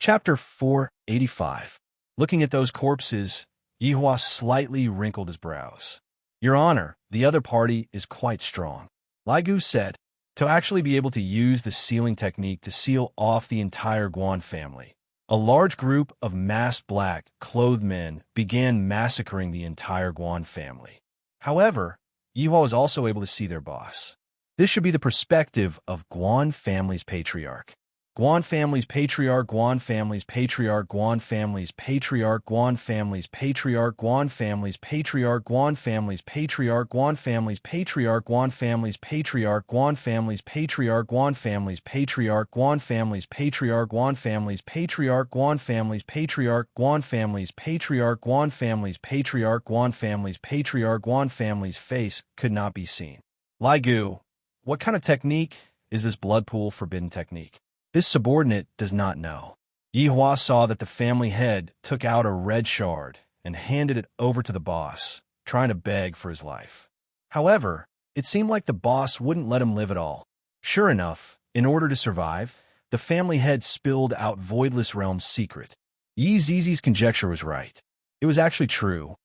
Chapter 485. Looking at those corpses, Yihua slightly wrinkled his brows. Your Honor, the other party is quite strong. Lai Gu said, to actually be able to use the sealing technique to seal off the entire Guan family. A large group of masked black-clothed men began massacring the entire Guan family. However, Yihua was also able to see their boss. This should be the perspective of Guan family's patriarch. Guan family's patriarch, Guan family's patriarch, Guan family's patriarch, Guan family's patriarch, Guan family's patriarch, Guan family's patriarch, Guan family's patriarch, Guan family's patriarch, Guan family's patriarch, Guan family's patriarch, Guan family's patriarch, Guan family's patriarch, Guan family's patriarch, Guan family's patriarch, Guan family's patriarch, Guan family's patriarch, Guan family's face could not be seen. Lai Gu, what kind of technique is this blood pool forbidden technique? This subordinate does not know. Yihua saw that the family head took out a red shard and handed it over to the boss, trying to beg for his life. However, it seemed like the boss wouldn't let him live at all. Sure enough, in order to survive, the family head spilled out Voidless Realm's secret. Yi Zizi's conjecture was right. It was actually true.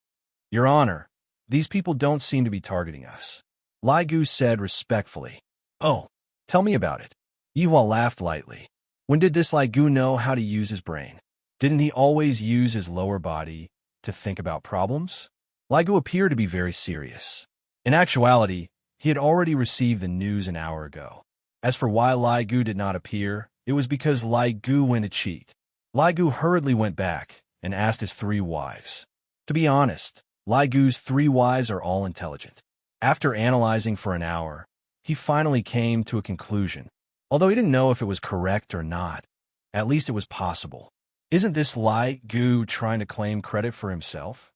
Your Honor, these people don't seem to be targeting us. Lai Gu said respectfully. Oh, tell me about it. Yihua laughed lightly. When did this Lai Gu know how to use his brain? Didn't he always use his lower body to think about problems? Lai Gu appeared to be very serious. In actuality, he had already received the news an hour ago. As for why Lai Gu did not appear, it was because Lai Gu went to cheat. Lai Gu hurriedly went back and asked his 3 wives. To be honest, Lai Gu's 3 wives are all intelligent. After analyzing for an hour, he finally came to a conclusion. Although he didn't know if it was correct or not, at least it was possible. Isn't this Lai Gu trying to claim credit for himself?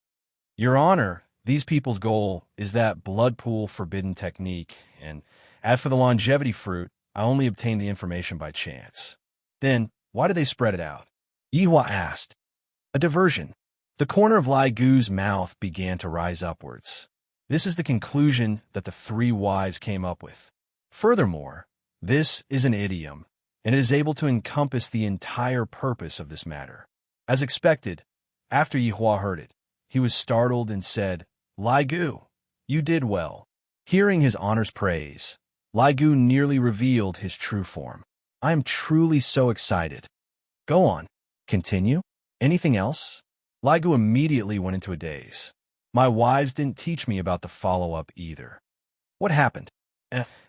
Your Honor, these people's goal is that blood pool forbidden technique, and as for the longevity fruit, I only obtained the information by chance. Then, why did they spread it out? Yihua asked. A diversion. The corner of Lai Gu's mouth began to rise upwards. This is the conclusion that the 3 wives came up with. Furthermore, this is an idiom, and it is able to encompass the entire purpose of this matter. As expected, after Yihua heard it, he was startled and said, Lai Gu, you did well. Hearing his honor's praise, Lai Gu nearly revealed his true form. I am truly so excited. Go on. Continue. Anything else? Lai Gu immediately went into a daze. My wives didn't teach me about the follow-up either. What happened?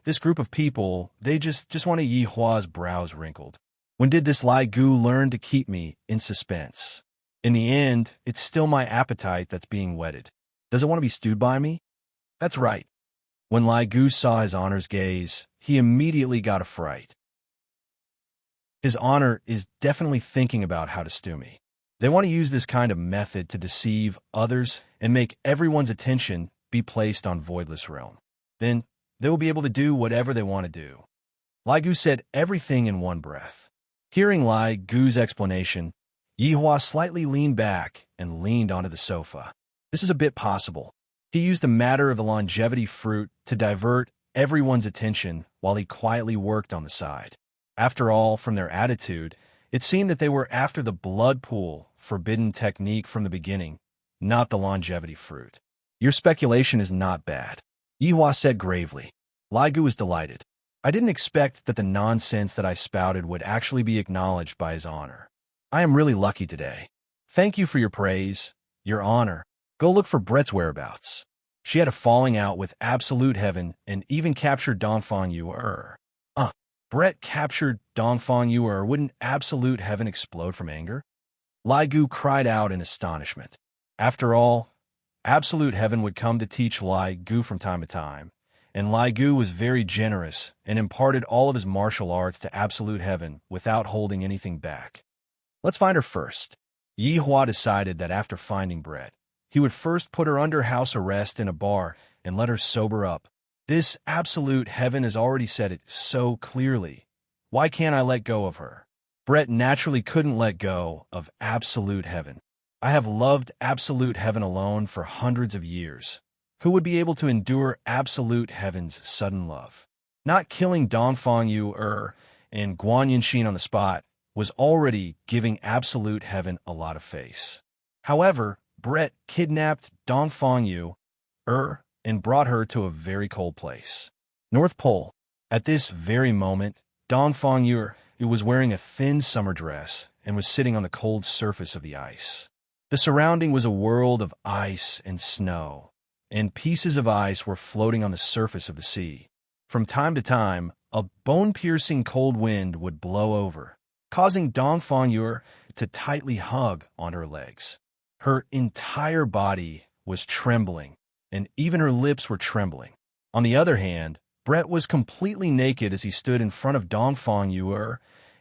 This group of people, they just wanted Yihua's brows wrinkled. When did this Lai Gu learn to keep me in suspense? In the end, it's still my appetite that's being whetted. Does it want to be stewed by me? That's right. When Lai Gu saw his honor's gaze, he immediately got a fright. His honor is definitely thinking about how to stew me. They want to use this kind of method to deceive others and make everyone's attention be placed on Voidless Realm. Then, they will be able to do whatever they want to do. Lai Gu said everything in one breath. Hearing Lai Gu's explanation, Yihua slightly leaned back and leaned onto the sofa. This is a bit possible. He used the matter of the longevity fruit to divert everyone's attention while he quietly worked on the side. After all, from their attitude, it seemed that they were after the blood pool forbidden technique from the beginning, not the longevity fruit. Your speculation is not bad. Yihua said gravely. Lai Gu was delighted. I didn't expect that the nonsense that I spouted would actually be acknowledged by his honor. I am really lucky today. Thank you for your praise, your honor. Go look for Brett's whereabouts. She had a falling out with Absolute Heaven and even captured Dongfang Yu'er. Brett captured Dongfang Yu'er. Wouldn't Absolute Heaven explode from anger? Lai Gu cried out in astonishment. After all, Absolute Heaven would come to teach Lai Gu from time to time, and Lai Gu was very generous and imparted all of his martial arts to Absolute Heaven without holding anything back. Let's find her first. Yihua decided that after finding Brett, he would first put her under house arrest in a bar and let her sober up. This Absolute Heaven has already said it so clearly. Why can't I let go of her? Brett naturally couldn't let go of Absolute Heaven. I have loved Absolute Heaven alone for hundreds of years. Who would be able to endure Absolute Heaven's sudden love? Not killing Dongfang Yu'er and Guan Yinshin on the spot was already giving absolute heaven a lot of face. However, Brett kidnapped Dongfang Yu and brought her to a very cold place. North Pole. At this very moment, Dongfang Yu was wearing a thin summer dress and was sitting on the cold surface of the ice. The surrounding was a world of ice and snow, and pieces of ice were floating on the surface of the sea. From time to time, a bone-piercing cold wind would blow over, causing Dongfang Yu to tightly hug on her legs. Her entire body was trembling, and even her lips were trembling. On the other hand, Brett was completely naked as he stood in front of Dongfang Yu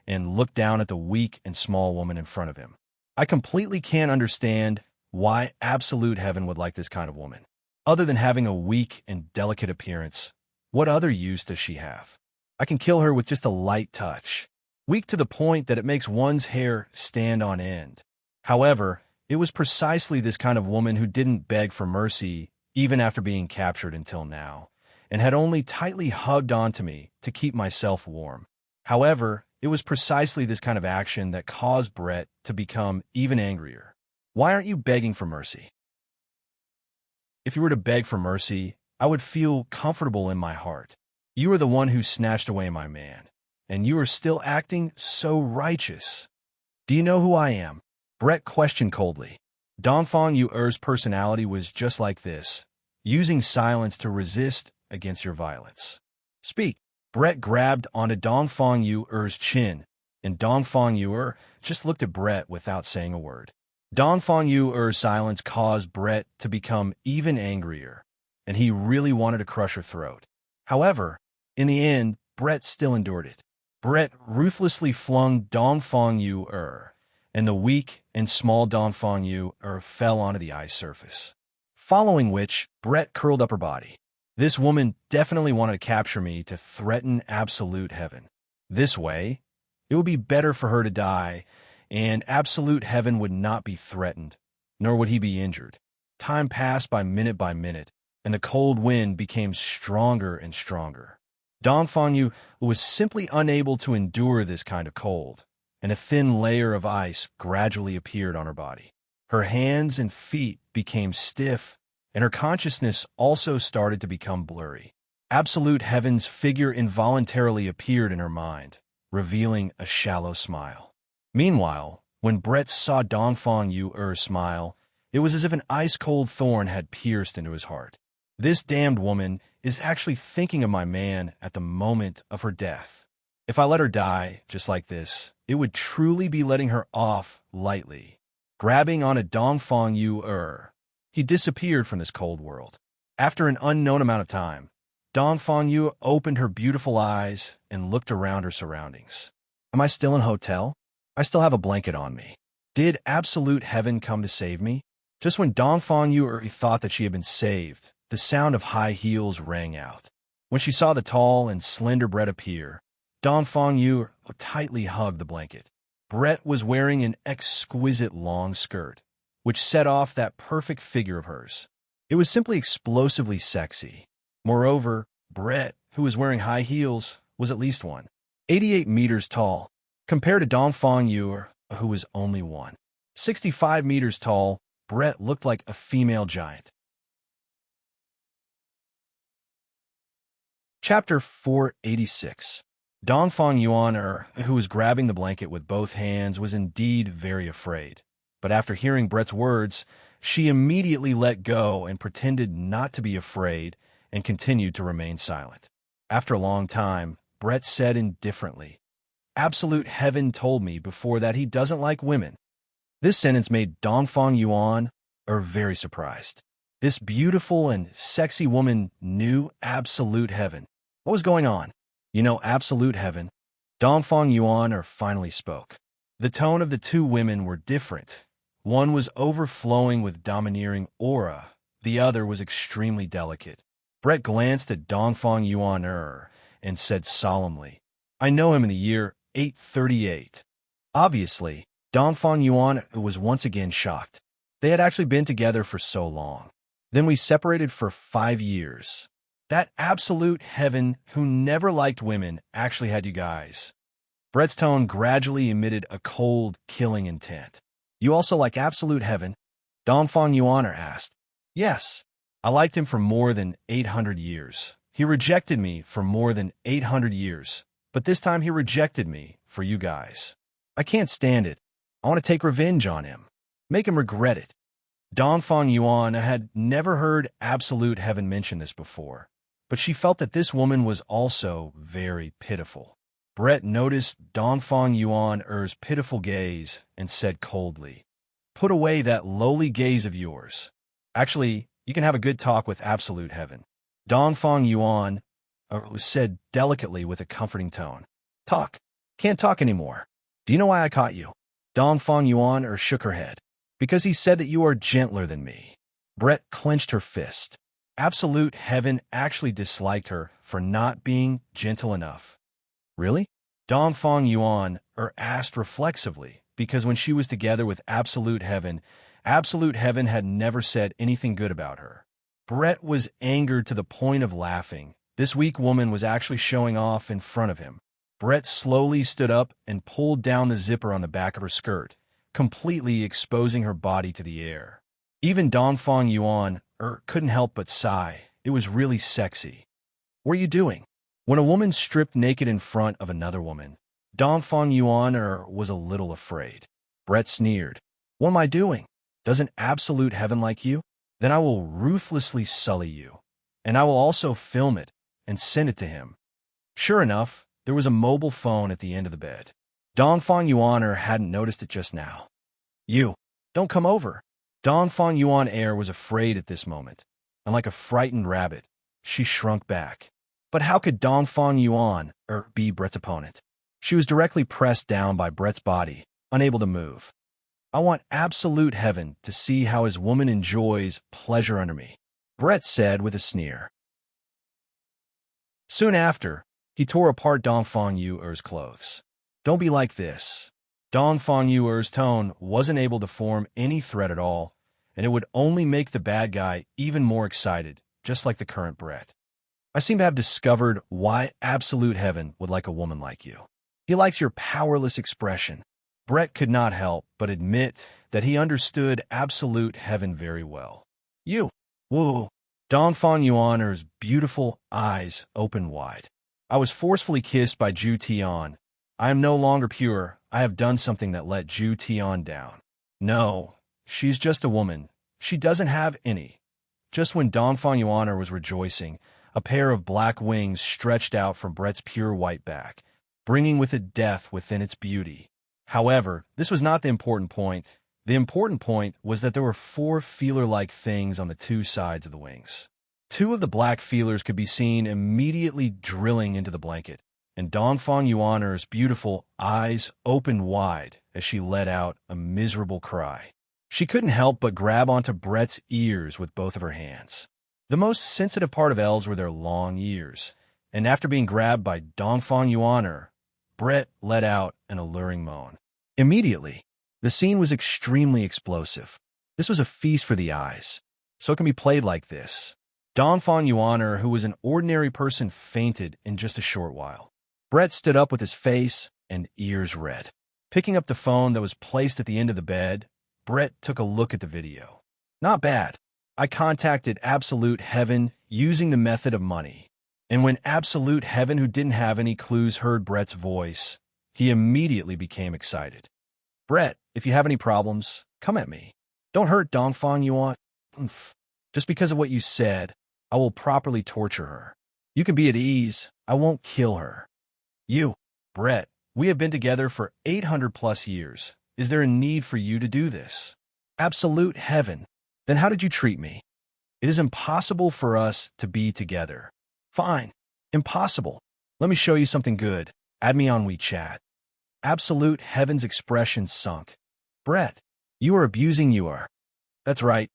and looked down at the weak and small woman in front of him. I completely can't understand why absolute heaven would like this kind of woman. Other than having a weak and delicate appearance, what other use does she have? I can kill her with just a light touch, weak to the point that it makes one's hair stand on end. However, it was precisely this kind of woman who didn't beg for mercy even after being captured until now, and had only tightly hugged onto me to keep myself warm. However, it was precisely this kind of action that caused Brett to become even angrier. Why aren't you begging for mercy? If you were to beg for mercy, I would feel comfortable in my heart. You are the one who snatched away my man, and you are still acting so righteous. Do you know who I am? Brett questioned coldly. Dongfang Yu's personality was just like this, using silence to resist against your violence. Speak. Brett grabbed onto Dongfang Yu's chin, and Dongfang Yu just looked at Brett without saying a word. Dongfang Yu's silence caused Brett to become even angrier, and he really wanted to crush her throat. However, in the end, Brett still endured it. Brett ruthlessly flung Dongfang Yu, and the weak and small Dongfang Yu fell onto the ice surface. Following which, Brett curled up her body. This woman definitely wanted to capture me to threaten absolute heaven. This way, it would be better for her to die, and absolute heaven would not be threatened, nor would he be injured. Time passed by minute, and the cold wind became stronger and stronger. Dongfang Yu was simply unable to endure this kind of cold, and a thin layer of ice gradually appeared on her body. Her hands and feet became stiff, and her consciousness also started to become blurry. Absolute heaven's figure involuntarily appeared in her mind, revealing a shallow smile. Meanwhile, when Brett saw Dongfang Yu's smile, it was as if an ice-cold thorn had pierced into his heart. This damned woman is actually thinking of my man at the moment of her death. If I let her die just like this, it would truly be letting her off lightly. Grabbing on a Dongfang Yu, he disappeared from this cold world. After an unknown amount of time, Dongfang Yu opened her beautiful eyes and looked around her surroundings. Am I still in a hotel? I still have a blanket on me. Did absolute heaven come to save me? Just when Dongfang Yu thought that she had been saved, the sound of high heels rang out. When she saw the tall and slender Brett appear, Dongfang Yu tightly hugged the blanket. Brett was wearing an exquisite long skirt, which set off that perfect figure of hers. It was simply explosively sexy. Moreover, Brett, who was wearing high heels, was at least 1.88 meters tall, compared to Dongfang Yu, who was only 1.65 meters tall. Brett looked like a female giant. Chapter 486. Dongfang Yuan, who was grabbing the blanket with both hands, was indeed very afraid. But after hearing Brett's words, she immediately let go and pretended not to be afraid and continued to remain silent. After a long time, Brett said indifferently, "Absolute heaven told me before that he doesn't like women." This sentence made Dongfang Yuan very surprised. This beautiful and sexy woman knew absolute heaven. What was going on? You know absolute heaven? Dongfang Yuan finally spoke. The tone of the two women were different. One was overflowing with domineering aura. The other was extremely delicate. Brett glanced at Dongfang Yuan and said solemnly, "I know him in the year 838. Obviously, Dongfang Yuan was once again shocked. They had actually been together for so long. Then we separated for 5 years. That absolute heaven who never liked women actually had you guys." Brett's tone gradually emitted a cold, killing intent. You also like absolute heaven? Dongfang Yuan asked. Yes. I liked him for more than 800 years. He rejected me for more than 800 years. But this time he rejected me for you guys. I can't stand it. I want to take revenge on him. Make him regret it. Dongfang Yuan had never heard absolute heaven mention this before, but she felt that this woman was also very pitiful. Brett noticed Dongfang Yuan's pitiful gaze and said coldly, "Put away that lowly gaze of yours. Actually, you can have a good talk with absolute heaven." Dongfang Yuan said delicately with a comforting tone. "Talk. Can't talk anymore. Do you know why I caught you?" Dongfang Yuan shook her head. "Because he said that you are gentler than me." Brett clenched her fist. Absolute heaven actually disliked her for not being gentle enough. Really? Dongfang Yuan asked reflexively, because when she was together with absolute heaven had never said anything good about her. Brett was angered to the point of laughing. This weak woman was actually showing off in front of him. Brett slowly stood up and pulled down the zipper on the back of her skirt, completely exposing her body to the air. Even Dongfang Yuan couldn't help but sigh. It was really sexy. "What are you doing?" When a woman stripped naked in front of another woman, Dongfang Yuan was a little afraid. Brett sneered. "What am I doing? Doesn't absolute heaven like you? Then I will ruthlessly sully you. And I will also film it and send it to him." Sure enough, there was a mobile phone at the end of the bed. Dongfang Yuan hadn't noticed it just now. "You, don't come over." Dongfang Yuan was afraid at this moment, and like a frightened rabbit, she shrunk back. But how could Dongfang Yuan be Brett's opponent? She was directly pressed down by Brett's body, unable to move. "I want absolute heaven to see how his woman enjoys pleasure under me," Brett said with a sneer. Soon after, he tore apart Dongfang Yu's clothes. "Don't be like this." Dongfang Yu's tone wasn't able to form any threat at all, and it would only make the bad guy even more excited, just like the current Brett. "I seem to have discovered why absolute heaven would like a woman like you. He likes your powerless expression." Brett could not help but admit that he understood absolute heaven very well. "You, woo." Dongfang Yuan's beautiful eyes opened wide. "I was forcefully kissed by Zhu Tian. I am no longer pure. I have done something that let Zhu Tian down." "No, she's just a woman. She doesn't have any." Just when Dongfang Yuan was rejoicing, a pair of black wings stretched out from Brett's pure white back, bringing with it death within its beauty. However, this was not the important point. The important point was that there were 4 feeler-like things on the 2 sides of the wings. 2 of the black feelers could be seen immediately drilling into the blanket, and Dongfang Yuan's beautiful eyes opened wide as she let out a miserable cry. She couldn't help but grab onto Brett's ears with both of her hands. The most sensitive part of elves were their long ears, and after being grabbed by Dongfang Yuan, Brett let out an alluring moan. Immediately, the scene was extremely explosive. This was a feast for the eyes, so it can be played like this. Dongfang Yuan, who was an ordinary person, fainted in just a short while. Brett stood up with his face and ears red. Picking up the phone that was placed at the end of the bed, Brett took a look at the video. "Not bad. I contacted absolute heaven using the method of money. And when absolute heaven, who didn't have any clues, heard Brett's voice, he immediately became excited. Brett, if you have any problems, come at me. Don't hurt Dongfang Yuan. Just because of what you said, I will properly torture her. You can be at ease. I won't kill her. You, Brett, we have been together for 800 plus years. Is there a need for you to do this? Absolute heaven. Then how did you treat me? It is impossible for us to be together. Fine. Impossible. Let me show you something good. Add me on WeChat. Absolute heaven's expression sunk. Brett, you are abusing her. That's right.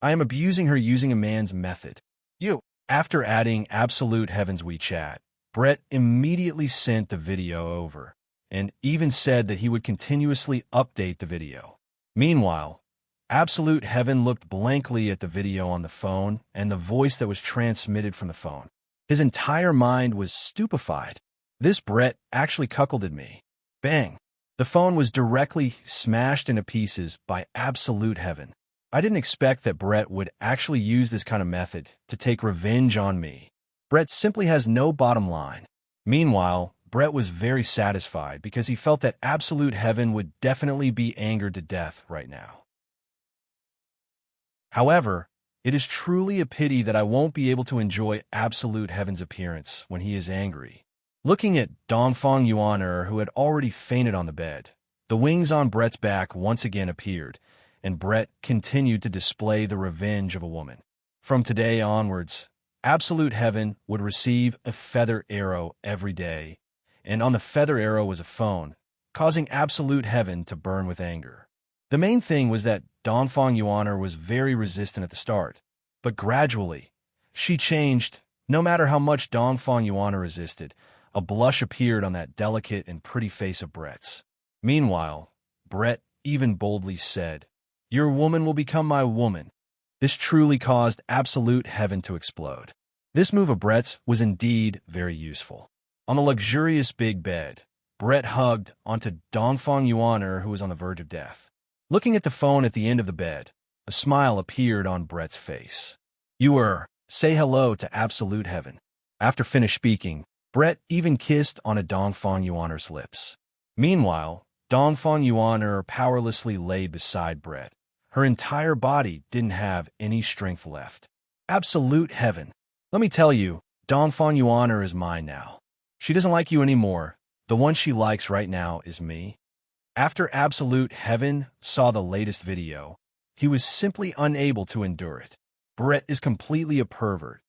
I am abusing her using a man's method. You. After adding absolute heaven's WeChat, Brett immediately sent the video over, and even said that he would continuously update the video. Meanwhile, absolute heaven looked blankly at the video on the phone and the voice that was transmitted from the phone. His entire mind was stupefied. This Brett actually cuckolded me. Bang! The phone was directly smashed into pieces by absolute heaven. I didn't expect that Brett would actually use this kind of method to take revenge on me. Brett simply has no bottom line. Meanwhile, Brett was very satisfied because he felt that absolute heaven would definitely be angered to death right now. However, it is truly a pity that I won't be able to enjoy absolute heaven's appearance when he is angry. Looking at Dongfang Yuaner, who had already fainted on the bed, the wings on Brett's back once again appeared, and Brett continued to display the revenge of a woman. From today onwards, absolute heaven would receive a feather arrow every day, and on the feather arrow was a phone, causing absolute heaven to burn with anger. The main thing was that Dongfang Yuaner was very resistant at the start, but gradually, she changed. No matter how much Dongfang Yuaner resisted, a blush appeared on that delicate and pretty face of Brett's. Meanwhile, Brett even boldly said, "Your woman will become my woman." This truly caused absolute heaven to explode. This move of Brett's was indeed very useful. On the luxurious big bed, Brett hugged onto Dongfang Yuaner, who was on the verge of death. Looking at the phone at the end of the bed, a smile appeared on Brett's face. Say hello to absolute heaven." After finished speaking, Brett even kissed on a Dongfang Yuaner's lips. Meanwhile, Dongfang Yuaner powerlessly laid beside Brett. Her entire body didn't have any strength left. Absolute heaven. Let me tell you, Dongfang Yuaner is mine now. She doesn't like you anymore. The one she likes right now is me. After absolute heaven saw the latest video, he was simply unable to endure it. Brett is completely a pervert.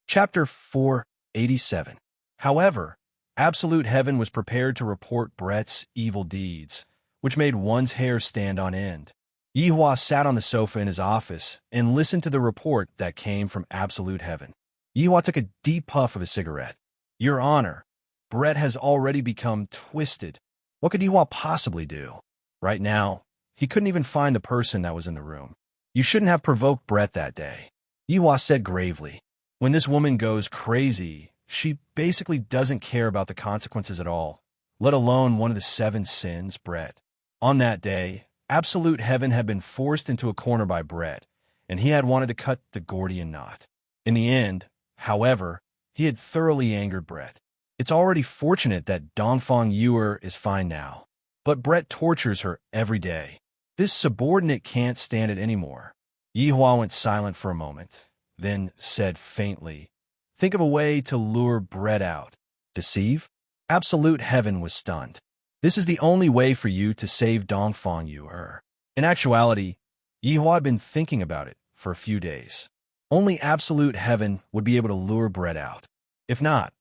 Chapter 487. However, absolute heaven was prepared to report Brett's evil deeds, which made one's hair stand on end. Yihua sat on the sofa in his office and listened to the report that came from absolute heaven. Yihua took a deep puff of his cigarette. "Your Honor, Brett has already become twisted." What could Yihua possibly do? Right now, he couldn't even find the person that was in the room. "You shouldn't have provoked Brett that day," Yihua said gravely. "When this woman goes crazy, she basically doesn't care about the consequences at all, let alone one of the 7 sins, Brett." On that day, absolute heaven had been forced into a corner by Brett, and he had wanted to cut the Gordian knot. In the end, however, he had thoroughly angered Brett. It's already fortunate that Dongfang Yuer is fine now, but Brett tortures her every day. This subordinate can't stand it anymore. Yihua went silent for a moment, then said faintly, "Think of a way to lure Brett out." "Deceive?" Absolute heaven was stunned. "This is the only way for you to save Dongfang Yuer." In actuality, Yihua had been thinking about it for a few days. Only absolute heaven would be able to lure Brett out. If not,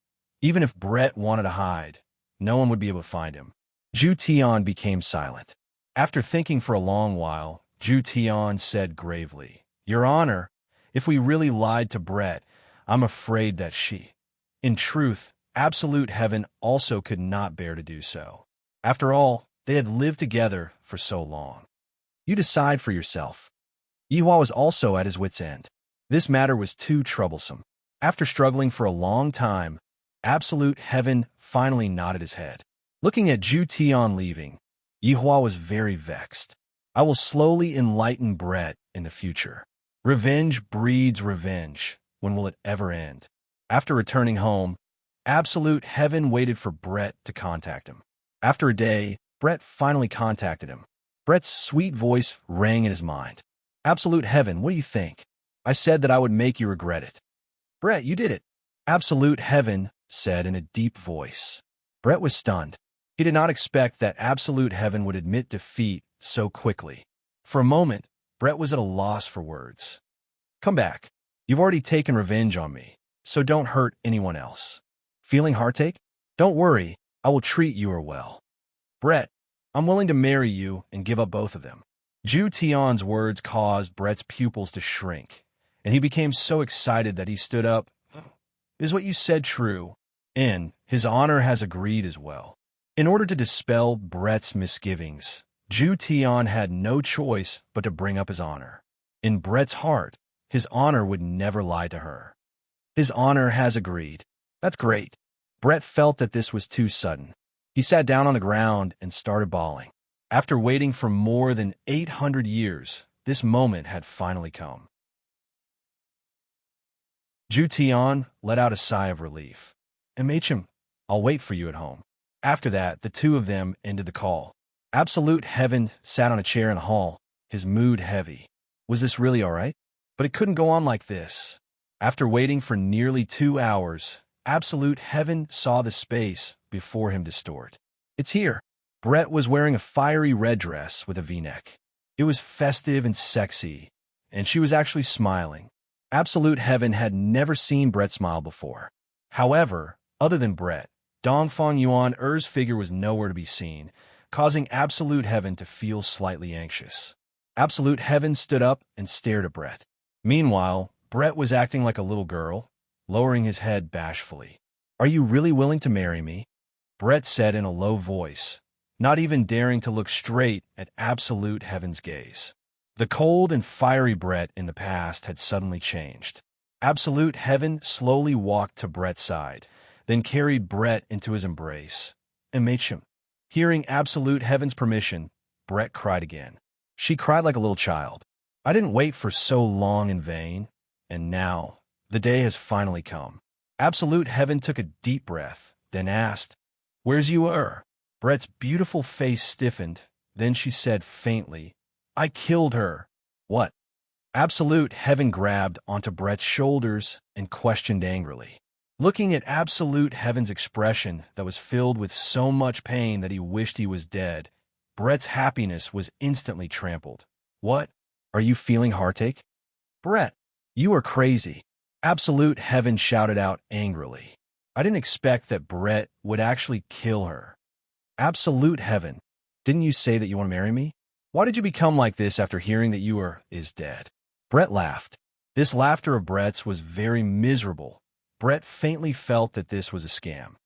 even if Brett wanted to hide, no one would be able to find him. Zhu Tian became silent. After thinking for a long while, Zhu Tian said gravely, "Your Honor, if we really lied to Brett, I'm afraid that in truth, absolute heaven also could not bear to do so. After all, they had lived together for so long. You decide for yourself." Yihua was also at his wit's end. This matter was too troublesome. After struggling for a long time, absolute heaven finally nodded his head. Looking at Zhu Tian leaving, Yihua was very vexed. "I will slowly enlighten Brett in the future. Revenge breeds revenge. When will it ever end?" After returning home, absolute heaven waited for Brett to contact him. After a day, Brett finally contacted him. Brett's sweet voice rang in his mind. "Absolute heaven, what do you think? I said that I would make you regret it." "Brett, you did it," absolute heaven said in a deep voice. Brett was stunned. He did not expect that absolute heaven would admit defeat so quickly. For a moment, Brett was at a loss for words. "Come back. You've already taken revenge on me, so don't hurt anyone else. Feeling heartache? Don't worry, I will treat you well. Brett, I'm willing to marry you and give up both of them." Zhu Tian's words caused Brett's pupils to shrink, and he became so excited that he stood up. "Is what you said true? And his honor has agreed as well." In order to dispel Brett's misgivings, Zhu Tian had no choice but to bring up his honor. In Brett's heart, his honor would never lie to her. "His honor has agreed." That's great. Brett felt that this was too sudden. He sat down on the ground and started bawling. After waiting for more than 800 years, this moment had finally come. Ju Tian let out a sigh of relief. Immerse, I'll wait for you at home. After that, the two of them ended the call. Absolute Heaven sat on a chair in the hall, his mood heavy. Was this really all right? But it couldn't go on like this. After waiting for nearly 2 hours, Absolute Heaven saw the space before him distort. It's here. Brett was wearing a fiery red dress with a V-neck. It was festive and sexy, and she was actually smiling. Absolute Heaven had never seen Brett smile before. However, other than Brett, Dongfang Yuan-er's figure was nowhere to be seen, causing Absolute Heaven to feel slightly anxious. Absolute Heaven stood up and stared at Brett. Meanwhile, Brett was acting like a little girl, lowering his head bashfully. Are you really willing to marry me? Brett said in a low voice, not even daring to look straight at Absolute Heaven's gaze. The cold and fiery Brett in the past had suddenly changed. Absolute Heaven slowly walked to Brett's side, then carried Brett into his embrace. Immerse. Hearing Absolute Heaven's permission, Brett cried again. She cried like a little child. I didn't wait for so long in vain, and now the day has finally come. Absolute Heaven took a deep breath, then asked, Where's you? Brett's beautiful face stiffened, then she said faintly, I killed her. What? Absolute Heaven grabbed onto Brett's shoulders and questioned angrily. Looking at Absolute Heaven's expression that was filled with so much pain that he wished he was dead, Brett's happiness was instantly trampled. What? Are you feeling heartache? Brett, you are crazy. Absolute Heaven shouted out angrily. I didn't expect that Brett would actually kill her. Absolute Heaven, didn't you say that you want to marry me? Why did you become like this after hearing that you is dead? Brett laughed. This laughter of Brett's was very miserable. Brett faintly felt that this was a scam.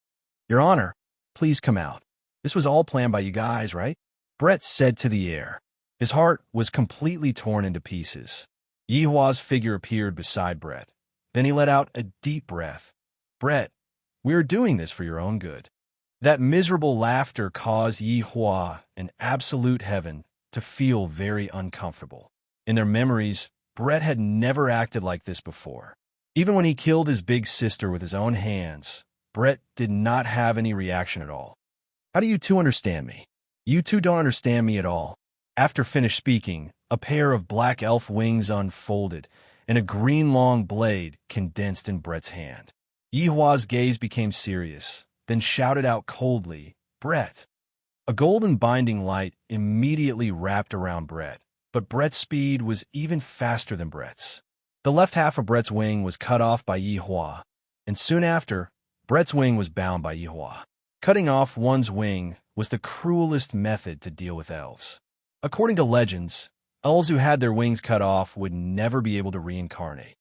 Your Honor, please come out. This was all planned by you guys, right? Brett said to the air. His heart was completely torn into pieces. Yihua's figure appeared beside Brett. Then he let out a deep breath. Brett, we are doing this for your own good. That miserable laughter caused Yihua and Absolute Heaven to feel very uncomfortable. In their memories, Brett had never acted like this before. Even when he killed his big sister with his own hands, Brett did not have any reaction at all. How do you two understand me? You two don't understand me at all. After finished speaking, a pair of black elf wings unfolded, and a green long blade condensed in Brett's hand. Yihua's gaze became serious, then shouted out coldly, Brett. A golden binding light immediately wrapped around Brett, but Brett's speed was even faster than Brett's. The left half of Brett's wing was cut off by Yihua, and soon after, Brett's wing was bound by Yihua. Cutting off one's wing was the cruelest method to deal with elves. According to legends, elves who had their wings cut off would never be able to reincarnate.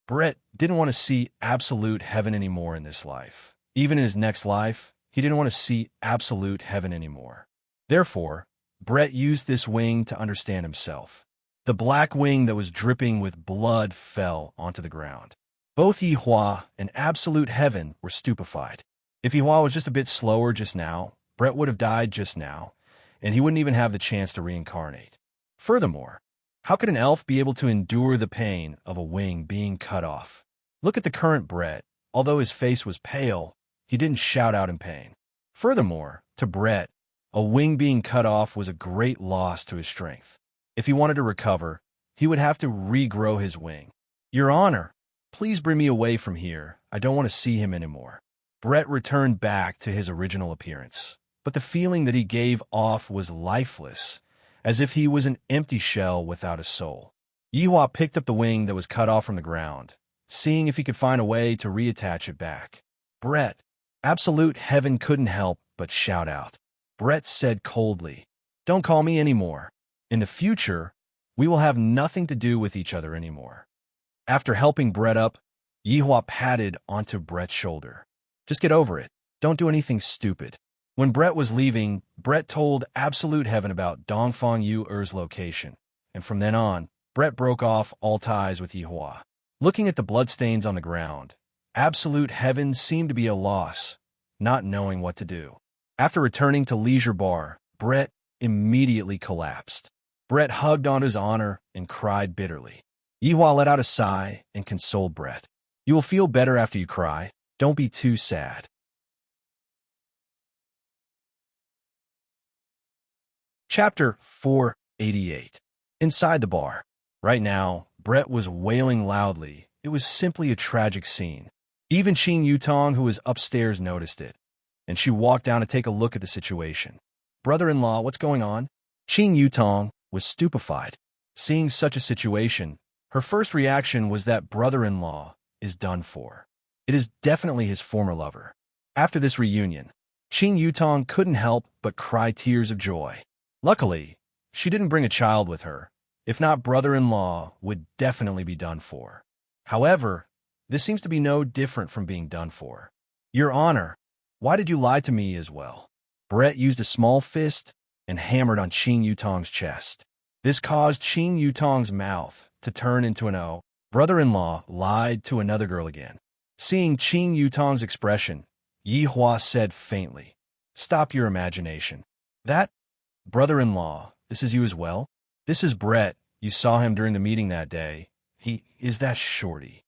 Brett didn't want to see Absolute Heaven anymore in this life. Even in his next life, he didn't want to see Absolute Heaven anymore. Therefore, Brett used this wing to understand himself. The black wing that was dripping with blood fell onto the ground. Both Yihua and Absolute Heaven were stupefied. If Yihua was just a bit slower just now, Brett would have died just now, and he wouldn't even have the chance to reincarnate. Furthermore, how could an elf be able to endure the pain of a wing being cut off? Look at the current Brett. Although his face was pale, he didn't shout out in pain. Furthermore, to Brett, a wing being cut off was a great loss to his strength. If he wanted to recover, he would have to regrow his wing. Your Honor, please bring me away from here. I don't want to see him anymore. Brett returned back to his original appearance, but the feeling that he gave off was lifeless, as if he was an empty shell without a soul. Yihua picked up the wing that was cut off from the ground, seeing if he could find a way to reattach it back. Brett, Absolute Heaven couldn't help but shout out. Brett said coldly, Don't call me anymore. In the future, we will have nothing to do with each other anymore. After helping Brett up, Yihua patted onto Brett's shoulder. Just get over it. Don't do anything stupid. When Brett was leaving, Brett told Absolute Heaven about Dongfang Yu's location, and from then on, Brett broke off all ties with Yihua. Looking at the bloodstains on the ground, Absolute heaven seemed to be a loss, not knowing what to do. After returning to Leisure Bar, Brett immediately collapsed. Brett hugged on his honor and cried bitterly. Yihua let out a sigh and consoled Brett. You will feel better after you cry. Don't be too sad. Chapter 488. Inside the bar. Right now, Brett was wailing loudly. It was simply a tragic scene. Even Qing Yutong, who was upstairs, noticed it, and she walked down to take a look at the situation. Brother-in-law, what's going on? Qing Yutong was stupefied. Seeing such a situation, her first reaction was that brother-in-law is done for. It is definitely his former lover. After this reunion, Qing Yutong couldn't help but cry tears of joy. Luckily, she didn't bring a child with her. If not, brother-in-law would definitely be done for. However, this seems to be no different from being done for. Your Honor, why did you lie to me as well? Brett used a small fist and hammered on Qing Yutong's chest. This caused Qing Yutong's mouth to turn into an O. Brother-in-law lied to another girl again. Seeing Qing Yutong's expression, Yihua said faintly, "Stop your imagination." That, brother-in-law, this is you as well? This is Brett. You saw him during the meeting that day. He is that shorty.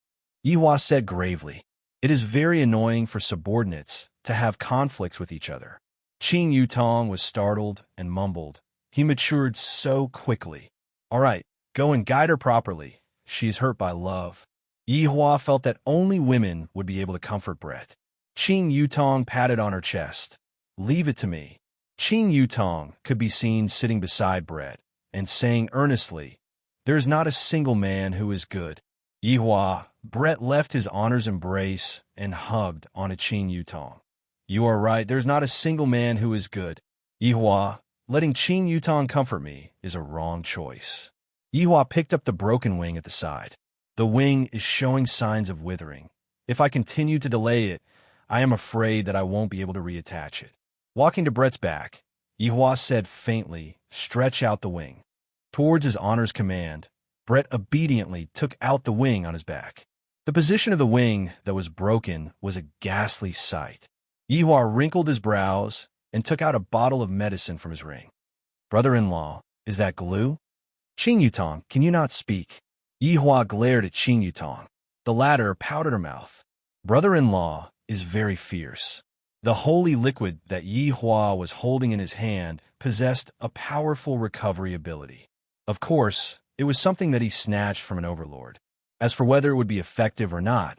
Yihua said gravely. It is very annoying for subordinates to have conflicts with each other. Qing Yutong was startled and mumbled. He matured so quickly. All right, go and guide her properly. She's hurt by love. Yihua felt that only women would be able to comfort Brett. Qing Yutong patted on her chest. Leave it to me. Qing Yutong could be seen sitting beside Brett and saying earnestly, there is not a single man who is good. Yihua, Brett left his honor's embrace and hugged onto Qing Yutong. You are right, there's not a single man who is good. Yihua, letting Qing Yutong comfort me is a wrong choice. Yihua picked up the broken wing at the side. The wing is showing signs of withering. If I continue to delay it, I am afraid that I won't be able to reattach it. Walking to Brett's back, Yihua said faintly, stretch out the wing. Towards his honor's command, Brett obediently took out the wing on his back. The position of the wing that was broken was a ghastly sight. Yihua wrinkled his brows and took out a bottle of medicine from his ring. Brother-in-law, is that glue? Qing Yutong, can you not speak? Yihua glared at Qing Yutong. The latter pouted her mouth. Brother-in-law is very fierce. The holy liquid that Yihua was holding in his hand possessed a powerful recovery ability. Of course, it was something that he snatched from an overlord. As for whether it would be effective or not,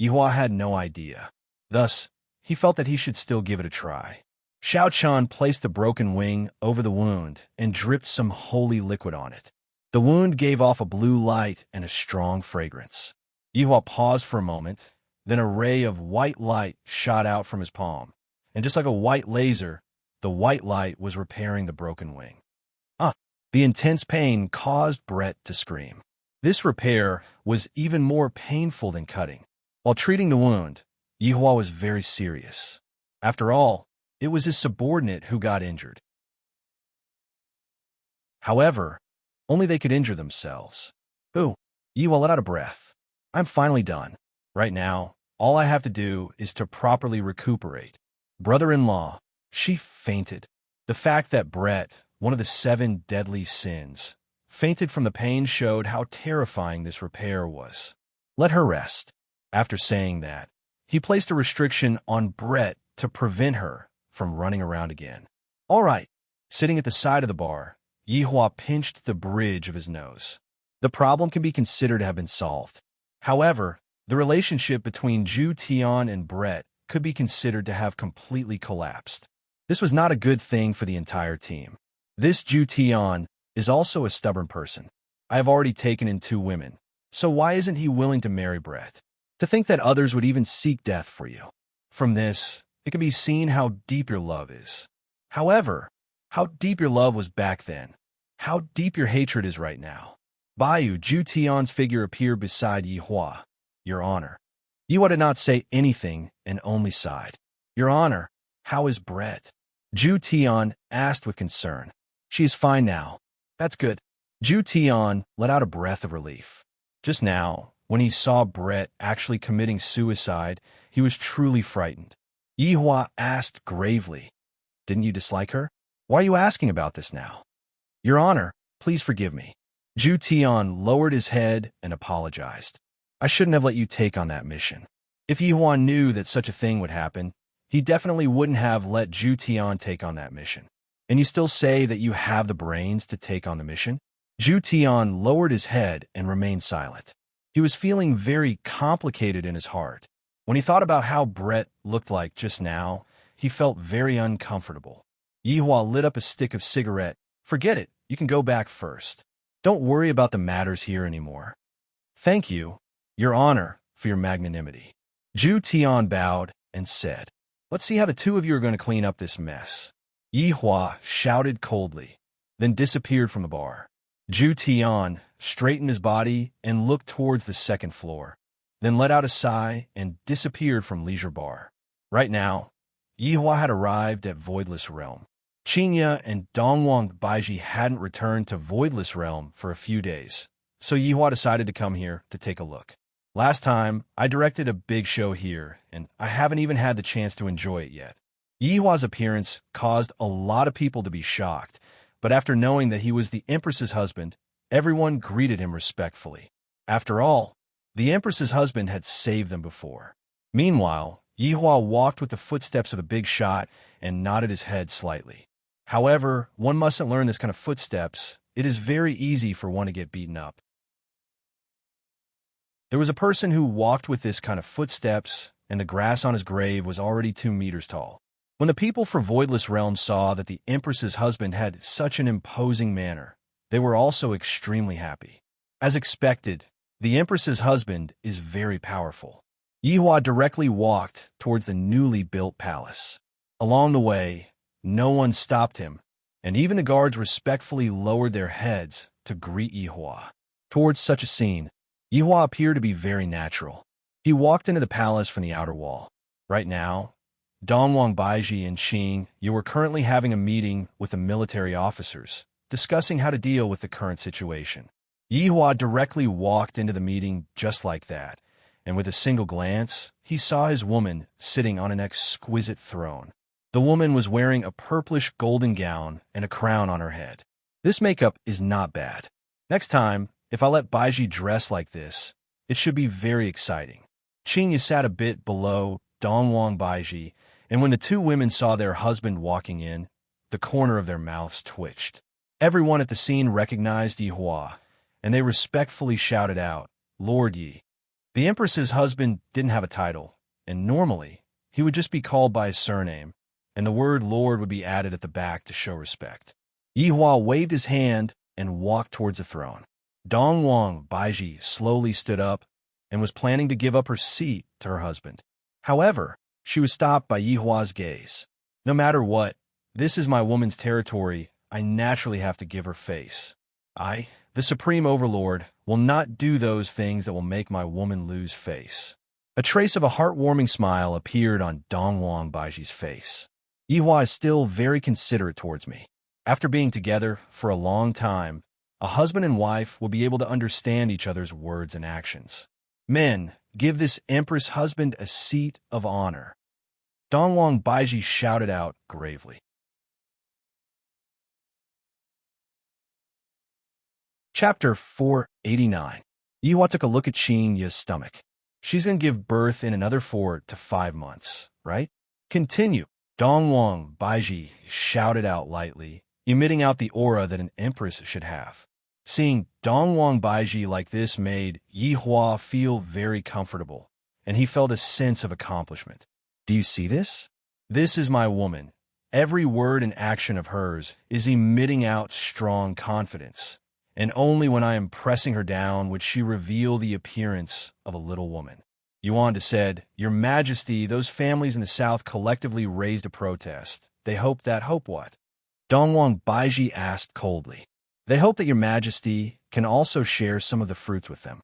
Yihua had no idea. Thus, he felt that he should still give it a try. Xiao Chan placed the broken wing over the wound and dripped some holy liquid on it. The wound gave off a blue light and a strong fragrance. Yihua paused for a moment, then a ray of white light shot out from his palm, and just like a white laser, the white light was repairing the broken wing. The intense pain caused Brett to scream. This repair was even more painful than cutting. While treating the wound, Yihua was very serious. After all, it was his subordinate who got injured. However, only they could injure themselves. Ooh, Yihua let out a breath. I'm finally done. Right now, all I have to do is to properly recuperate. Brother-in-law, she fainted. The fact that Brett, one of the 7 deadly sins, fainted from the pain showed how terrifying this repair was. Let her rest. After saying that, he placed a restriction on Brett to prevent her from running around again. All right. Sitting at the side of the bar, Yihua pinched the bridge of his nose. The problem can be considered to have been solved. However, the relationship between Zhu Tian and Brett could be considered to have completely collapsed. This was not a good thing for the entire team. This Zhu Tian is also a stubborn person. I have already taken in 2 women, so why isn't he willing to marry Brett? To think that others would even seek death for you. From this, it can be seen how deep your love is. However, how deep your love was back then, how deep your hatred is right now. Baiyu, Zhu Tian's figure appeared beside Yihua. Your Honor. Yihua did not say anything and only sighed. Your Honor, how is Brett? Zhu Tian asked with concern. She is fine now. That's good. Zhu Tian let out a breath of relief. Just now, When he saw Brett actually committing suicide, he was truly frightened. Yihua asked gravely, "Didn't you dislike her? Why are you asking about this now?" "Your Honor, please forgive me." Zhu Tian lowered his head and apologized. "I shouldn't have let you take on that mission." If Yihua knew that such a thing would happen, he definitely wouldn't have let Zhu Tian take on that mission. "And you still say that you have the brains to take on the mission?" Zhu Tian lowered his head and remained silent. He was feeling very complicated in his heart. When he thought about how Brett looked like just now, he felt very uncomfortable. Yihua lit up a stick of cigarette. "Forget it. You can go back first. Don't worry about the matters here anymore." "Thank you, Your Honor, for your magnanimity." Zhu Tian bowed and said, "Let's see how the two of you are going to clean up this mess." Yihua shouted coldly, then disappeared from the bar. Zhu Tian straightened his body and looked towards the second floor, then let out a sigh and disappeared from Leisure Bar. Right now, Yihua had arrived at Voidless Realm. Qinya and Dongwang Baiji hadn't returned to Voidless Realm for a few days, so Yihua decided to come here to take a look. "Last time, I directed a big show here, and I haven't even had the chance to enjoy it yet." Yihua's appearance caused a lot of people to be shocked, but after knowing that he was the Empress's husband, everyone greeted him respectfully. After all, the Empress's husband had saved them before. Meanwhile, Yihua walked with the footsteps of a big shot and nodded his head slightly. However, one mustn't learn this kind of footsteps. It is very easy for one to get beaten up. There was a person who walked with this kind of footsteps, and the grass on his grave was already 2 meters tall. When the people for Voidless Realm saw that the Empress's husband had such an imposing manner, they were also extremely happy. As expected, the Empress's husband is very powerful. Yihua directly walked towards the newly built palace. Along the way, no one stopped him, and even the guards respectfully lowered their heads to greet Yihua. Towards such a scene, Yihua appeared to be very natural. He walked into the palace from the outer wall. Right now, Dongwang Baiji and Xing, you were currently having a meeting with the military officers, discussing how to deal with the current situation. Yihua directly walked into the meeting just like that, and with a single glance, he saw his woman sitting on an exquisite throne. The woman was wearing a purplish golden gown and a crown on her head. This makeup is not bad. Next time, if I let Baiji dress like this, it should be very exciting. Qinya sat a bit below Dongwang Baiji, and when the two women saw their husband walking in, the corner of their mouths twitched. Everyone at the scene recognized Yihua, and they respectfully shouted out, "Lord Yi." The Empress's husband didn't have a title, and normally, he would just be called by his surname, and the word Lord would be added at the back to show respect. Yihua waved his hand and walked towards the throne. Dongwang Baiji slowly stood up and was planning to give up her seat to her husband. However, she was stopped by Yihua's gaze. "No matter what, this is my woman's territory. I naturally have to give her face. I, the Supreme Overlord, will not do those things that will make my woman lose face." A trace of a heartwarming smile appeared on Dongwang Baiji's face. "Yihua is still very considerate towards me. After being together for a long time, a husband and wife will be able to understand each other's words and actions. Men, give this Empress husband a seat of honor." Dongwang Baiji shouted out gravely. Chapter 489. Yihua took a look at Qinya's stomach. "She's going to give birth in another 4 to 5 months, right?" "Continue." Dongwang Baiji shouted out lightly, emitting out the aura that an empress should have. Seeing Dongwang Baiji like this made Yihua feel very comfortable, and he felt a sense of accomplishment. "Do you see this? This is my woman. Every word and action of hers is emitting out strong confidence, and only when I am pressing her down would she reveal the appearance of a little woman." Yuanda said, "Your Majesty, those families in the south collectively raised a protest. They hope what?" Dongwang Baiji asked coldly. "They hope that Your Majesty can also share some of the fruits with them."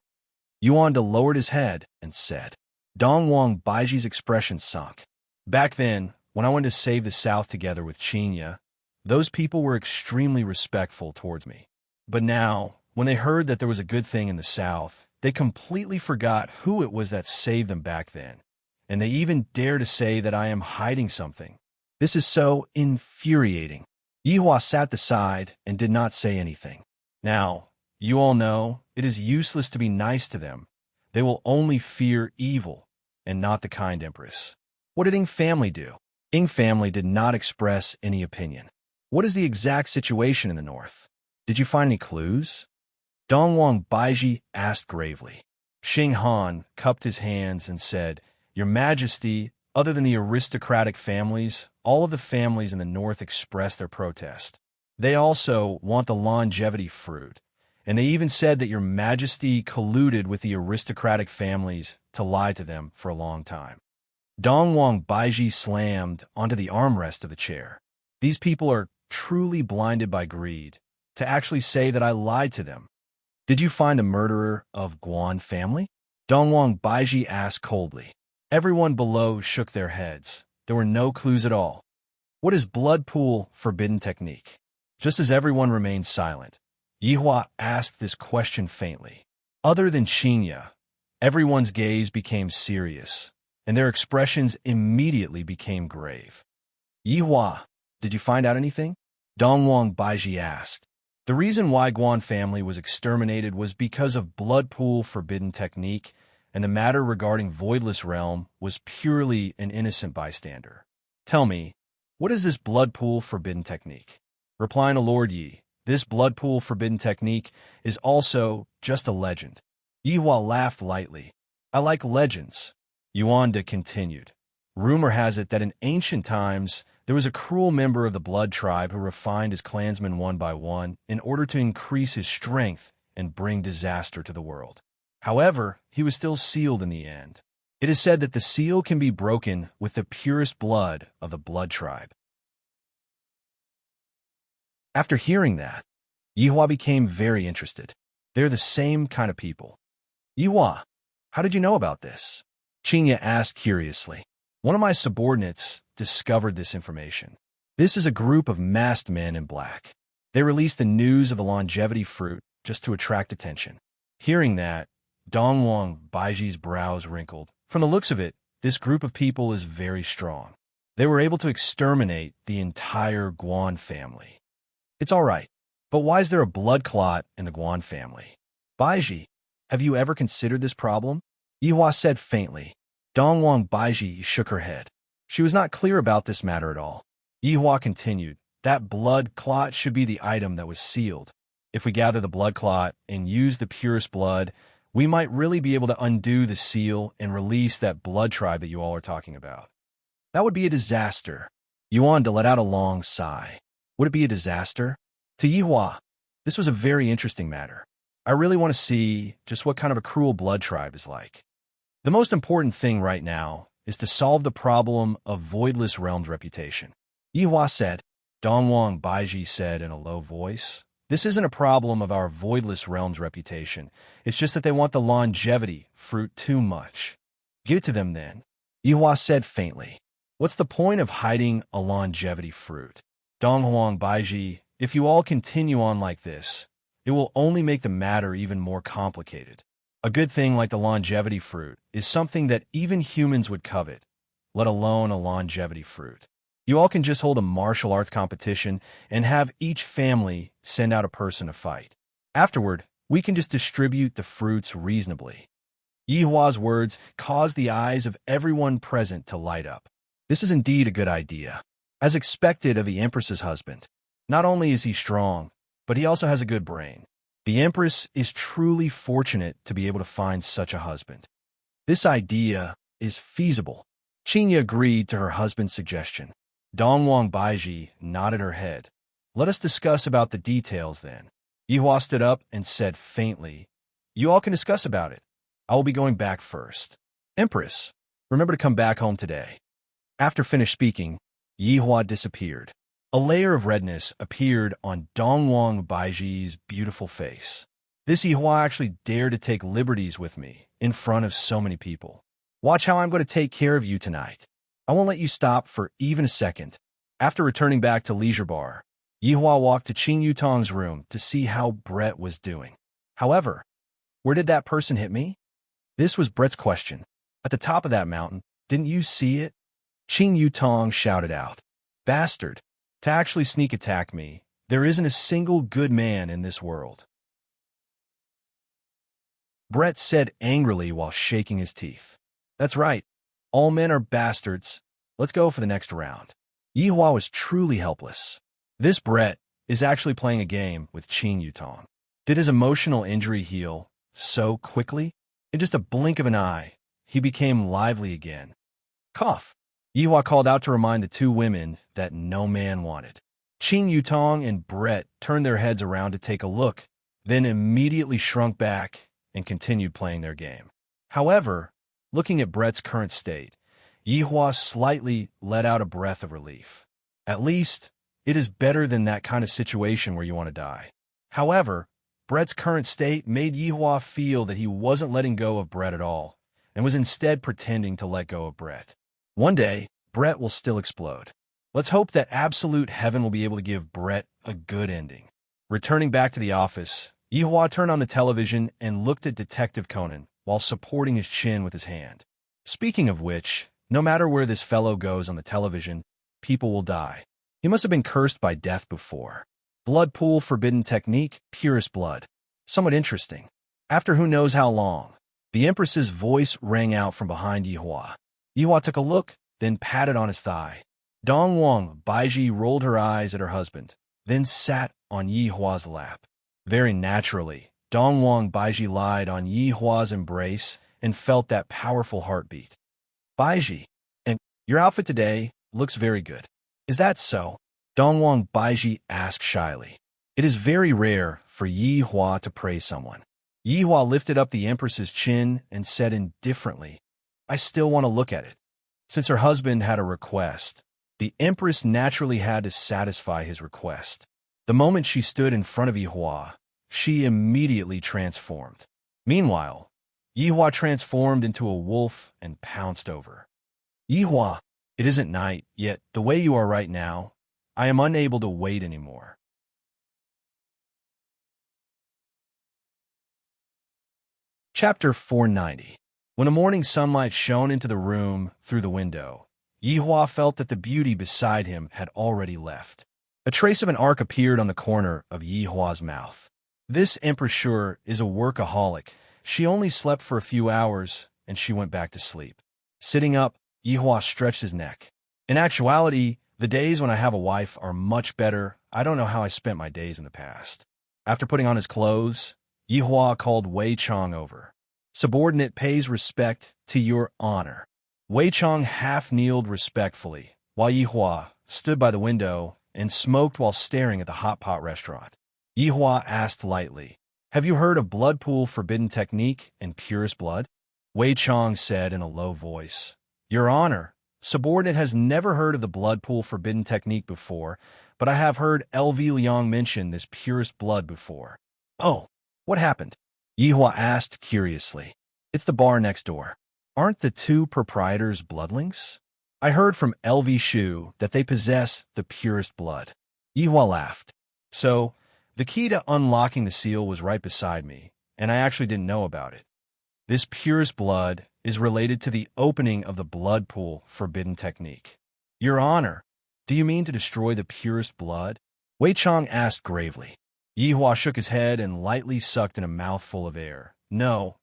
Yuanda lowered his head and said. Dongwang Baiji's expression sunk. "Back then, when I went to save the south together with Qinya, those people were extremely respectful towards me. But now, when they heard that there was a good thing in the south, They completely forgot who it was that saved them back then, and they even dare to say that I am hiding something. This is so infuriating. Yihua sat aside and did not say anything. Now, you all know it is useless to be nice to them. They will only fear evil and not the kind empress. What did Ying family do? Ying family did not express any opinion. What is the exact situation in the north? Did you find any clues? Dongwang Baiji asked gravely. Xing Han cupped his hands and said, Your Majesty, other than the aristocratic families, all of the families in the north expressed their protest. They also want the longevity fruit, and they even said that Your Majesty colluded with the aristocratic families to lie to them for a long time. Dongwang Baiji slammed onto the armrest of the chair. These people are truly blinded by greed to actually say that I lied to them. Did you find the murderer of Guan family? Dongwang Baiji asked coldly. Everyone below shook their heads. There were no clues at all. What is blood pool forbidden technique? Just as everyone remained silent, Yihua asked this question faintly. Other than Qinya, everyone's gaze became serious, and their expressions immediately became grave. Yihua, did you find out anything? Dongwang Baiji asked. The reason why Guan family was exterminated was because of blood pool forbidden technique, and the matter regarding voidless realm was purely an innocent bystander. Tell me, what is this blood pool forbidden technique? Replying to Lord Yi, this blood pool forbidden technique is also just a legend. Yihua laughed lightly. I like legends. Yuanda continued. Rumor has it that in ancient times, there was a cruel member of the blood tribe who refined his clansmen one by one in order to increase his strength and bring disaster to the world. However, he was still sealed in the end. It is said that the seal can be broken with the purest blood of the blood tribe. After hearing that, Yihua became very interested. They're the same kind of people. Yihua, how did you know about this? Qinya asked curiously. One of my subordinates discovered this information. This is a group of masked men in black. They released the news of the longevity fruit just to attract attention. Hearing that, Dongwang Baiji's brows wrinkled. From the looks of it, this group of people is very strong. They were able to exterminate the entire Guan family. It's all right, but why is there a blood clot in the Guan family? Baiji, have you ever considered this problem? Yihua said faintly. Dongwang Baiji shook her head. She was not clear about this matter at all. Yihua continued, that blood clot should be the item that was sealed. If we gather the blood clot and use the purest blood, we might really be able to undo the seal and release that blood tribe that you all are talking about. That would be a disaster. Yuanda let out a long sigh. Would it be a disaster? To Yihua, this was a very interesting matter. I really want to see just what kind of a cruel blood tribe is like. The most important thing right now is to solve the problem of Voidless Realm's reputation. Yihua said. Dongwang Baiji said in a low voice. This isn't a problem of our Voidless Realm's reputation. It's just that they want the longevity fruit too much. Give it to them then. Yihua said faintly. What's the point of hiding a longevity fruit? Dongwang Baiji, if you all continue on like this, it will only make the matter even more complicated. A good thing like the longevity fruit is something that even humans would covet, let alone a longevity fruit. You all can just hold a martial arts competition and have each family send out a person to fight. Afterward, we can just distribute the fruits reasonably. Yihua's words caused the eyes of everyone present to light up. This is indeed a good idea. As expected of the Empress's husband, not only is he strong, but he also has a good brain. The Empress is truly fortunate to be able to find such a husband. This idea is feasible. Qinya agreed to her husband's suggestion. Dongwang Baiji nodded her head. Let us discuss about the details then. Yihua stood up and said faintly, You all can discuss about it. I will be going back first. Empress, remember to come back home today. After finished speaking, Yihua disappeared. A layer of redness appeared on Dongwang Baiji's beautiful face. This Yihua actually dared to take liberties with me in front of so many people. Watch how I'm going to take care of you tonight. I won't let you stop for even a second. After returning back to Leisure Bar, Yihua walked to Qing Yutong's room to see how Brett was doing. However, Where did that person hit me? This was Brett's question. At the top of that mountain. Didn't you see it? Qing Yutong shouted out. Bastard. To actually sneak attack me. There isn't a single good man in this world. Brett said angrily while shaking his teeth. That's right. All men are bastards. Let's go for the next round. Yihua was truly helpless. This Brett is actually playing a game with Qing Yutong. Did his emotional injury heal so quickly? In just a blink of an eye, he became lively again. Cough. Yihua called out to remind the two women that no man wanted. Qing Yutong and Brett turned their heads around to take a look, then immediately shrunk back and continued playing their game. However, looking at Brett's current state, Yihua slightly let out a breath of relief. At least, it is better than that kind of situation where you want to die. However, Brett's current state made Yihua feel that he wasn't letting go of Brett at all, and was instead pretending to let go of Brett. One day, Brett will still explode. Let's hope that absolute heaven will be able to give Brett a good ending. Returning back to the office, Yihua turned on the television and looked at Detective Conan while supporting his chin with his hand. Speaking of which, no matter where this fellow goes on the television, people will die. He must have been cursed by death before. Blood pool forbidden technique, purest blood. Somewhat interesting. After who knows how long, the Empress's voice rang out from behind Yihua. Yihua took a look, then patted on his thigh. Dongwang Baiji rolled her eyes at her husband, then sat on Yihua's lap. Very naturally, Dongwang Baiji lied on Yihua's embrace and felt that powerful heartbeat. Baiji, and your outfit today looks very good. Is that so? Dongwang Baiji asked shyly. It is very rare for Yihua to praise someone. Yihua lifted up the Empress's chin and said indifferently, I still want to look at it. Since her husband had a request, the Empress naturally had to satisfy his request. The moment she stood in front of Yihua, she immediately transformed. Meanwhile, Yihua transformed into a wolf and pounced over. Yihua, it isn't night, yet the way you are right now, I am unable to wait anymore. Chapter 490. When the morning sunlight shone into the room through the window, Yihua felt that the beauty beside him had already left. A trace of an arc appeared on the corner of Yihua's mouth. This Empress sure is a workaholic. She only slept for a few hours, and she went back to sleep. Sitting up, Yihua stretched his neck. In actuality, the days when I have a wife are much better. I don't know how I spent my days in the past. After putting on his clothes, Yihua called Wei Chong over. Subordinate pays respect to your honor. Wei Chong half-kneeled respectfully, while Yihua stood by the window and smoked while staring at the hot pot restaurant. Yihua asked lightly, Have you heard of blood pool forbidden technique and purest blood? Wei Chong said in a low voice, Your honor, subordinate has never heard of the blood pool forbidden technique before, but I have heard L.V. Liang mention this purest blood before. Oh, what happened? Yihua asked curiously. It's the bar next door. Aren't the two proprietors bloodlings? I heard from L.V. Shu that they possess the purest blood. Yihua laughed. So, the key to unlocking the seal was right beside me, and I actually didn't know about it. This purest blood is related to the opening of the blood pool forbidden technique. Your honor, do you mean to destroy the purest blood? Wei Chong asked gravely. Yihua shook his head and lightly sucked in a mouthful of air. No,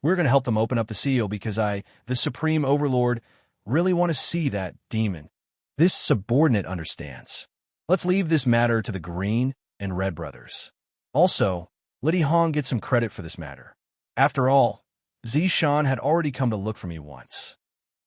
we're going to help them open up the seal because I, the Supreme Overlord, really want to see that demon. This subordinate understands. Let's leave this matter to the Green and Red brothers. Also, let Hong get some credit for this matter. After all, Zishan had already come to look for me once.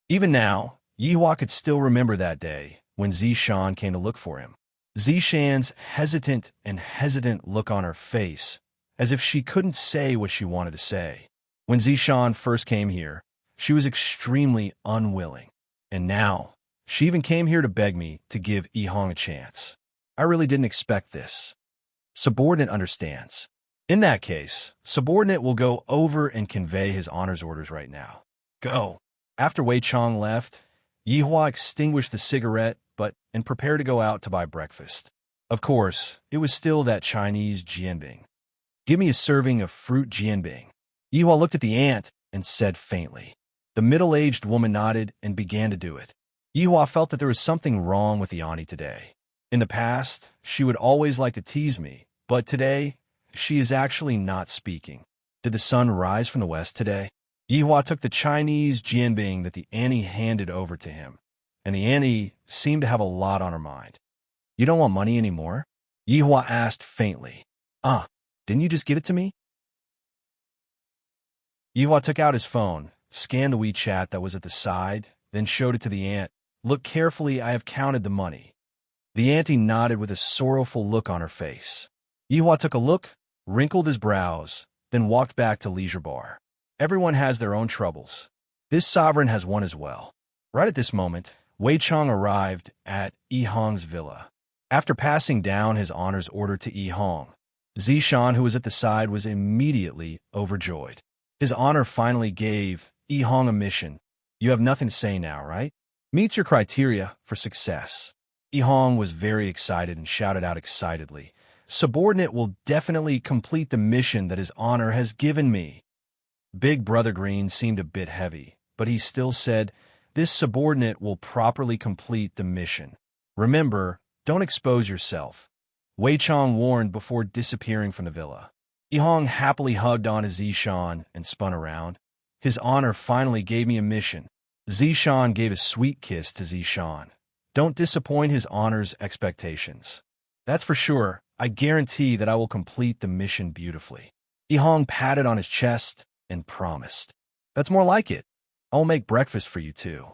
Even now, Yihua could still remember that day when Zishan came to look for him. Zishan's hesitant look on her face, as if she couldn't say what she wanted to say. When Zishan first came here, she was extremely unwilling. And now, she even came here to beg me to give Yihong a chance. I really didn't expect this. Subordinate understands. In that case, subordinate will go over and convey his honors orders right now. Go. After Wei Chong left, Yihua extinguished the cigarette and prepared to go out to buy breakfast. Of course, it was still that Chinese jianbing. Give me a serving of fruit jianbing. Yihua looked at the ant and said faintly. The middle-aged woman nodded and began to do it. Yihua felt that there was something wrong with the auntie today. In the past, she would always like to tease me, but today, she is actually not speaking. Did the sun rise from the west today? Yihua took the Chinese jianbing that the auntie handed over to him, and the auntie seemed to have a lot on her mind. You don't want money anymore? Yihua asked faintly. Didn't you just give it to me? Yihua took out his phone, scanned the WeChat that was at the side, then showed it to the aunt. Look carefully, I have counted the money. The auntie nodded with a sorrowful look on her face. Yihua took a look, wrinkled his brows, then walked back to Leisure Bar. Everyone has their own troubles. This sovereign has one as well. Right at this moment, Wei Chang arrived at Yi Hong's villa. After passing down his honor's order to Yi Hong, Zishan, who was at the side, was immediately overjoyed. His honor finally gave Yi Hong a mission. You have nothing to say now, right? Meets your criteria for success. Yi Hong was very excited and shouted out excitedly, Subordinate will definitely complete the mission that his honor has given me. Big Brother Green seemed a bit heavy, but he still said, This subordinate will properly complete the mission. Remember, don't expose yourself. Wei Chang warned before disappearing from the villa. Yi Hong happily hugged on to Zishan and spun around. His honor finally gave me a mission. Zishan gave a sweet kiss to Zishan. Don't disappoint his honor's expectations. That's for sure. I guarantee that I will complete the mission beautifully. Yi Hong patted on his chest and promised. That's more like it. I'll make breakfast for you too.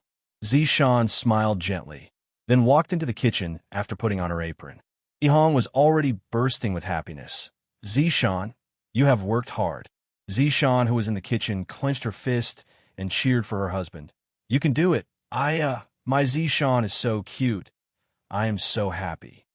Zishan smiled gently, then walked into the kitchen after putting on her apron. Yi Hong was already bursting with happiness. Zishan, you have worked hard. Zishan, who was in the kitchen, clenched her fist and cheered for her husband. You can do it. My Zishan is so cute. I am so happy.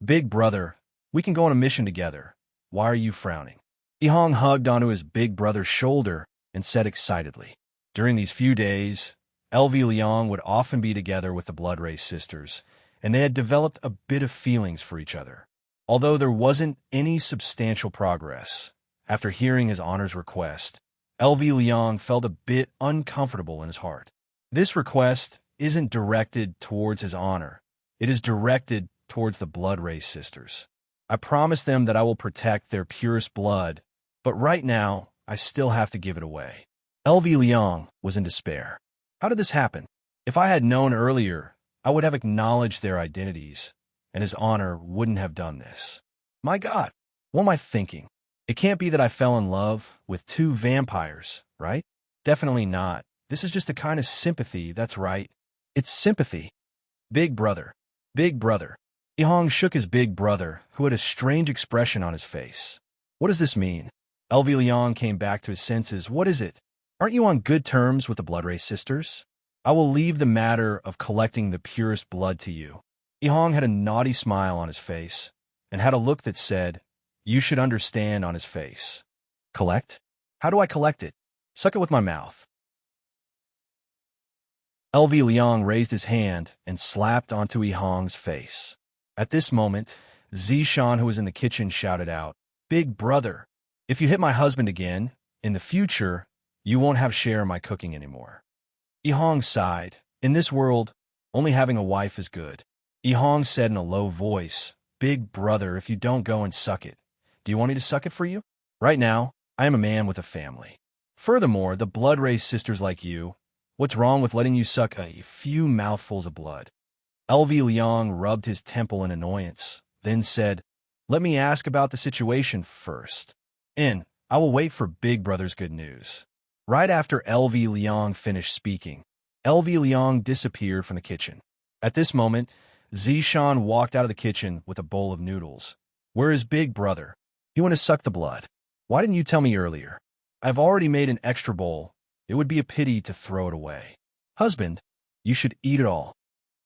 Big brother, we can go on a mission together. Why are you frowning? Yi Hong hugged onto his big brother's shoulder and said excitedly. During these few days, LV Liang would often be together with the Blood Race sisters, and they had developed a bit of feelings for each other. Although there wasn't any substantial progress, after hearing his honor's request, LV Liang felt a bit uncomfortable in his heart. This request isn't directed towards his honor. It is directed towards the Blood Race sisters. I promise them that I will protect their purest blood, but right now, I still have to give it away. LV Liang was in despair. How did this happen? If I had known earlier, I would have acknowledged their identities, and his honor wouldn't have done this. My God, what am I thinking? It can't be that I fell in love with two vampires, right? Definitely not. This is just a kind of sympathy, that's right. It's sympathy. Big brother. Big brother. Yi Hong shook his big brother, who had a strange expression on his face. What does this mean? LV Liang came back to his senses. What is it? Aren't you on good terms with the Blood Race sisters? I will leave the matter of collecting the purest blood to you. Yi Hong had a naughty smile on his face, and had a look that said, You should understand on his face. Collect? How do I collect it? Suck it with my mouth. LV Liang raised his hand and slapped onto Yi Hong's face. At this moment, Zishan, who was in the kitchen, shouted out, Big brother, if you hit my husband again, in the future, you won't have share in my cooking anymore. Yi Hong sighed. In this world, only having a wife is good. Yi Hong said in a low voice, Big brother, if you don't go and suck it, do you want me to suck it for you? Right now, I am a man with a family. Furthermore, the Blood Race sisters like you, what's wrong with letting you suck a few mouthfuls of blood? LV Liang rubbed his temple in annoyance, then said, Let me ask about the situation first. I will wait for Big Brother's good news. Right after LV Liang finished speaking, LV Liang disappeared from the kitchen. At this moment, Zishan walked out of the kitchen with a bowl of noodles. Where is Big Brother? You want to suck the blood. Why didn't you tell me earlier? I've already made an extra bowl. It would be a pity to throw it away. Husband, you should eat it all.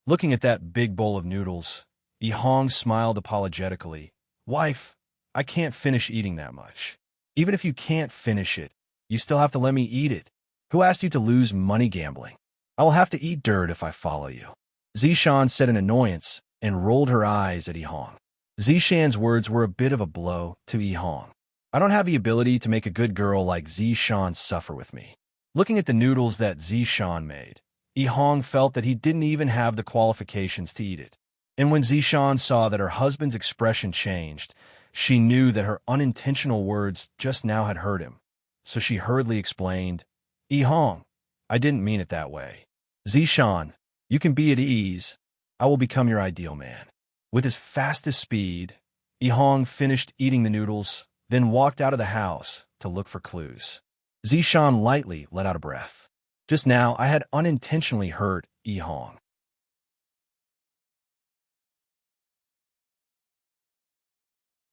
Looking at that big bowl of noodles, Yi Hong smiled apologetically. Wife, I can't finish eating that much. Even if you can't finish it, you still have to let me eat it. Who asked you to lose money gambling? I will have to eat dirt if I follow you. Zishan said in annoyance and rolled her eyes at Yi Hong. Zishan's words were a bit of a blow to Yi Hong. I don't have the ability to make a good girl like Zishan suffer with me. Looking at the noodles that Zishan made, Yihong felt that he didn't even have the qualifications to eat it. And when Zishan saw that her husband's expression changed, she knew that her unintentional words just now had hurt him. So she hurriedly explained, Yihong, I didn't mean it that way. Zishan, you can be at ease. I will become your ideal man. With his fastest speed, Yihong finished eating the noodles, then walked out of the house to look for clues. Zishan lightly let out a breath. Just now, I had unintentionally hurt Yihong.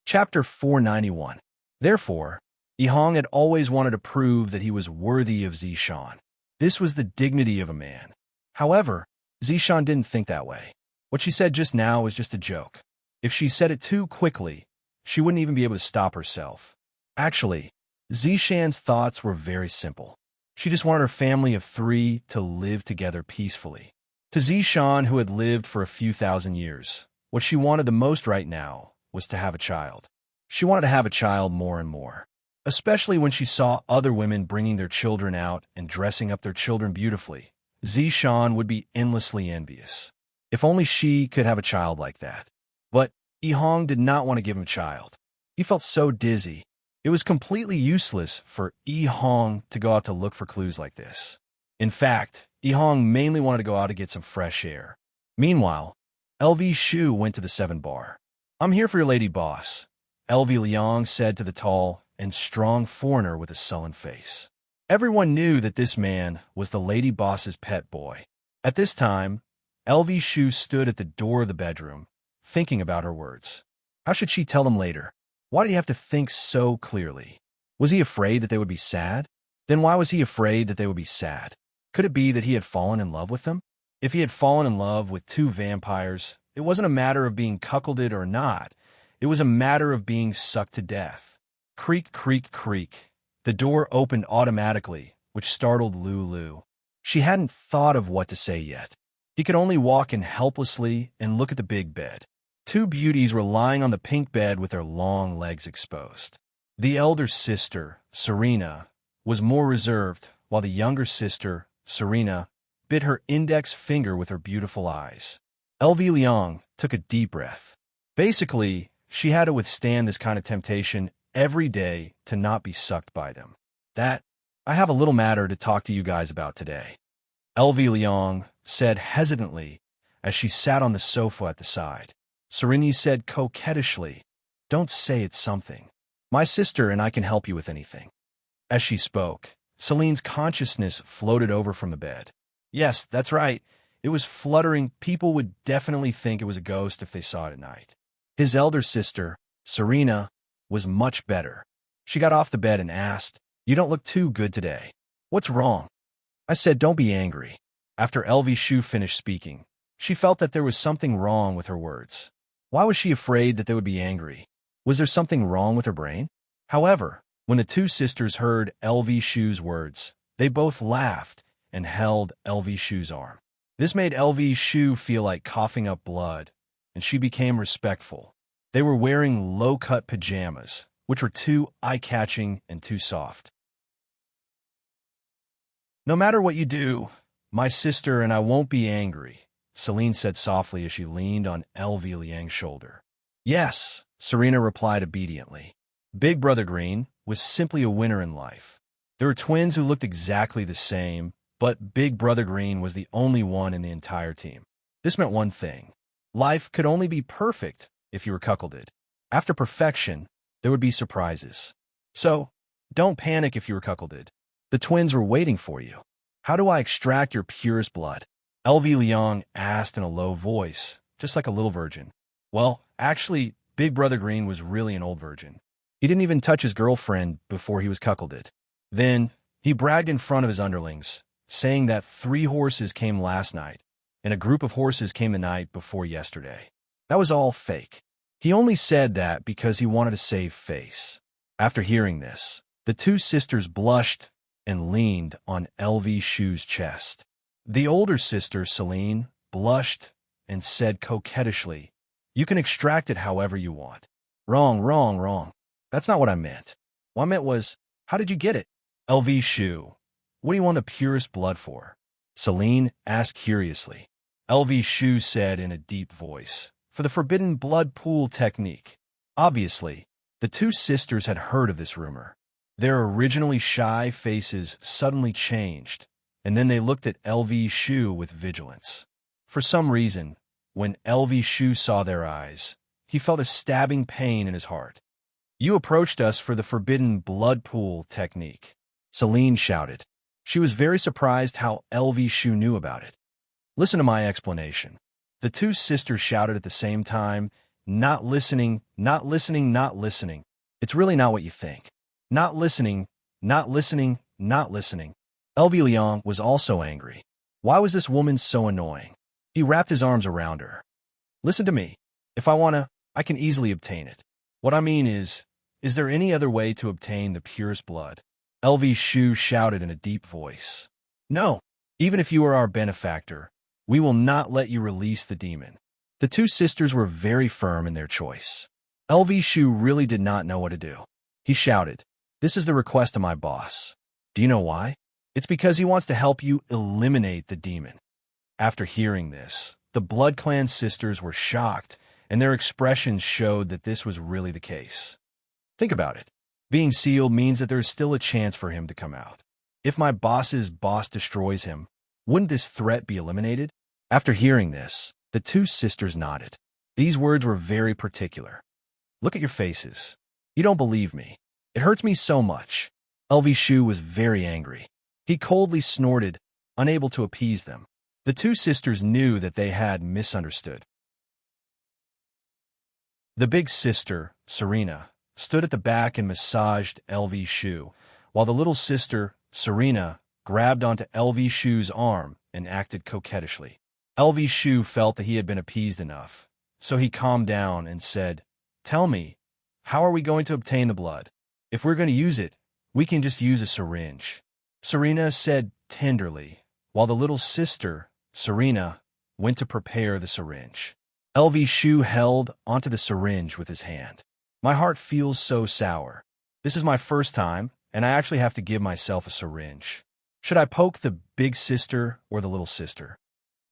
Chapter 491. Therefore, Yihong had always wanted to prove that he was worthy of Zishan. This was the dignity of a man. However, Zishan didn't think that way. What she said just now was just a joke. If she said it too quickly, she wouldn't even be able to stop herself. Actually, Zishan's thoughts were very simple. She just wanted her family of 3 to live together peacefully. To Zishan, who had lived for a few thousand years, what she wanted the most right now was to have a child. She wanted to have a child more and more, especially when she saw other women bringing their children out and dressing up their children beautifully. Zishan would be endlessly envious. If only she could have a child like that. But Yihong did not want to give him a child. He felt so dizzy. It was completely useless for Yihong to go out to look for clues like this. In fact, Yihong mainly wanted to go out to get some fresh air. Meanwhile, LV Shu went to the 7 bar. I'm here for your lady boss, LV Liang said to the tall and strong foreigner with a sullen face. Everyone knew that this man was the lady boss's pet boy. At this time, LV Shu stood at the door of the bedroom, thinking about her words. How should she tell them later? Why did he have to think so clearly? Was he afraid that they would be sad? Then why was he afraid that they would be sad? Could it be that he had fallen in love with them? If he had fallen in love with 2 vampires, it wasn't a matter of being cuckolded or not. It was a matter of being sucked to death. Creak, creak, creak. The door opened automatically, which startled Lulu. She hadn't thought of what to say yet. He could only walk in helplessly and look at the big bed. 2 beauties were lying on the pink bed with their long legs exposed. The elder sister, Serena, was more reserved, while the younger sister, Serena, bit her index finger with her beautiful eyes. LV Liang took a deep breath. Basically, she had to withstand this kind of temptation every day to not be sucked by them. I have a little matter to talk to you guys about today. LV Liang said hesitantly as she sat on the sofa at the side. Serena said coquettishly, Don't say it's something. My sister and I can help you with anything. As she spoke, Celine's consciousness floated over from the bed. Yes, that's right. It was fluttering. People would definitely think it was a ghost if they saw it at night. His elder sister, Serena, was much better. She got off the bed and asked, You don't look too good today. What's wrong? I said, Don't be angry. After LV Shu finished speaking, she felt that there was something wrong with her words. Why was she afraid that they would be angry? Was there something wrong with her brain? However, when the 2 sisters heard LV Shu's words, they both laughed and held LV Shu's arm. This made LV Shu feel like coughing up blood, and she became respectful. They were wearing low-cut pajamas, which were too eye-catching and too soft. No matter what you do, my sister and I won't be angry, Celine said softly as she leaned on LV Liang's shoulder. Yes, Serena replied obediently. Big Brother Green was simply a winner in life. There were twins who looked exactly the same, but Big Brother Green was the only one in the entire team. This meant one thing. Life could only be perfect if you were cuckolded. After perfection, there would be surprises. So, don't panic if you were cuckolded. The twins were waiting for you. How do I extract your purest blood? LV Liang asked in a low voice, just like a little virgin. Well, actually, Big Brother Green was really an old virgin. He didn't even touch his girlfriend before he was cuckolded. Then, he bragged in front of his underlings, saying that 3 horses came last night, and a group of horses came the night before yesterday. That was all fake. He only said that because he wanted to save face. After hearing this, the 2 sisters blushed and leaned on LV Shu's chest. The older sister, Celine, blushed and said coquettishly, You can extract it however you want. Wrong, wrong, wrong. That's not what I meant. What I meant was, how did you get it? LV Shu, what do you want the purest blood for? Celine asked curiously. LV Shu said in a deep voice, for the forbidden blood pool technique. Obviously, the two sisters had heard of this rumor. Their originally shy faces suddenly changed, and then they looked at LV Shu with vigilance. For some reason, when LV Shu saw their eyes, he felt a stabbing pain in his heart. You approached us for the forbidden blood pool technique, Celine shouted. She was very surprised how LV Shu knew about it. Listen to my explanation. The two sisters shouted at the same time, not listening, not listening, not listening. It's really not what you think. Not listening, not listening, not listening. LV Liang was also angry. Why was this woman so annoying? He wrapped his arms around her. Listen to me. If I wanna, I can easily obtain it. What I mean is there any other way to obtain the purest blood? LV Shu shouted in a deep voice. No, even if you are our benefactor, we will not let you release the demon. The two sisters were very firm in their choice. LV Shu really did not know what to do. He shouted, this is the request of my boss. Do you know why? It's because he wants to help you eliminate the demon. After hearing this, the Blood Clan sisters were shocked, and their expressions showed that this was really the case. Think about it. Being sealed means that there's still a chance for him to come out. If my boss's boss destroys him, wouldn't this threat be eliminated? After hearing this, the two sisters nodded. These words were very particular. Look at your faces. You don't believe me. It hurts me so much. LV Shu was very angry. He coldly snorted, unable to appease them. The two sisters knew that they had misunderstood. The big sister, Serena, stood at the back and massaged LV Shu, while the little sister, Serena, grabbed onto LV Shu's arm and acted coquettishly. LV Shu felt that he had been appeased enough, so he calmed down and said, tell me, how are we going to obtain the blood? If we're going to use it, we can just use a syringe. Serena said tenderly, while the little sister, Serena, went to prepare the syringe. LV Shu held onto the syringe with his hand. My heart feels so sour. This is my first time, and I actually have to give myself a syringe. Should I poke the big sister or the little sister?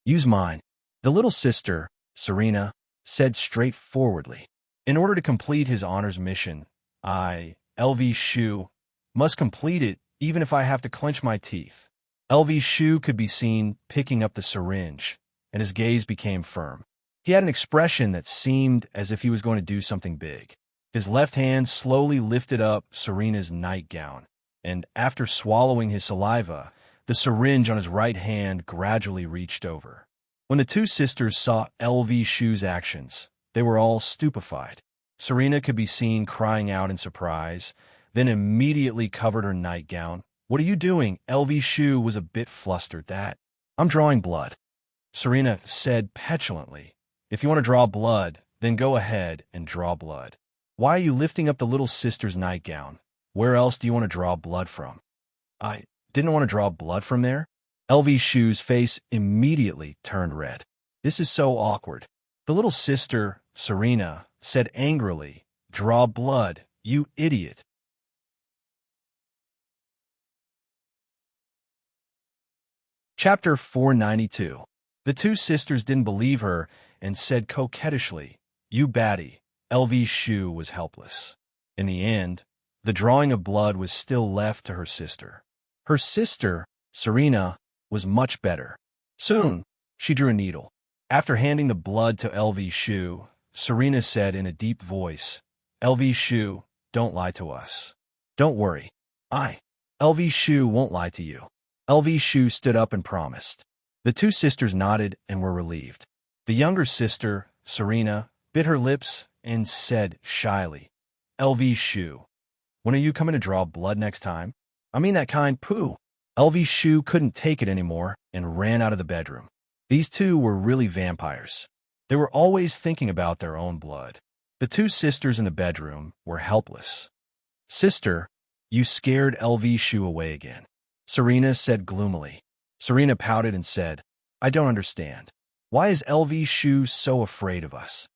Use mine. The little sister, Serena, said straightforwardly. In order to complete his honors mission, I, LV Shu, must complete it even if I have to clench my teeth. LV Shu could be seen picking up the syringe, and his gaze became firm. He had an expression that seemed as if he was going to do something big. His left hand slowly lifted up Serena's nightgown, and after swallowing his saliva, the syringe on his right hand gradually reached over. When the two sisters saw LV Shu's actions, they were all stupefied. Serena could be seen crying out in surprise, then immediately covered her nightgown. What are you doing? LV Shu was a bit flustered. I'm drawing blood. Serena said petulantly, if you want to draw blood, then go ahead and draw blood. Why are you lifting up the little sister's nightgown? Where else do you want to draw blood from? I didn't want to draw blood from there. LV Shu's face immediately turned red. This is so awkward. The little sister, Serena, said angrily, draw blood, you idiot. Chapter 492. The two sisters didn't believe her and said coquettishly, you batty. LV Shu was helpless. In the end, the drawing of blood was still left to her sister. Her sister, Serena, was much better. Soon, she drew a needle. After handing the blood to LV Shu, Serena said in a deep voice, LV Shu, don't lie to us. Don't worry. LV Shu won't lie to you. LV Shu stood up and promised. The two sisters nodded and were relieved. The younger sister, Serena, bit her lips and said shyly, LV Shu, when are you coming to draw blood next time? I mean that kind, poo. LV Shu couldn't take it anymore and ran out of the bedroom. These two were really vampires. They were always thinking about their own blood. The two sisters in the bedroom were helpless. Sister, you scared LV Shu away again, Serena said gloomily. Serena pouted and said, I don't understand. Why is LV Shu so afraid of us?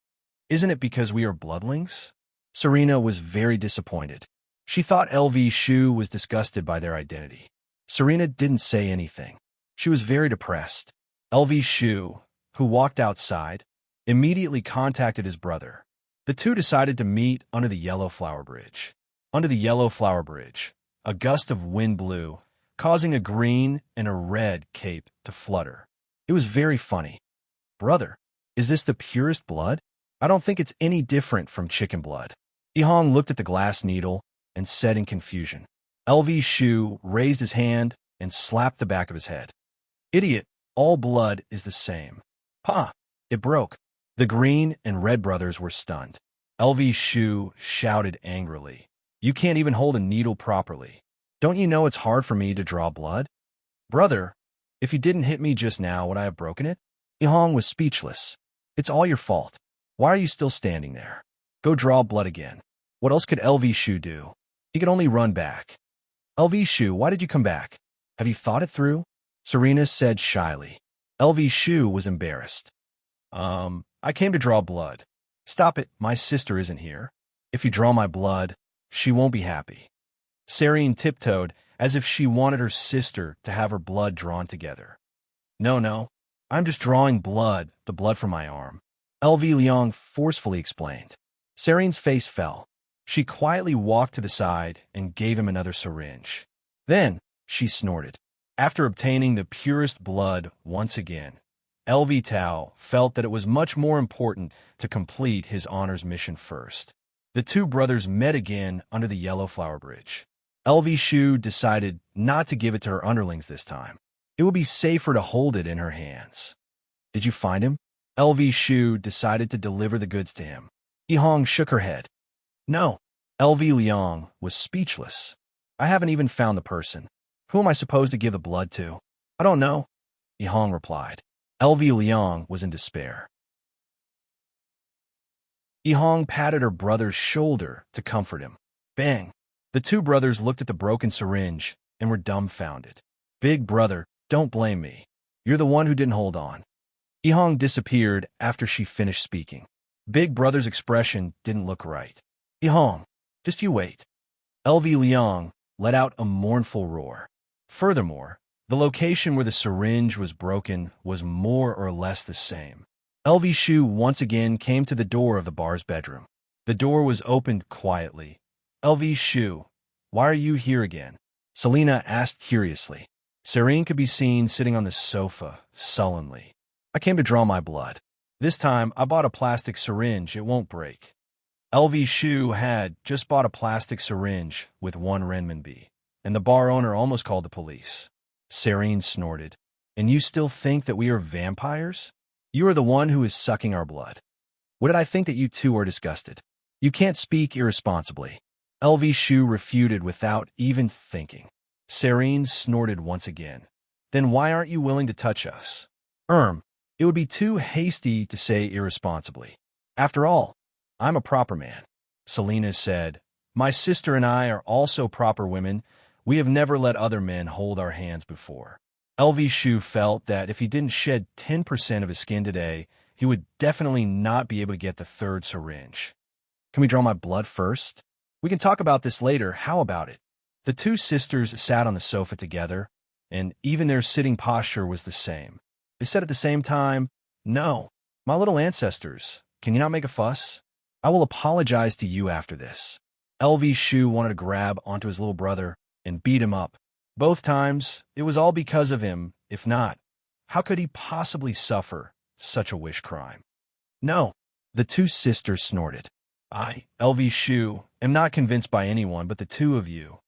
Isn't it because we are bloodlings? Serena was very disappointed. She thought LV Shu was disgusted by their identity. Serena didn't say anything. She was very depressed. LV Shu, who walked outside, immediately contacted his brother. The two decided to meet under the Yellow Flower Bridge. Under the Yellow Flower Bridge, a gust of wind blew, causing a green and a red cape to flutter. It was very funny. Brother, is this the purest blood? I don't think it's any different from chicken blood. Yihong looked at the glass needle and said in confusion. LV Shu raised his hand and slapped the back of his head. Idiot, all blood is the same. Pa! It broke. The green and red brothers were stunned. LV Shu shouted angrily. You can't even hold a needle properly. Don't you know it's hard for me to draw blood? Brother, if you didn't hit me just now, would I have broken it? Yihong was speechless. It's all your fault. Why are you still standing there? Go draw blood again. What else could LV Shu do? He could only run back. LV Shu, why did you come back? Have you thought it through? Serena said shyly. LV Shu was embarrassed. I came to draw blood. Stop it, my sister isn't here. If you draw my blood, she won't be happy. Serene tiptoed as if she wanted her sister to have her blood drawn together. No, I'm just drawing blood, the blood from my arm. LV Liang forcefully explained. Serene's face fell. She quietly walked to the side and gave him another syringe. Then she snorted. After obtaining the purest blood once again, LV Tao felt that it was much more important to complete his honors mission first. The two brothers met again under the Yellow Flower Bridge. LV Shu decided not to give it to her underlings this time. It would be safer to hold it in her hands. Did you find him? LV Shu decided to deliver the goods to him. Yihong shook her head. No. LV Liang was speechless. I haven't even found the person. Who am I supposed to give the blood to? I don't know, Yihong replied. LV Liang was in despair. Yihong patted her brother's shoulder to comfort him. Bang! The two brothers looked at the broken syringe and were dumbfounded. Big brother, don't blame me. You're the one who didn't hold on. Yihong disappeared after she finished speaking. Big brother's expression didn't look right. Yihong, just you wait. LV Liang let out a mournful roar. Furthermore, the location where the syringe was broken was more or less the same. LV Shu once again came to the door of the bar's bedroom. The door was opened quietly. LV Shu, why are you here again? Selena asked curiously. Serene could be seen sitting on the sofa, sullenly. I came to draw my blood. This time, I bought a plastic syringe. It won't break. LV Shu had just bought a plastic syringe with 1 renminbi, and the bar owner almost called the police. Serene snorted. And you still think that we are vampires? You are the one who is sucking our blood. What did I think that you two are disgusted? You can't speak irresponsibly. LV Shu refuted without even thinking. Serene snorted once again. Then why aren't you willing to touch us? It would be too hasty to say irresponsibly. After all, I'm a proper man. Selena said, my sister and I are also proper women. We have never let other men hold our hands before. LV Shu felt that if he didn't shed 10% of his skin today, he would definitely not be able to get the 3rd syringe. Can we draw my blood first? We can talk about this later. How about it? The two sisters sat on the sofa together, and even their sitting posture was the same. They said at the same time, no, my little ancestors, can you not make a fuss? I will apologize to you after this. LV Shu wanted to grab onto his little brother and beat him up. Both times, it was all because of him. If not, how could he possibly suffer such a wish crime? No, the two sisters snorted. I, LV Shu, am not convinced by anyone but the two of you.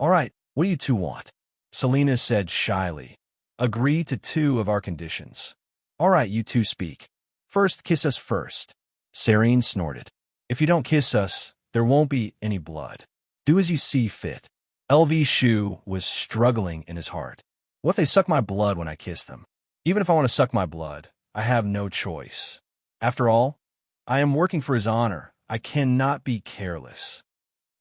All right, what do you two want? Selena said shyly. Agree to 2 of our conditions. All right, you two speak. First, kiss us first. Serene snorted. If you don't kiss us, there won't be any blood. Do as you see fit. LV Shu was struggling in his heart. What if they suck my blood when I kiss them? Even if I want to suck my blood, I have no choice. After all, I am working for his honor. I cannot be careless.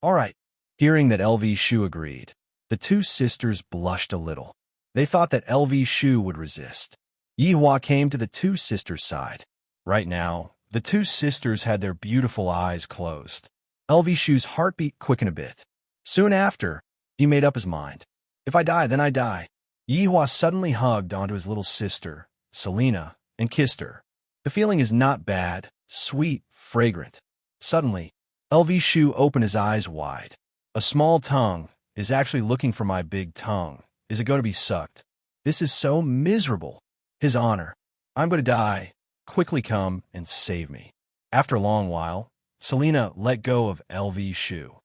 All right. Hearing that LV Shu agreed, the two sisters blushed a little. They thought that LV Shu would resist. Yihua came to the two sisters' side. Right now, the two sisters had their beautiful eyes closed. LV Shu's heartbeat quickened a bit. Soon after, he made up his mind. If I die, then I die. Yihua suddenly hugged onto his little sister, Selena, and kissed her. The feeling is not bad, sweet, fragrant. Suddenly, LV Shu opened his eyes wide. A small tongue is actually looking for my big tongue. Is it going to be sucked? This is so miserable. His honor. I'm going to die. Quickly come and save me. After a long while, Selena let go of LV Shu.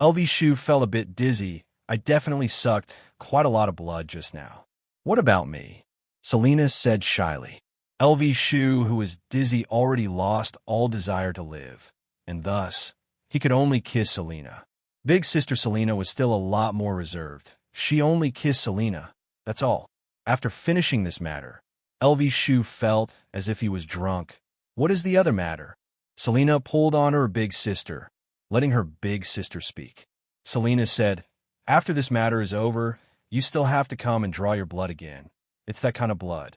LV Shu felt a bit dizzy. I definitely sucked quite a lot of blood just now. What about me? Selena said shyly. LV Shu, who was dizzy, already lost all desire to live, and thus, he could only kiss Selena. Big sister Selena was still a lot more reserved. She only kissed Selena, that's all. After finishing this matter, LV Shu felt as if he was drunk. What is the other matter? Selena pulled on her big sister, letting her big sister speak. Selena said, after this matter is over, you still have to come and draw your blood again. It's that kind of blood.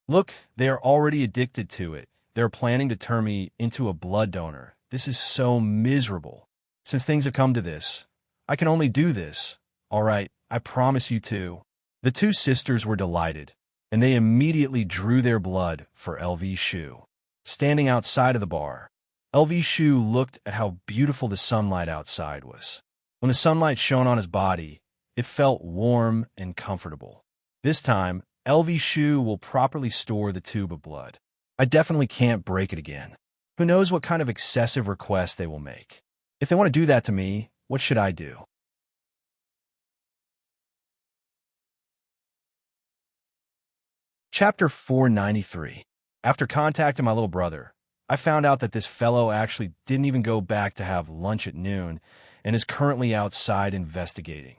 Look, they are already addicted to it. They're planning to turn me into a blood donor. This is so miserable. Since things have come to this, I can only do this. All right, I promise you to. The two sisters were delighted, and they immediately drew their blood for LV Shu. Standing outside of the bar, LV Shu looked at how beautiful the sunlight outside was. When the sunlight shone on his body, it felt warm and comfortable. This time, LV Shu will properly store the tube of blood. I definitely can't break it again. Who knows what kind of excessive request they will make. If they want to do that to me, what should I do? Chapter 493. After contacting my little brother, I found out that this fellow actually didn't even go back to have lunch at noon and is currently outside investigating.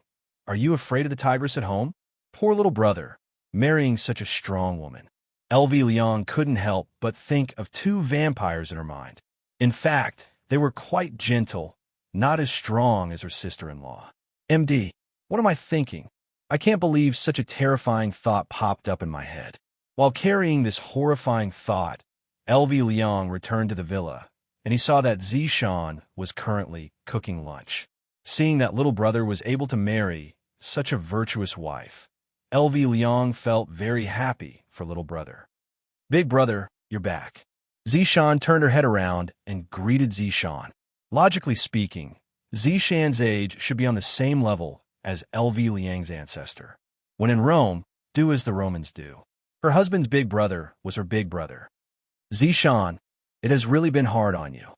Are you afraid of the tigress at home? Poor little brother, marrying such a strong woman. LV Liang couldn't help but think of two vampires in her mind. In fact, they were quite gentle, not as strong as her sister-in-law. MD, what am I thinking? I can't believe such a terrifying thought popped up in my head. While carrying this horrifying thought, LV Liang returned to the villa, and he saw that Zishan was currently cooking lunch. Seeing that little brother was able to marry such a virtuous wife, LV Liang felt very happy for little brother. Big brother, you're back. Zishan turned her head around and greeted Zishan. Logically speaking, Zishan's age should be on the same level as LV Liang's ancestor. When in Rome, do as the Romans do. Her husband's big brother was her big brother. Zishan, it has really been hard on you.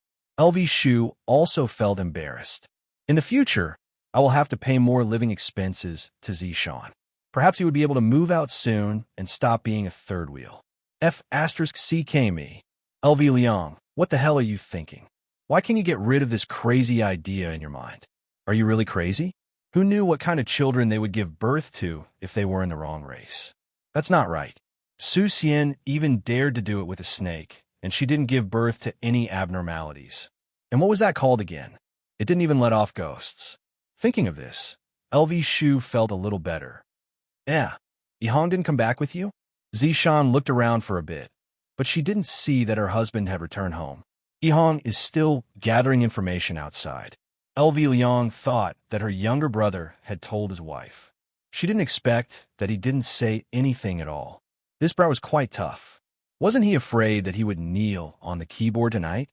LV Shu also felt embarrassed. In the future, I will have to pay more living expenses to Zishan. Perhaps he would be able to move out soon and stop being a third wheel. F***CK me. LV Liang, what the hell are you thinking? Why can't you get rid of this crazy idea in your mind? Are you really crazy? Who knew what kind of children they would give birth to if they were in the wrong race? That's not right. Su Xian even dared to do it with a snake, and she didn't give birth to any abnormalities. And what was that called again? It didn't even let off ghosts. Thinking of this, LV Shu felt a little better. Yihong didn't come back with you? Zishan looked around for a bit, but she didn't see that her husband had returned home. Yihong is still gathering information outside. LV Liang thought that her younger brother had told his wife. She didn't expect that he didn't say anything at all. This brat was quite tough. Wasn't he afraid that he would kneel on the keyboard tonight?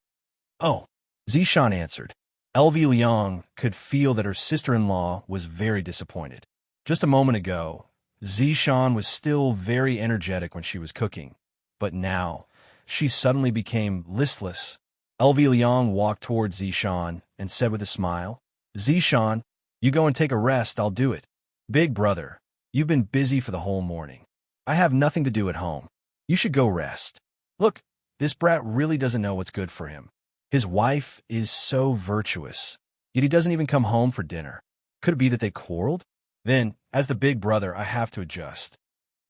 Oh, Zishan answered. LV Liang could feel that her sister-in-law was very disappointed. Just a moment ago, Zishan was still very energetic when she was cooking, but now she suddenly became listless. LV Liang walked towards Zishan and said with a smile, Zishan, you go and take a rest, I'll do it. Big brother, you've been busy for the whole morning. I have nothing to do at home. You should go rest. Look, this brat really doesn't know what's good for him. His wife is so virtuous, yet he doesn't even come home for dinner. Could it be that they quarreled? Then, as the big brother, I have to adjust.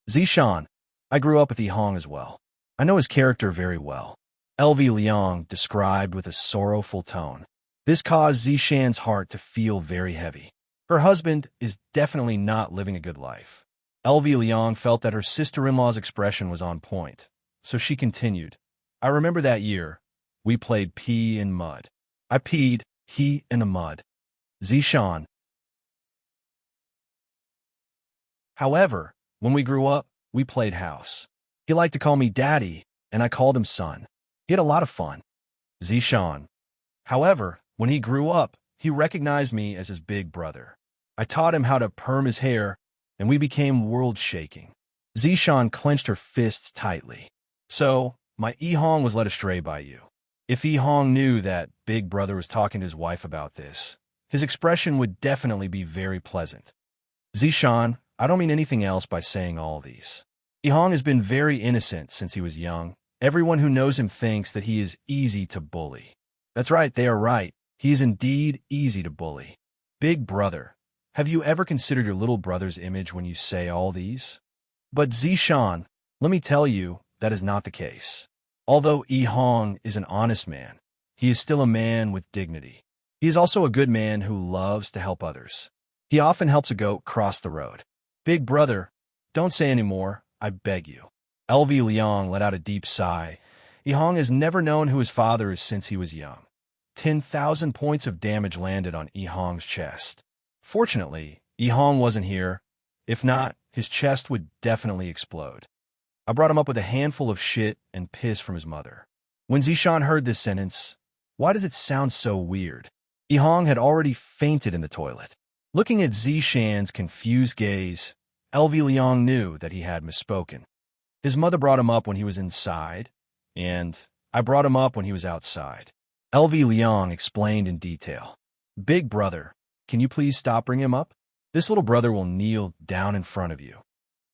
Zishan, I grew up with Yihong as well. I know his character very well. LV Liang described with a sorrowful tone. This caused Zishan's heart to feel very heavy. Her husband is definitely not living a good life. LV Liang felt that her sister-in-law's expression was on point, so she continued. I remember that year, we played pee in mud. I peed, He in the mud. Zishan. However, when we grew up, we played house. He liked to call me daddy, and I called him son. He had a lot of fun. Zishan. However, when he grew up, he recognized me as his big brother. I taught him how to perm his hair, and we became world-shaking. Zishan clenched her fists tightly. So, my Yihong was led astray by you. If Yihong knew that Big Brother was talking to his wife about this, his expression would definitely be very pleasant. Zishan, I don't mean anything else by saying all these. Yihong has been very innocent since he was young. Everyone who knows him thinks that he is easy to bully. That's right, they are right. He is indeed easy to bully. Big Brother, have you ever considered your little brother's image when you say all these? But Zishan, let me tell you, that is not the case. Although Yihong is an honest man, he is still a man with dignity. He is also a good man who loves to help others. He often helps a goat cross the road. Big Brother, don't say any more, I beg you. LV Liang let out a deep sigh. Yihong has never known who his father is since he was young. 10,000 points of damage landed on Yihong's chest. Fortunately, Yihong wasn't here. If not, his chest would definitely explode. I brought him up with a handful of shit and piss from his mother. When Zishan heard this sentence, why does it sound so weird? Yihong had already fainted in the toilet. Looking at Zishan's confused gaze, LV Liang knew that he had misspoken. His mother brought him up when he was inside, and I brought him up when he was outside. LV Liang explained in detail. Big Brother, can you please stop bringing him up? This little brother will kneel down in front of you.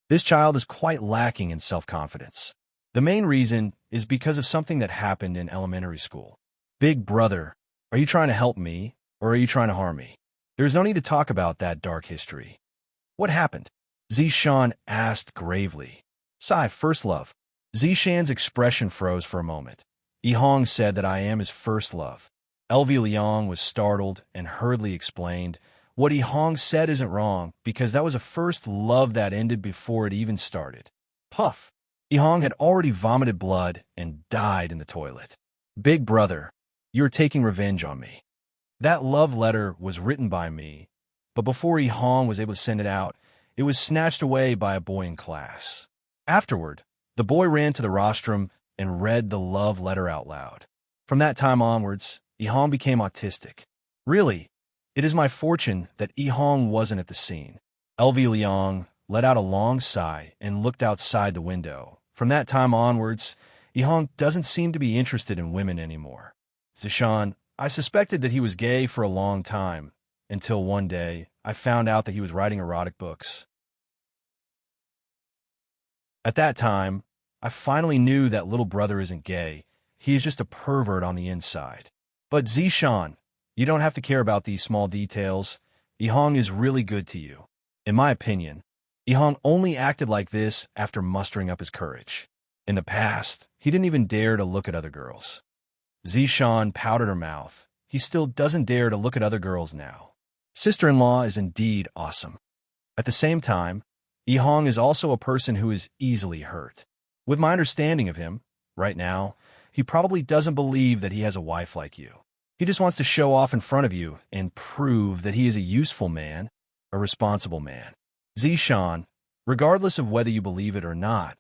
This child is quite lacking in self-confidence. The main reason is because of something that happened in elementary school. Big Brother, are you trying to help me, or are you trying to harm me? There is no need to talk about that dark history. What happened? Zishan asked gravely. Sigh, first love. Zishan's expression froze for a moment. Yihong said that I am his first love. LV Liang was startled and hurriedly explained, what Yihong said isn't wrong, because that was a first love that ended before it even started. Puff. Yihong had already vomited blood and died in the toilet. Big Brother, you're taking revenge on me. That love letter was written by me, but before Yihong was able to send it out, it was snatched away by a boy in class. Afterward, the boy ran to the rostrum and read the love letter out loud. From that time onwards, Yihong became autistic. Really, it is my fortune that Yihong wasn't at the scene. LV Liang let out a long sigh and looked outside the window. From that time onwards, Yihong doesn't seem to be interested in women anymore. Zishan, I suspected that he was gay for a long time, until one day I found out that he was writing erotic books. At that time, I finally knew that little brother isn't gay. He is just a pervert on the inside. But Zishan, you don't have to care about these small details. Yihong is really good to you. In my opinion, Yihong only acted like this after mustering up his courage. In the past, he didn't even dare to look at other girls. Zishan pouted her mouth. He still doesn't dare to look at other girls now. Sister-in-law is indeed awesome. At the same time, Yihong is also a person who is easily hurt. With my understanding of him, right now, he probably doesn't believe that he has a wife like you. He just wants to show off in front of you and prove that he is a useful man, a responsible man. Zishan, regardless of whether you believe it or not,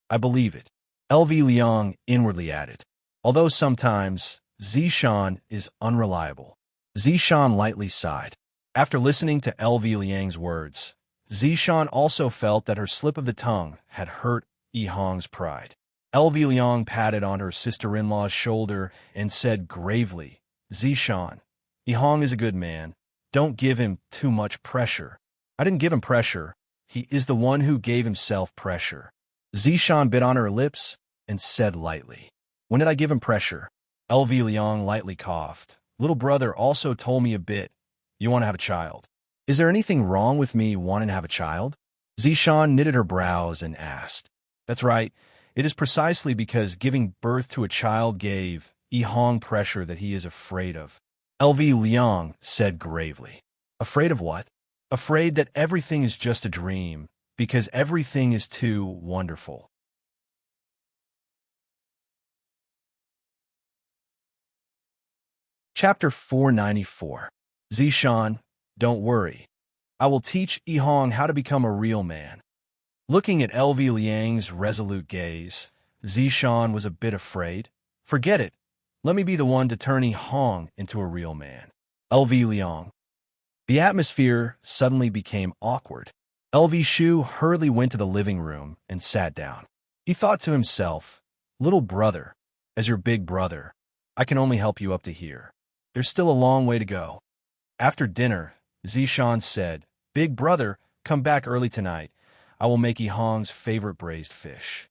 I believe it. LV Liang inwardly added, although sometimes Zishan is unreliable. Zishan lightly sighed. After listening to LV Liang's words, Zishan also felt that her slip of the tongue had hurt Yihong's pride. LV Liang patted on her sister-in-law's shoulder and said gravely, Zishan, Yihong is a good man. Don't give him too much pressure. I didn't give him pressure. He is the one who gave himself pressure. Zishan bit on her lips and said lightly, when did I give him pressure? LV Liang lightly coughed. Little brother also told me a bit. You want to have a child. Is there anything wrong with me wanting to have a child? Zishan knitted her brows and asked. That's right. It is precisely because giving birth to a child gave Yihong pressure that he is afraid of. LV Liang said gravely. Afraid of what? Afraid that everything is just a dream, because everything is too wonderful. Chapter 494. Zishan, don't worry. I will teach Yihong how to become a real man. Looking at LV Liang's resolute gaze, Zishan was a bit afraid. Forget it. Let me be the one to turn Yihong into a real man. LV Liang. The atmosphere suddenly became awkward. LV Shu hurriedly went to the living room and sat down. He thought to himself, little brother, as your big brother, I can only help you up to here. There's still a long way to go. After dinner, Zishan said, Big brother, come back early tonight. I will make Yihong's favorite braised fish.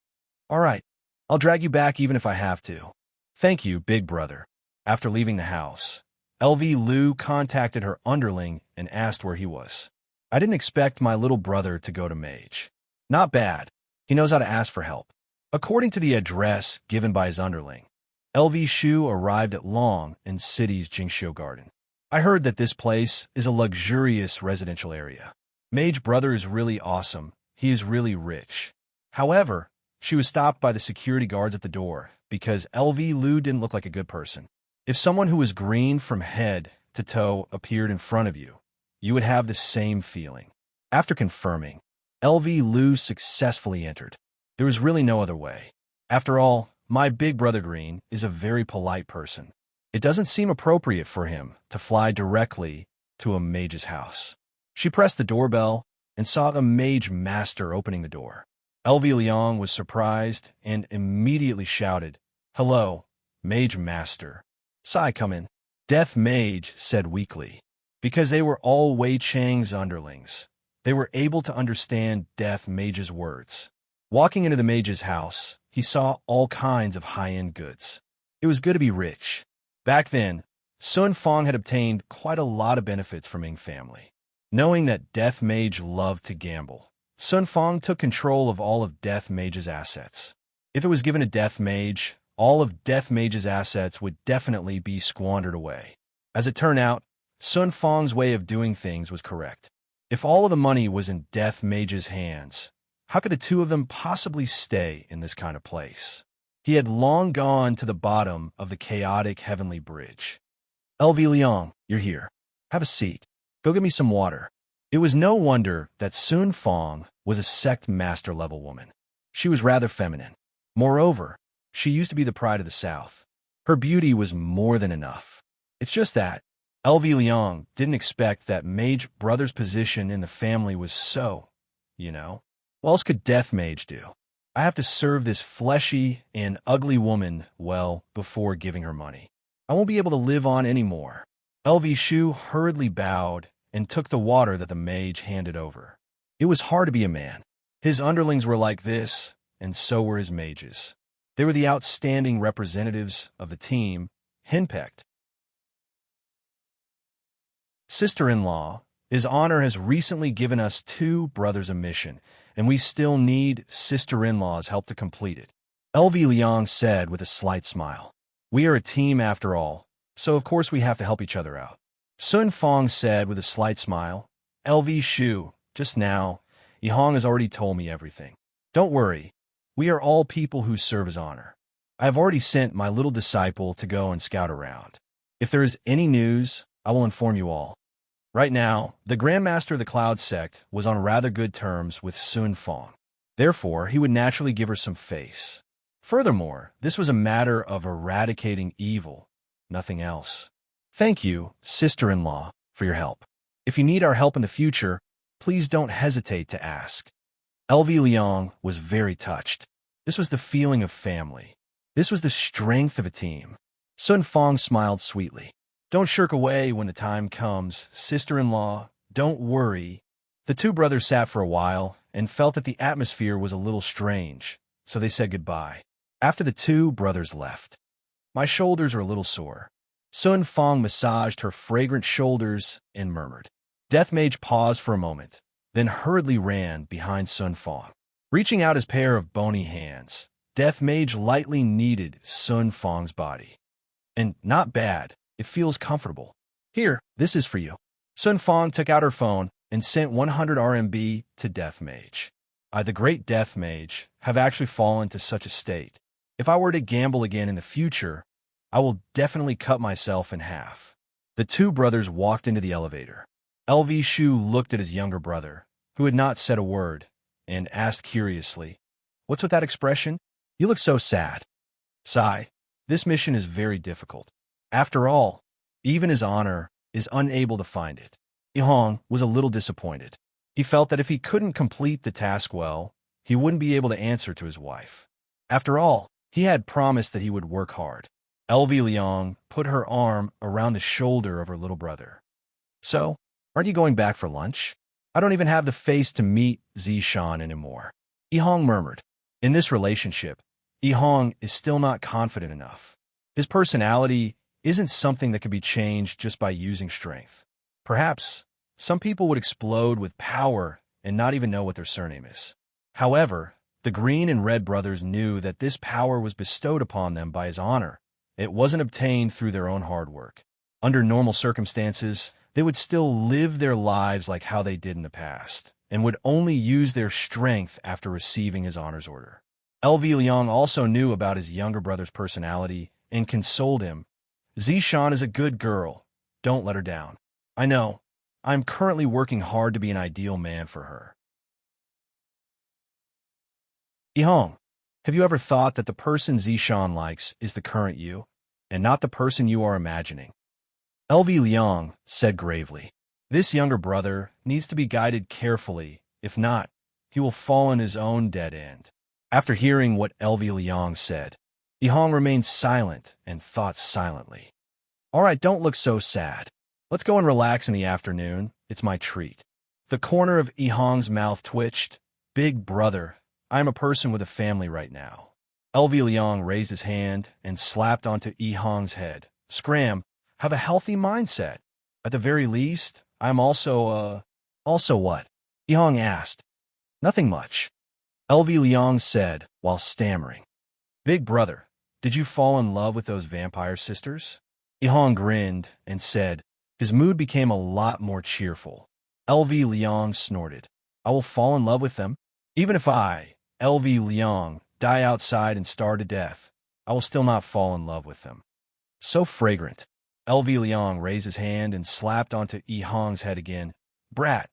All right, I'll drag you back even if I have to. Thank you, big brother. After leaving the house, LV Lu contacted her underling and asked where he was. I didn't expect my little brother to go to Mage. Not bad. He knows how to ask for help. According to the address given by his underling, LV Shu arrived at Long in City's Jingxiu Garden. I heard that this place is a luxurious residential area. Mage brother is really awesome. He is really rich. However, she was stopped by the security guards at the door because LV Lu didn't look like a good person. If someone who was green from head to toe appeared in front of you, you would have the same feeling. After confirming, LV Lu successfully entered. There was really no other way. After all, my big brother Green is a very polite person. It doesn't seem appropriate for him to fly directly to a mage's house. She pressed the doorbell and saw the mage master opening the door. LV Liang was surprised and immediately shouted, Hello, mage master. Sai, come in. Death Mage said weakly. Because they were all Wei Chang's underlings, they were able to understand Death Mage's words. Walking into the mage's house, he saw all kinds of high-end goods. It was good to be rich. Back then, Sun Fong had obtained quite a lot of benefits from Ming family. Knowing that Death Mage loved to gamble, Sun Fong took control of all of Death Mage's assets. If it was given to Death Mage, all of Death Mage's assets would definitely be squandered away. As it turned out, Sun Fong's way of doing things was correct. If all of the money was in Death Mage's hands, how could the two of them possibly stay in this kind of place? He had long gone to the bottom of the chaotic heavenly bridge. LV Liang, you're here. Have a seat. Go get me some water. It was no wonder that Sun Fong was a sect master level woman. She was rather feminine. Moreover, she used to be the pride of the South. Her beauty was more than enough. It's just that LV Liang didn't expect that Mage brother's position in the family was so, What else could Death Mage do? I have to serve this fleshy and ugly woman well before giving her money. I won't be able to live on anymore. LV Shu hurriedly bowed and took the water that the mage handed over. It was hard to be a man. His underlings were like this, and so were his mages. They were the outstanding representatives of the team, henpecked. Sister-in-law, His Honor has recently given us 2 brothers a mission, and we still need sister-in-law's help to complete it. LV Liang said with a slight smile. We are a team after all, so of course we have to help each other out. Sun Fong said with a slight smile. LV Shu, just now, Yihong has already told me everything. Don't worry, we are all people who serve His Honor. I have already sent my little disciple to go and scout around. If there is any news, I will inform you all. Right now, the Grandmaster of the Cloud Sect was on rather good terms with Sun Fong. Therefore, he would naturally give her some face. Furthermore, this was a matter of eradicating evil, nothing else. Thank you, sister-in-law, for your help. If you need our help in the future, please don't hesitate to ask. LV Liang was very touched. This was the feeling of family. This was the strength of a team. Sun Fong smiled sweetly. Don't shirk away when the time comes, sister-in-law. Don't worry. The 2 brothers sat for a while and felt that the atmosphere was a little strange, so they said goodbye. After the 2 brothers left, my shoulders are a little sore. Sun Fong massaged her fragrant shoulders and murmured. Death Mage paused for a moment, then hurriedly ran behind Sun Fong. Reaching out his pair of bony hands, Death Mage lightly kneaded Sun Fong's body. And not bad. It feels comfortable. Here, this is for you. Sun Fong took out her phone and sent 100 RMB to Death Mage. I, the great Death Mage, have actually fallen to such a state. If I were to gamble again in the future, I will definitely cut myself in half. The two brothers walked into the elevator. LV Shu looked at his younger brother, who had not said a word, and asked curiously, "What's with that expression? You look so sad." "Sigh, this mission is very difficult. After all, even his honor is unable to find it." Ihong was a little disappointed. He felt that if he couldn't complete the task well, he wouldn't be able to answer to his wife. After all, he had promised that he would work hard. LV Liang put her arm around the shoulder of her little brother. "So, aren't you going back for lunch? I don't even have the face to meet Zishan anymore." Ihong murmured. In this relationship, Ihong is still not confident enough. His personality isn't something that can be changed just by using strength. Perhaps some people would explode with power and not even know what their surname is. However, the Green and Red brothers knew that this power was bestowed upon them by his honor. It wasn't obtained through their own hard work. Under normal circumstances, they would still live their lives like how they did in the past, and would only use their strength after receiving his honor's order. LV Liang also knew about his younger brother's personality and consoled him. "Zishan is a good girl. Don't let her down. I know. I'm currently working hard to be an ideal man for her." Ihong, have you ever thought that the person Zishan likes is the current you, and not the person you are imagining? LV Liang said gravely. This younger brother needs to be guided carefully. If not, he will fall on his own dead end. After hearing what LV Liang said, Ihong remained silent and thought silently. "All right, don't look so sad. Let's go and relax in the afternoon. It's my treat." The corner of Ihong's mouth twitched. "Big brother, I am a person with a family right now." LV Liang raised his hand and slapped onto Ihong's head. "Scram, have a healthy mindset. At the very least, I'm also what?" Ihong asked. "Nothing much," LV Liang said while stammering. "Big brother, did you fall in love with those vampire sisters?" Ihong grinned and said. His mood became a lot more cheerful. LV Liang snorted. "I will fall in love with them. Even if I, LV Liang, die outside and starve to death, I will still not fall in love with them." "So fragrant." LV Liang raised his hand and slapped onto Ihong's head again. "Brat,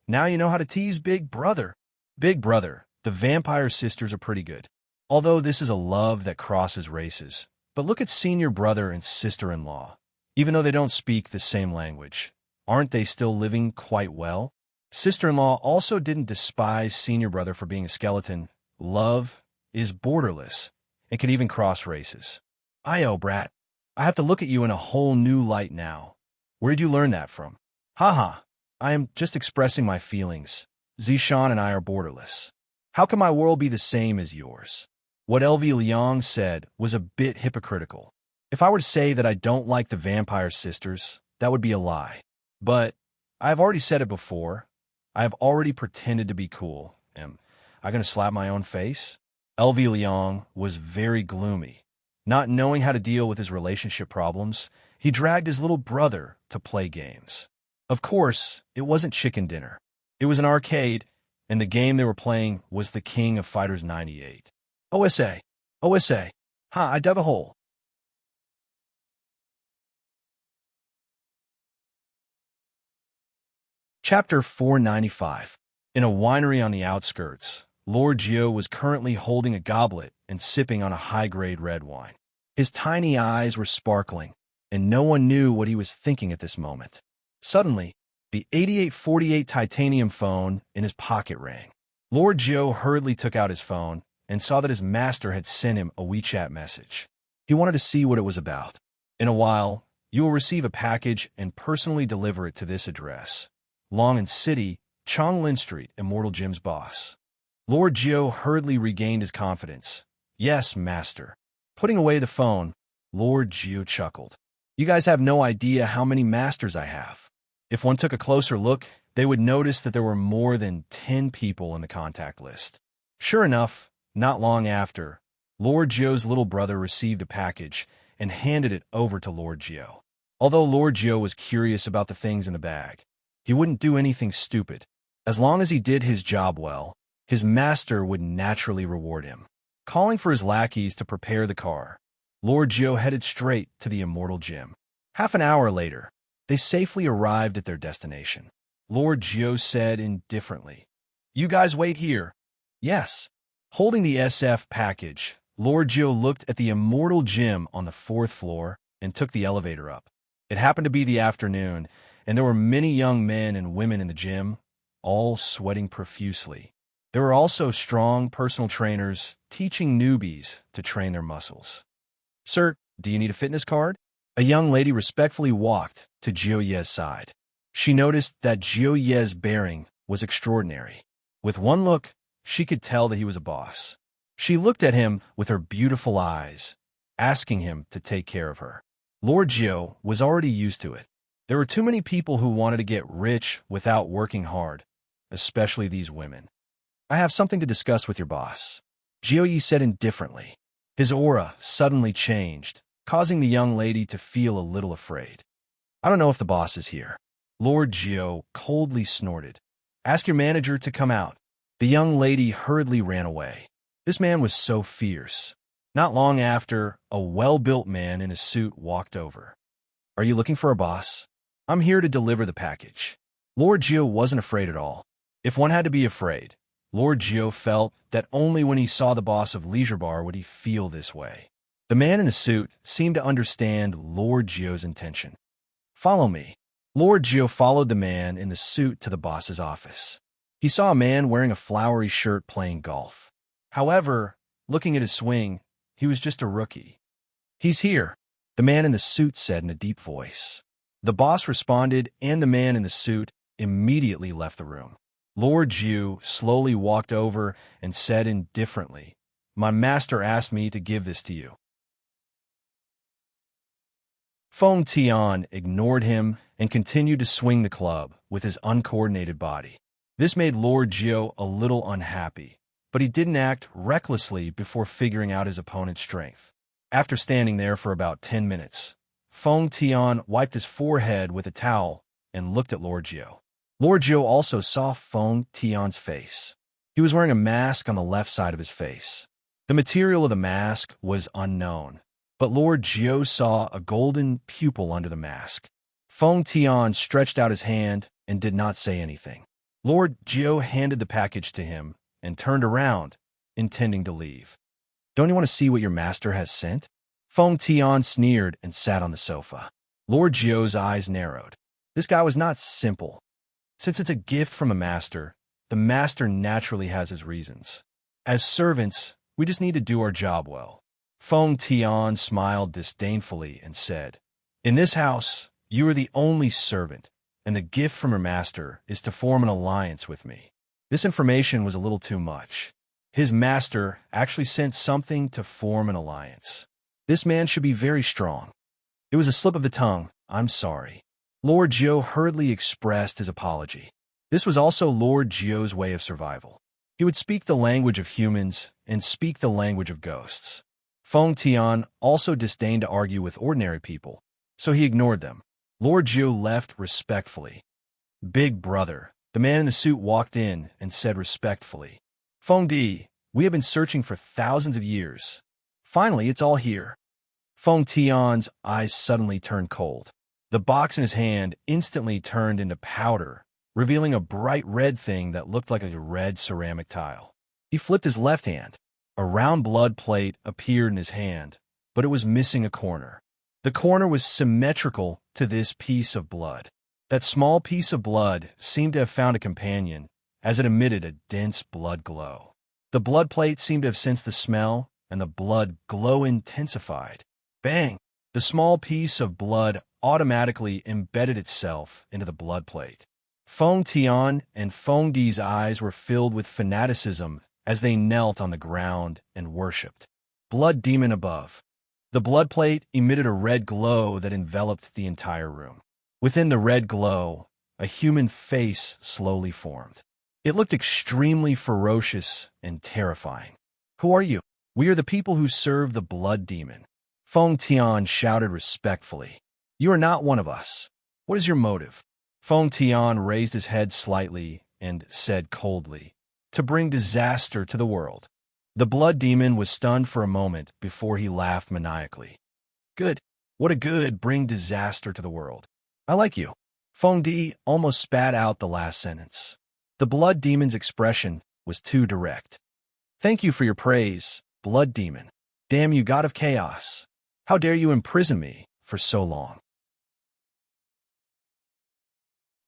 now you know how to tease big brother." "Big brother, the vampire sisters are pretty good. Although this is a love that crosses races. But look at senior brother and sister-in-law. Even though they don't speak the same language, aren't they still living quite well? Sister-in-law also didn't despise senior brother for being a skeleton. Love is borderless and can even cross races." "Io, brat, I have to look at you in a whole new light now. Where'd you learn that from?" "Haha, I am just expressing my feelings. Zishan and I are borderless. How can my world be the same as yours?" What LV Liang said was a bit hypocritical. If I were to say that I don't like the vampire sisters, that would be a lie. But I have already said it before. I have already pretended to be cool. Am I going to slap my own face? LV Liang was very gloomy. Not knowing how to deal with his relationship problems, he dragged his little brother to play games. Of course, it wasn't chicken dinner. It was an arcade, and the game they were playing was the King of Fighters 98. OSA, OSA, ha, I dug a hole. Chapter 495. In a winery on the outskirts, Lord Gio was currently holding a goblet and sipping on a high-grade red wine. His tiny eyes were sparkling, and no one knew what he was thinking at this moment. Suddenly, the 8848 titanium phone in his pocket rang. Lord Gio hurriedly took out his phone and saw that his master had sent him a WeChat message. He wanted to see what it was about. "In a while, you will receive a package and personally deliver it to this address. Long and City, Chonglin Street, Immortal Jim's boss." Lord Gio hurriedly regained his confidence. "Yes, master." Putting away the phone, Lord Gio chuckled. "You guys have no idea how many masters I have. If one took a closer look, they would notice that there were more than 10 people in the contact list." Sure enough, not long after, Lord Gio's little brother received a package and handed it over to Lord Gio. Although Lord Gio was curious about the things in the bag, he wouldn't do anything stupid. As long as he did his job well, his master would naturally reward him. Calling for his lackeys to prepare the car, Lord Gio headed straight to the immortal gym. Half an hour later, they safely arrived at their destination. Lord Gio said indifferently, "You guys wait here." "Yes." Holding the SF package, Lord Gio looked at the immortal gym on the 4th floor and took the elevator up. It happened to be the afternoon, and there were many young men and women in the gym, all sweating profusely. There were also strong personal trainers teaching newbies to train their muscles. "Sir, do you need a fitness card?" A young lady respectfully walked to Jioye's side. She noticed that Jioye's bearing was extraordinary. With one look, she could tell that he was a boss. She looked at him with her beautiful eyes, asking him to take care of her. Lord Gio was already used to it. There were too many people who wanted to get rich without working hard, especially these women. "I have something to discuss with your boss," Jioye said indifferently. His aura suddenly changed, causing the young lady to feel a little afraid. "I don't know if the boss is here." Lord Gio coldly snorted. "Ask your manager to come out." The young lady hurriedly ran away. This man was so fierce. Not long after, a well-built man in a suit walked over. "Are you looking for a boss?" "I'm here to deliver the package." Lord Gio wasn't afraid at all. If one had to be afraid, Lord Gio felt that only when he saw the boss of Leisure Bar would he feel this way. The man in the suit seemed to understand Lord Gio's intention. "Follow me." Lord Gio followed the man in the suit to the boss's office. He saw a man wearing a flowery shirt playing golf. However, looking at his swing, he was just a rookie. "He's here," the man in the suit said in a deep voice. The boss responded, and the man in the suit immediately left the room. Lord Gio slowly walked over and said indifferently, "My master asked me to give this to you." Feng Tian ignored him and continued to swing the club with his uncoordinated body. This made Lord Gio a little unhappy, but he didn't act recklessly before figuring out his opponent's strength. After standing there for about 10 minutes, Feng Tian wiped his forehead with a towel and looked at Lord Gio. Lord Gio also saw Feng Tian's face. He was wearing a mask on the left side of his face. The material of the mask was unknown, but Lord Gio saw a golden pupil under the mask. Feng Tian stretched out his hand and did not say anything. Lord Gio handed the package to him and turned around, intending to leave. "Don't you want to see what your master has sent?" Feng Tian sneered and sat on the sofa. Lord Gio's eyes narrowed. This guy was not simple. Since it's a gift from a master, the master naturally has his reasons. As servants, we just need to do our job well. Feng Tian smiled disdainfully and said, "In this house, you are the only servant, and the gift from your master is to form an alliance with me." This information was a little too much. His master actually sent something to form an alliance. This man should be very strong. "It was a slip of the tongue. I'm sorry." Lord Gio hurriedly expressed his apology. This was also Lord Gio's way of survival. He would speak the language of humans and speak the language of ghosts. Feng Tian also disdained to argue with ordinary people, so he ignored them. Lord Gio left respectfully. "Big brother," the man in the suit walked in and said respectfully, "Feng Di, we have been searching for thousands of years. Finally, it's all here." Feng Tian's eyes suddenly turned cold. The box in his hand instantly turned into powder, revealing a bright red thing that looked like a red ceramic tile. He flipped his left hand. A round blood plate appeared in his hand, but it was missing a corner. The corner was symmetrical to this piece of blood. That small piece of blood seemed to have found a companion, as it emitted a dense blood glow. The blood plate seemed to have sensed the smell, and the blood glow intensified. Bang! The small piece of blood automatically embedded itself into the blood plate. Feng Tian and Feng Di's eyes were filled with fanaticism as they knelt on the ground and worshipped. Blood demon above. The blood plate emitted a red glow that enveloped the entire room. Within the red glow, a human face slowly formed. It looked extremely ferocious and terrifying. "Who are you?" "We are the people who serve the blood demon." Feng Tian shouted respectfully. "You are not one of us. What is your motive?" Feng Tian raised his head slightly and said coldly, "To bring disaster to the world." The blood demon was stunned for a moment before he laughed maniacally. Good. What a good bring disaster to the world. I like you. Feng Di almost spat out the last sentence. The blood demon's expression was too direct. Thank you for your praise, blood demon. Damn you, god of chaos. How dare you imprison me for so long?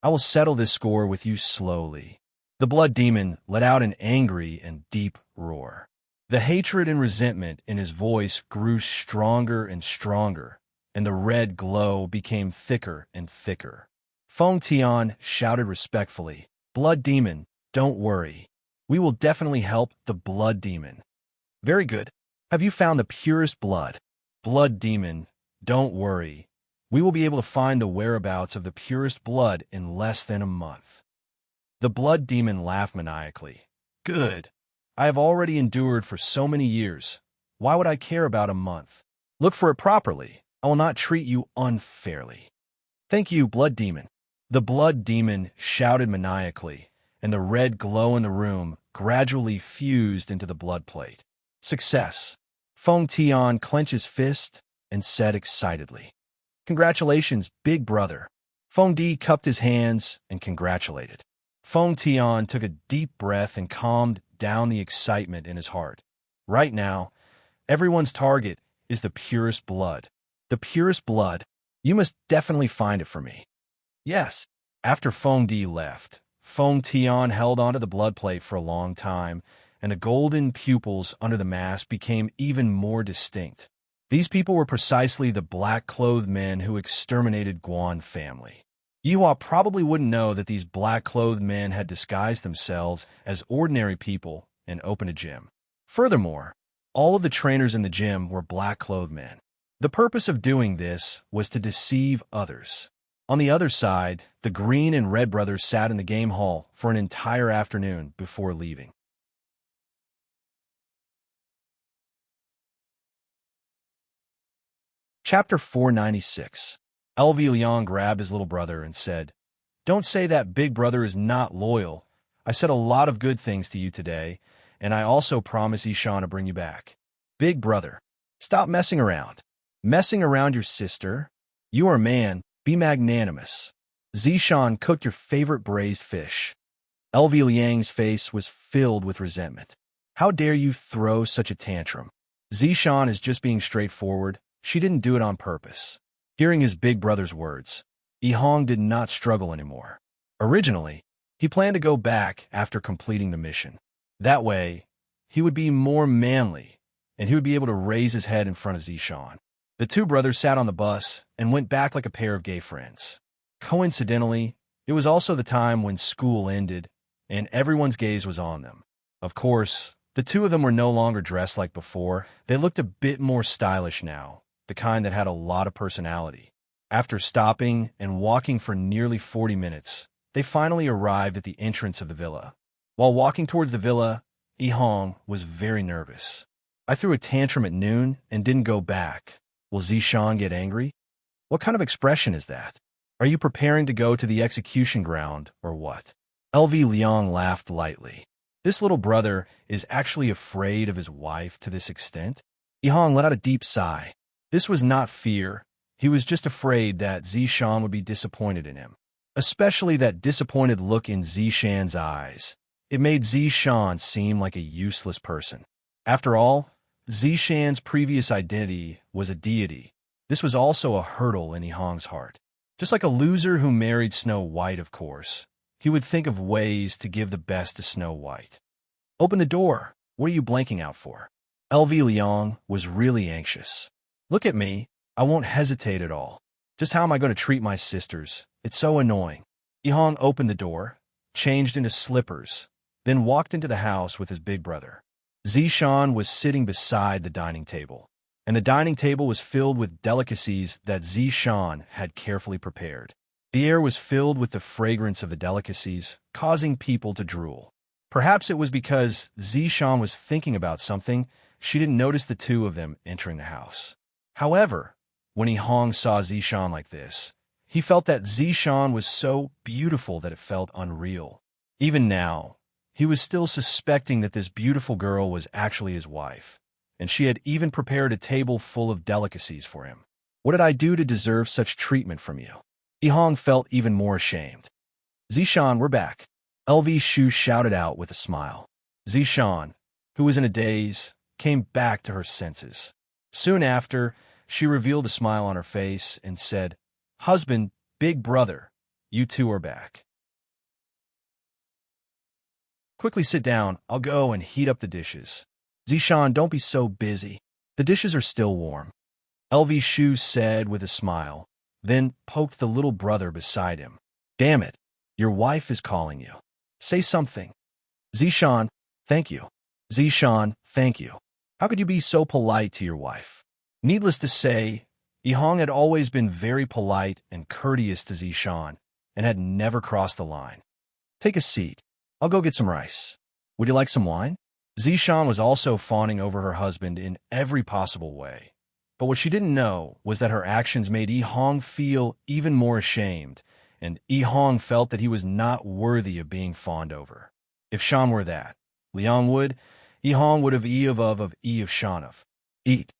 I will settle this score with you slowly. The blood demon let out an angry and deep roar. The hatred and resentment in his voice grew stronger and stronger, and the red glow became thicker and thicker. Feng Tian shouted respectfully, Blood demon, don't worry. We will definitely help the blood demon. Very good. Have you found the purest blood? Blood demon, don't worry. We will be able to find the whereabouts of the purest blood in less than a month. The blood demon laughed maniacally. Good. I have already endured for so many years. Why would I care about a month? Look for it properly. I will not treat you unfairly. Thank you, blood demon. The blood demon shouted maniacally, and the red glow in the room gradually fused into the blood plate. Success. Feng Tian clenched his fist and said excitedly, Congratulations, big brother. Feng Di cupped his hands and congratulated. Feng Tian took a deep breath and calmed down the excitement in his heart. Right now, everyone's target is the purest blood. The purest blood? You must definitely find it for me. Yes. After Feng Di left, Feng Tian held onto the blood plate for a long time, and the golden pupils under the mask became even more distinct. These people were precisely the black-clothed men who exterminated Guan family. Yihua probably wouldn't know that these black-clothed men had disguised themselves as ordinary people and opened a gym. Furthermore, all of the trainers in the gym were black-clothed men. The purpose of doing this was to deceive others. On the other side, the green and red brothers sat in the game hall for an entire afternoon before leaving. Chapter 496. LV Liang grabbed his little brother and said, Don't say that big brother is not loyal. I said a lot of good things to you today, and I also promise Ishan to bring you back. Big brother, stop messing around. Messing around your sister? You are a man. Be magnanimous. Zishan cooked your favorite braised fish. LV Liang's face was filled with resentment. How dare you throw such a tantrum? Zishan is just being straightforward. She didn't do it on purpose. Hearing his big brother's words, Yihong did not struggle anymore. Originally, he planned to go back after completing the mission. That way, he would be more manly, and he would be able to raise his head in front of Zishan. The two brothers sat on the bus and went back like a pair of gay friends. Coincidentally, it was also the time when school ended, and everyone's gaze was on them. Of course, the two of them were no longer dressed like before. They looked a bit more stylish now, the kind that had a lot of personality. After stopping and walking for nearly 40 minutes, they finally arrived at the entrance of the villa. While walking towards the villa, Yihong was very nervous. I threw a tantrum at noon and didn't go back. Will Zishan get angry? What kind of expression is that? Are you preparing to go to the execution ground, or what? LV Liang laughed lightly. This little brother is actually afraid of his wife to this extent? Yihong let out a deep sigh. This was not fear. He was just afraid that Zishan would be disappointed in him. Especially that disappointed look in Zishan's eyes. It made Zishan seem like a useless person. After all, Zishan's previous identity was a deity. This was also a hurdle in Yihong's heart. Just like a loser who married Snow White, of course, he would think of ways to give the best to Snow White. Open the door. What are you blanking out for? LV Liang was really anxious. Look at me. I won't hesitate at all. Just how am I going to treat my sisters? It's so annoying. Yihong opened the door, changed into slippers, then walked into the house with his big brother. Zishan was sitting beside the dining table, and the dining table was filled with delicacies that Zishan had carefully prepared. The air was filled with the fragrance of the delicacies, causing people to drool. Perhaps it was because Zishan was thinking about something, she didn't notice the two of them entering the house. However, when Yihong saw Zishan like this, he felt that Zishan was so beautiful that it felt unreal. Even now, he was still suspecting that this beautiful girl was actually his wife, and she had even prepared a table full of delicacies for him. What did I do to deserve such treatment from you? Yihong felt even more ashamed. Zishan, we're back. LV Shu shouted out with a smile. Zishan, who was in a daze, came back to her senses. Soon after, she revealed a smile on her face and said, "Husband, big brother, you two are back. Quickly sit down, I'll go and heat up the dishes." "Zishan, don't be so busy. The dishes are still warm," LV Shu said with a smile, then poked the little brother beside him. "Damn it, your wife is calling you. Say something." "Zishan, thank you. Zishan, thank you. How could you be so polite to your wife?" Needless to say, Yihong had always been very polite and courteous to Zishan and had never crossed the line. "Take a seat. I'll go get some rice. Would you like some wine?" Zishan was also fawning over her husband in every possible way. But what she didn't know was that her actions made Yihong feel even more ashamed, and Yihong felt that he was not worthy of being fawned over. If Shan were that, Liang would, Yihong would have of Shan of. Eat.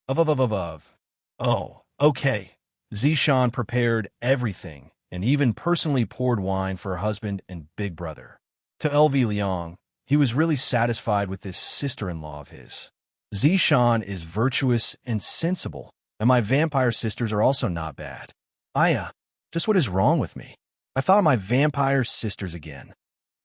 Of. Oh, okay. Zishan prepared everything and even personally poured wine for her husband and big brother. To LV Liang, he was really satisfied with this sister-in-law of his. Zishan is virtuous and sensible, and my vampire sisters are also not bad. Just what is wrong with me? I thought of my vampire sisters again.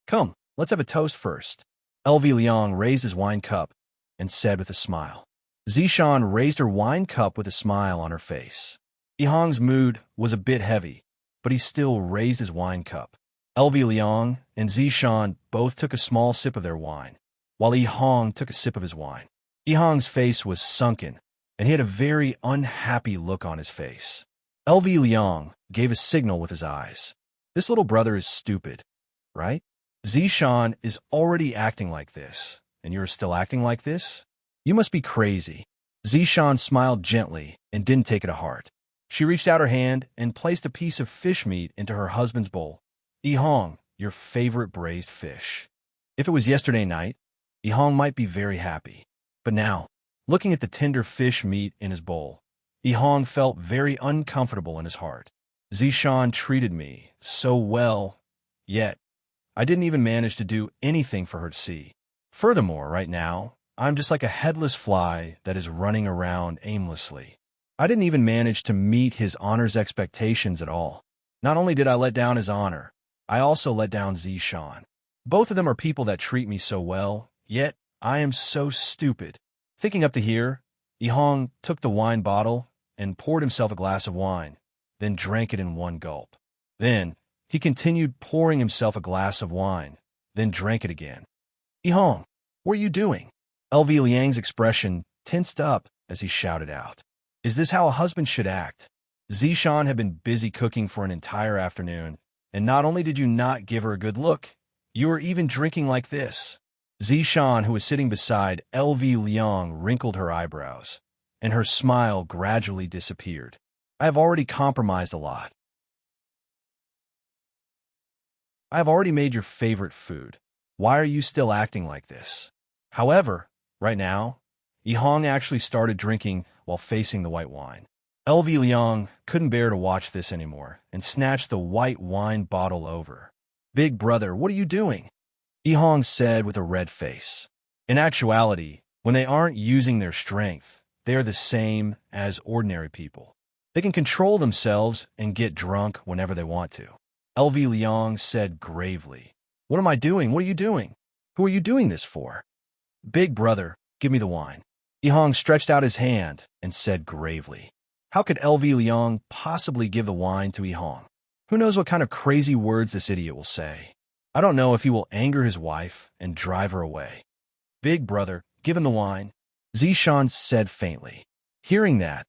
Come, let's have a toast first. LV Liang raised his wine cup and said with a smile. Zishan raised her wine cup with a smile on her face. Yihong's mood was a bit heavy, but he still raised his wine cup. LV Liang and Zishan both took a small sip of their wine, while Yihong took a sip of his wine. Yihong's face was sunken, and he had a very unhappy look on his face. LV Liang gave a signal with his eyes. This little brother is stupid, right? Zishan is already acting like this, and you're still acting like this? You must be crazy. Zishan smiled gently and didn't take it to heart. She reached out her hand and placed a piece of fish meat into her husband's bowl. Yihong, your favorite braised fish. If it was yesterday night, Yihong might be very happy. But now, looking at the tender fish meat in his bowl, Yihong felt very uncomfortable in his heart. Zishan treated me so well, yet I didn't even manage to do anything for her to see. Furthermore, right now, I'm just like a headless fly that is running around aimlessly. I didn't even manage to meet his honor's expectations at all. Not only did I let down his honor, I also let down Zishan. Both of them are people that treat me so well, yet I am so stupid. Thinking up to here, Yihong took the wine bottle and poured himself a glass of wine, then drank it in one gulp. Then, he continued pouring himself a glass of wine, then drank it again. Yihong, what are you doing? LV Liang's expression tensed up as he shouted out. Is this how a husband should act? Zishan had been busy cooking for an entire afternoon, and not only did you not give her a good look, you were even drinking like this. Zishan, who was sitting beside LV Liang, wrinkled her eyebrows, and her smile gradually disappeared. I have already compromised a lot. I have already made your favorite food. Why are you still acting like this? However, right now, Yihong actually started drinking while facing the white wine. LV Liang couldn't bear to watch this anymore and snatched the white wine bottle over. Big brother, what are you doing? Yihong said with a red face. In actuality, when they aren't using their strength, they are the same as ordinary people. They can control themselves and get drunk whenever they want to. LV Liang said gravely. What am I doing? What are you doing? Who are you doing this for? Big brother, give me the wine. Yihong stretched out his hand and said gravely. How could LV Liang possibly give the wine to Yihong? Who knows what kind of crazy words this idiot will say? I don't know if he will anger his wife and drive her away. Big brother, give him the wine. Zishan said faintly. Hearing that,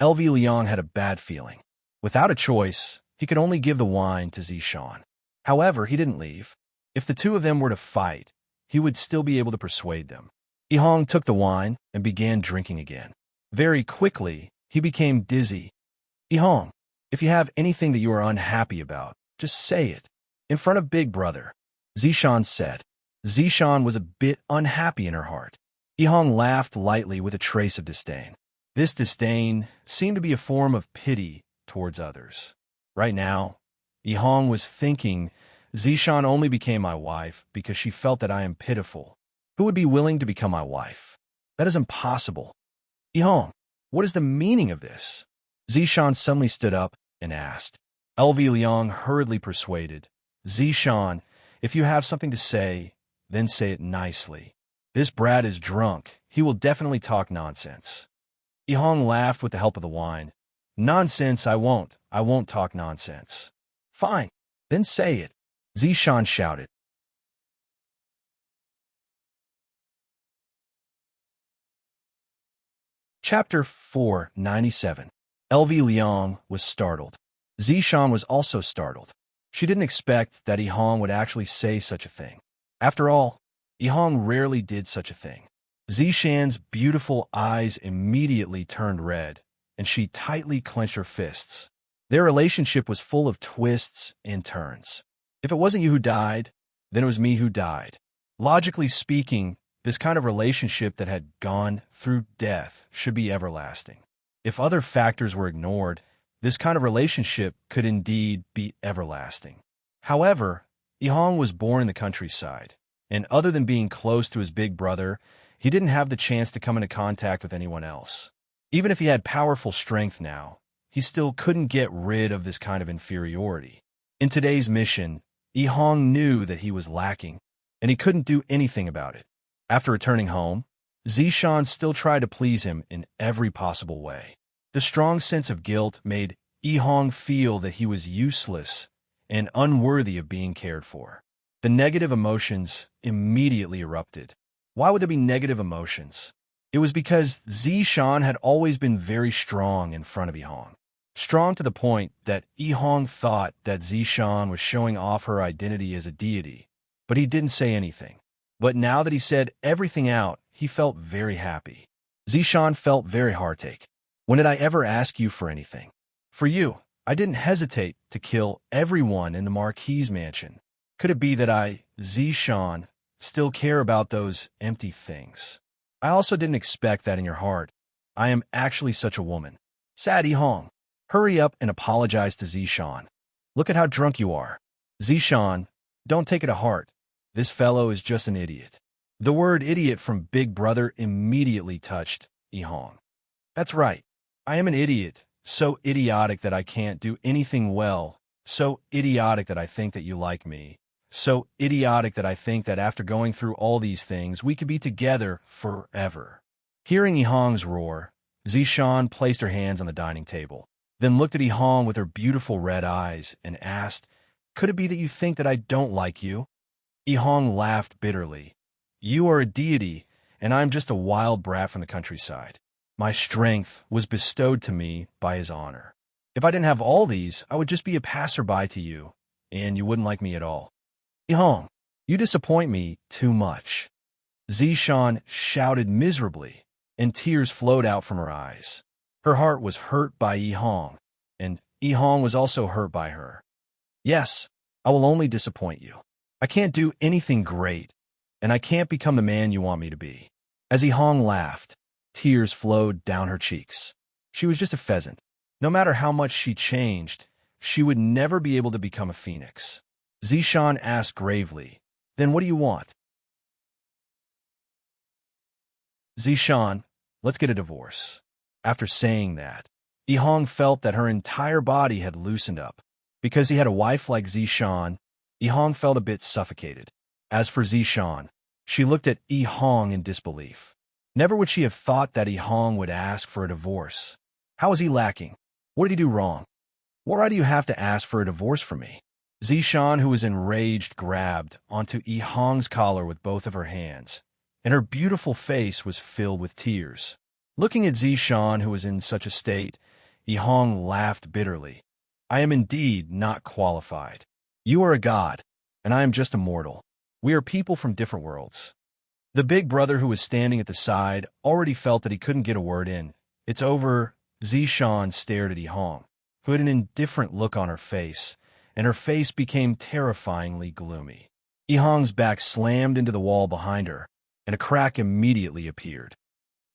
LV Liang had a bad feeling. Without a choice, he could only give the wine to Zishan. However, he didn't leave. If the two of them were to fight, he would still be able to persuade them. Yihong took the wine and began drinking again. Very quickly, he became dizzy. Yihong, if you have anything that you are unhappy about, just say it. In front of Big Brother. Zishan said. Zishan was a bit unhappy in her heart. Yihong laughed lightly with a trace of disdain. This disdain seemed to be a form of pity towards others. Right now, Yihong was thinking, Zishan only became my wife because she felt that I am pitiful. Who would be willing to become my wife? That is impossible. Yihong, what is the meaning of this? Zishan suddenly stood up and asked. LV Liang hurriedly persuaded. Zishan, if you have something to say, then say it nicely. This brat is drunk. He will definitely talk nonsense. Yihong laughed with the help of the wine. Nonsense, I won't. I won't talk nonsense. Fine, then say it. Zishan shouted. Chapter 497. LV Liang was startled. Zishan was also startled. She didn't expect that Yihong would actually say such a thing. After all, Yihong rarely did such a thing. Zishan's beautiful eyes immediately turned red, and she tightly clenched her fists. Their relationship was full of twists and turns. If it wasn't you who died, then it was me who died. Logically speaking, this kind of relationship that had gone through death should be everlasting. If other factors were ignored, this kind of relationship could indeed be everlasting. However, Yihong was born in the countryside, and other than being close to his big brother, he didn't have the chance to come into contact with anyone else. Even if he had powerful strength now, he still couldn't get rid of this kind of inferiority. In today's mission, Yihong knew that he was lacking, and he couldn't do anything about it. After returning home, Zishan still tried to please him in every possible way. The strong sense of guilt made Yihong feel that he was useless and unworthy of being cared for. The negative emotions immediately erupted. Why would there be negative emotions? It was because Zishan had always been very strong in front of Yihong. Strong to the point that Yihong thought that Zishan was showing off her identity as a deity, but he didn't say anything. But now that he said everything out, he felt very happy. Zishan felt very heartache. When did I ever ask you for anything? For you, I didn't hesitate to kill everyone in the Marquis's mansion. Could it be that I, Zishan, still care about those empty things? I also didn't expect that in your heart. I am actually such a woman. Sad Yihong. Hurry up and apologize to Zishan. Look at how drunk you are. Zishan, don't take it to heart. This fellow is just an idiot. The word idiot from Big Brother immediately touched Yihong. That's right. I am an idiot, so idiotic that I can't do anything well, so idiotic that I think that you like me, so idiotic that I think that after going through all these things, we could be together forever. Hearing Yihong's roar, Zishan placed her hands on the dining table, then looked at Yihong with her beautiful red eyes and asked, Could it be that you think that I don't like you? Yihong laughed bitterly. You are a deity, and I am just a wild brat from the countryside. My strength was bestowed to me by his honor. If I didn't have all these, I would just be a passerby to you, and you wouldn't like me at all. Yihong, you disappoint me too much. Zishan shouted miserably, and tears flowed out from her eyes. Her heart was hurt by Yihong, and Yihong was also hurt by her. Yes, I will only disappoint you. I can't do anything great, and I can't become the man you want me to be. As Yihong laughed, tears flowed down her cheeks. She was just a pheasant. No matter how much she changed, she would never be able to become a phoenix. Zishan asked gravely, Then what do you want? Zishan, let's get a divorce. After saying that, Yihong felt that her entire body had loosened up. Because he had a wife like Zishan, Yihong felt a bit suffocated. As for Zishan, she looked at Yihong in disbelief. Never would she have thought that Yihong would ask for a divorce. How was he lacking? What did he do wrong? Why do you have to ask for a divorce from me? Zishan, who was enraged, grabbed onto Yihong's collar with both of her hands, and her beautiful face was filled with tears. Looking at Zishan, who was in such a state, Yihong laughed bitterly. I am indeed not qualified. You are a god, and I am just a mortal. We are people from different worlds. The big brother who was standing at the side already felt that he couldn't get a word in. It's over. Zishan stared at Yihong, who had an indifferent look on her face, and her face became terrifyingly gloomy. Yihang's back slammed into the wall behind her, and a crack immediately appeared.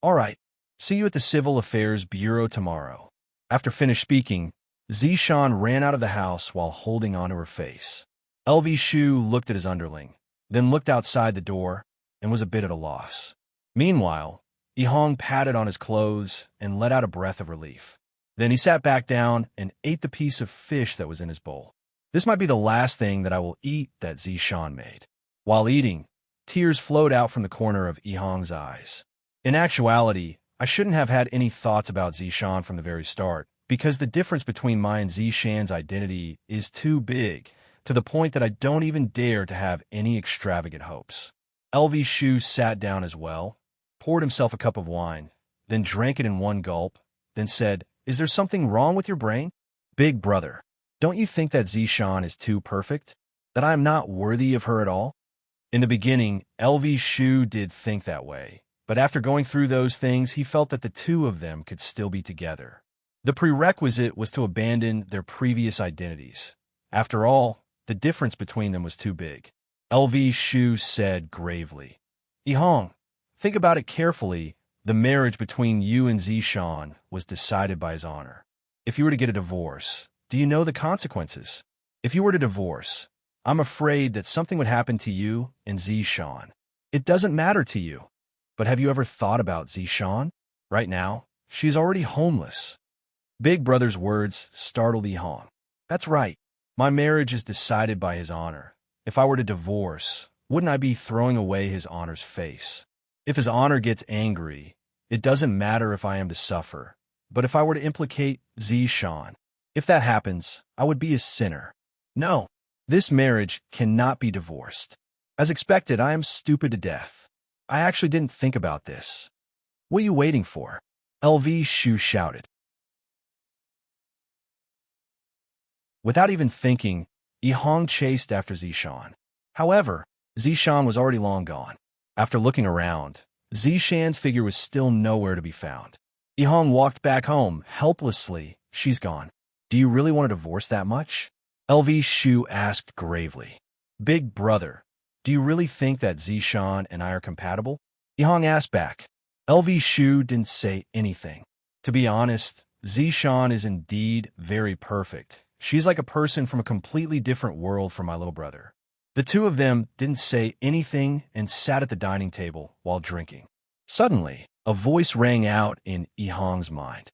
"All right, see you at the Civil Affairs Bureau tomorrow." After finished speaking, Zishan ran out of the house while holding onto her face. LV Shu looked at his underling, then looked outside the door, and was a bit at a loss. Meanwhile, Yihang patted on his clothes and let out a breath of relief. Then he sat back down and ate the piece of fish that was in his bowl. "This might be the last thing that I will eat that Zishan made." While eating, tears flowed out from the corner of Yihang's eyes. In actuality, I shouldn't have had any thoughts about Zishan from the very start, because the difference between my and Zishan's identity is too big, to the point that I don't even dare to have any extravagant hopes. LV Shu sat down as well, poured himself a cup of wine, then drank it in one gulp, then said, "Is there something wrong with your brain? Big brother, don't you think that Zishan is too perfect? That I am not worthy of her at all?" In the beginning, LV Shu did think that way, but after going through those things, he felt that the two of them could still be together. The prerequisite was to abandon their previous identities. After all, the difference between them was too big. LV Shu said gravely, "Yihang, think about it carefully. The marriage between you and Zishan was decided by his honor. If you were to get a divorce, do you know the consequences? If you were to divorce, I'm afraid that something would happen to you and Zishan. It doesn't matter to you. But have you ever thought about Zishan? Right now, she's already homeless." Big brother's words startled Yihang. "That's right. My marriage is decided by his honor. If I were to divorce, wouldn't I be throwing away his honor's face? If his honor gets angry, it doesn't matter if I am to suffer. But if I were to implicate Zishan, if that happens, I would be a sinner. No, this marriage cannot be divorced. As expected, I am stupid to death. I actually didn't think about this. What are you waiting for?" LV Shu shouted. Without even thinking, Yihang chased after Zishan. However, Zishan was already long gone. After looking around, Zishan's figure was still nowhere to be found. Yihang walked back home, helplessly. "She's gone. Do you really want a divorce that much?" LV Shu asked gravely. "Big brother, do you really think that Zishan and I are compatible?" Yihang asked back. LV Shu didn't say anything. To be honest, Zishan is indeed very perfect. She's like a person from a completely different world from my little brother. The two of them didn't say anything and sat at the dining table while drinking. Suddenly, a voice rang out in Yihang's mind.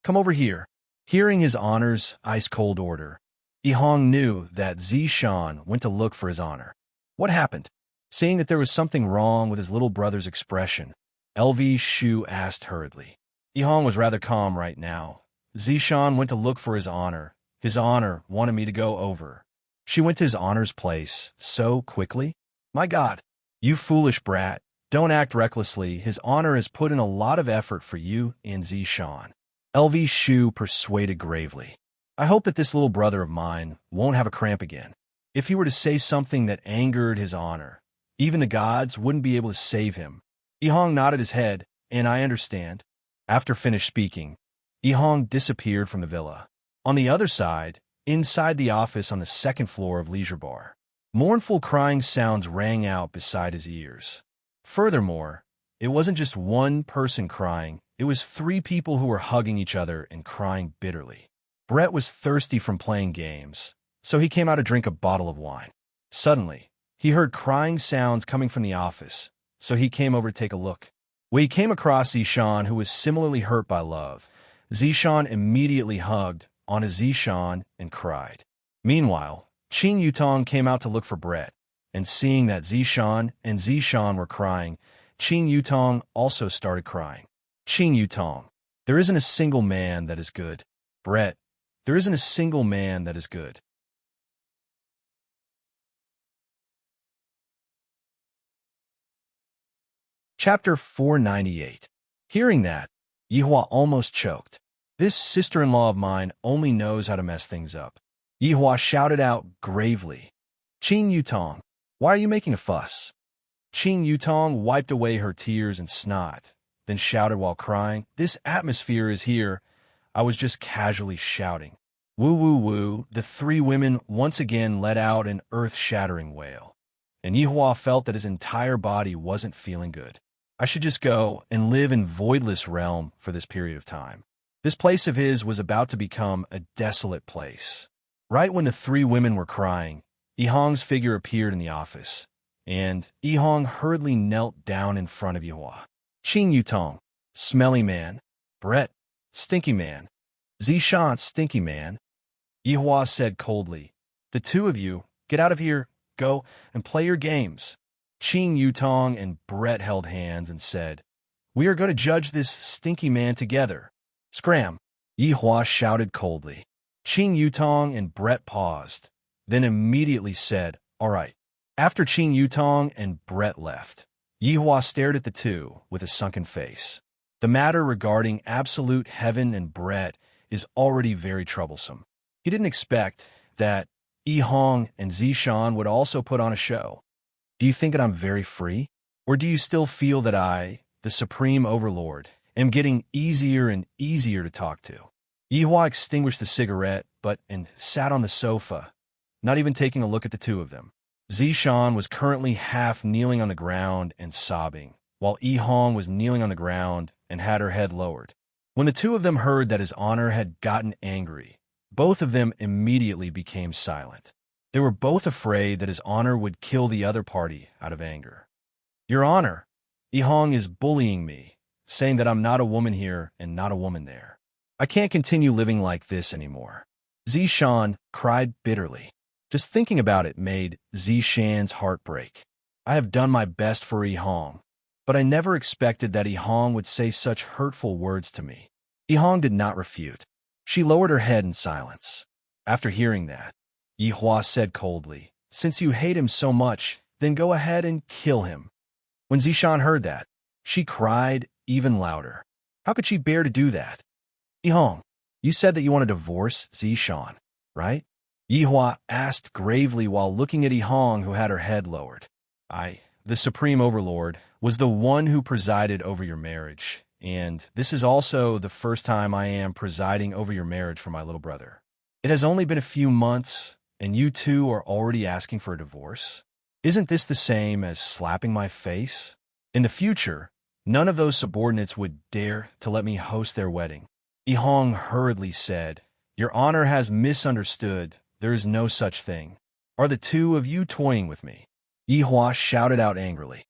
"Come over here." Hearing his honor's ice-cold order, Yihang knew that Zishan went to look for his honor. What happened? Seeing that there was something wrong with his little brother's expression, LV Shu asked hurriedly. Yihang was rather calm right now. Zishan went to look for his honor. His honor wanted me to go over. She went to his honor's place so quickly? My God, you foolish brat. Don't act recklessly. His honor has put in a lot of effort for you and Zishan. LV Shu persuaded gravely. I hope that this little brother of mine won't have a cramp again. If he were to say something that angered his honor, even the gods wouldn't be able to save him. Yihang nodded his head, and I understand. After finished speaking, Yihang disappeared from the villa. On the other side, inside the office on the second floor of Leisure Bar, mournful crying sounds rang out beside his ears. Furthermore, it wasn't just one person crying, it was 3 people who were hugging each other and crying bitterly. Brett was thirsty from playing games, so he came out to drink a bottle of wine. Suddenly, he heard crying sounds coming from the office, so he came over to take a look. When he came across Zishan, who was similarly hurt by love, Zishan immediately hugged onto Zishan and cried. Meanwhile, Qin Yutong came out to look for Brett, and seeing that Zishan and Zishan were crying, Qin Yutong also started crying. Qin Yutong, there isn't a single man that is good. Brett, there isn't a single man that is good. Chapter 498. Hearing that, Yihua almost choked. This sister-in-law of mine only knows how to mess things up. Yihua shouted out gravely, Qin Yutong, why are you making a fuss? Qin Yutong wiped away her tears and snot, then shouted while crying, this atmosphere is here. I was just casually shouting. Woo woo woo, the 3 women once again let out an earth-shattering wail. and Yihua felt that his entire body wasn't feeling good. I should just go and live in Voidless Realm for this period of time. This place of his was about to become a desolate place. Right when the three women were crying, Yihong's figure appeared in the office, and Yihong hurriedly knelt down in front of Yihua. Qing Yutong, smelly man. Brett, stinky man. Zishan, stinky man. Yihua said coldly, "The two of you, get out of here, go and play your games." Qing Yutong and Brett held hands and said, "We are going to judge this stinky man together." Scram! Yihua shouted coldly. Qing Yutong and Brett paused, then immediately said, "All right." After Qing Yutong and Brett left, Yihua stared at the two with a sunken face. The matter regarding absolute heaven and Brett is already very troublesome. He didn't expect that Yihong and Zishan would also put on a show. Do you think that I'm very free? Or do you still feel that I, the Supreme Overlord, am getting easier and easier to talk to? Yihua extinguished the cigarette, and sat on the sofa, not even taking a look at the two of them. Zishan was currently half kneeling on the ground and sobbing, while Yihong was kneeling on the ground and had her head lowered. When the two of them heard that his honor had gotten angry, both of them immediately became silent. They were both afraid that his honor would kill the other party out of anger. "Your Honor, Yihong is bullying me, saying that I'm not a woman here and not a woman there. I can't continue living like this anymore." Zishan cried bitterly. Just thinking about it made Zishan's heart break. "I have done my best for Yihong, but I never expected that Yihong would say such hurtful words to me." Yihong did not refute. She lowered her head in silence. After hearing that, Yihua said coldly, "Since you hate him so much, then go ahead and kill him." When Zishan heard that, she cried even louder. How could she bear to do that? "Yihong, you said that you want to divorce Zishan, right?" Yihua asked gravely while looking at Yihong, who had her head lowered. "I, the Supreme Overlord, was the one who presided over your marriage, and this is also the first time I am presiding over your marriage for my little brother. It has only been a few months, and you two are already asking for a divorce? Isn't this the same as slapping my face? In the future, none of those subordinates would dare to let me host their wedding." Yihong hurriedly said, "Your honor has misunderstood. There is no such thing. Are the two of you toying with me?" Yihua shouted out angrily.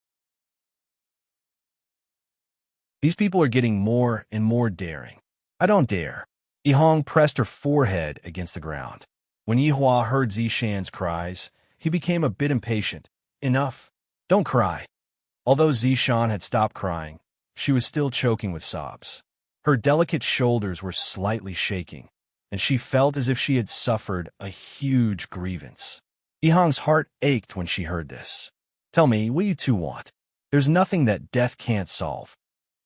"These people are getting more and more daring. I don't dare." Yihong pressed her forehead against the ground. When Yihua heard Zishan's cries, he became a bit impatient. "Enough. Don't cry." Although Zishan had stopped crying, she was still choking with sobs. Her delicate shoulders were slightly shaking, and she felt as if she had suffered a huge grievance. Yihong's heart ached when she heard this. "Tell me, what you two want? There's nothing that death can't solve."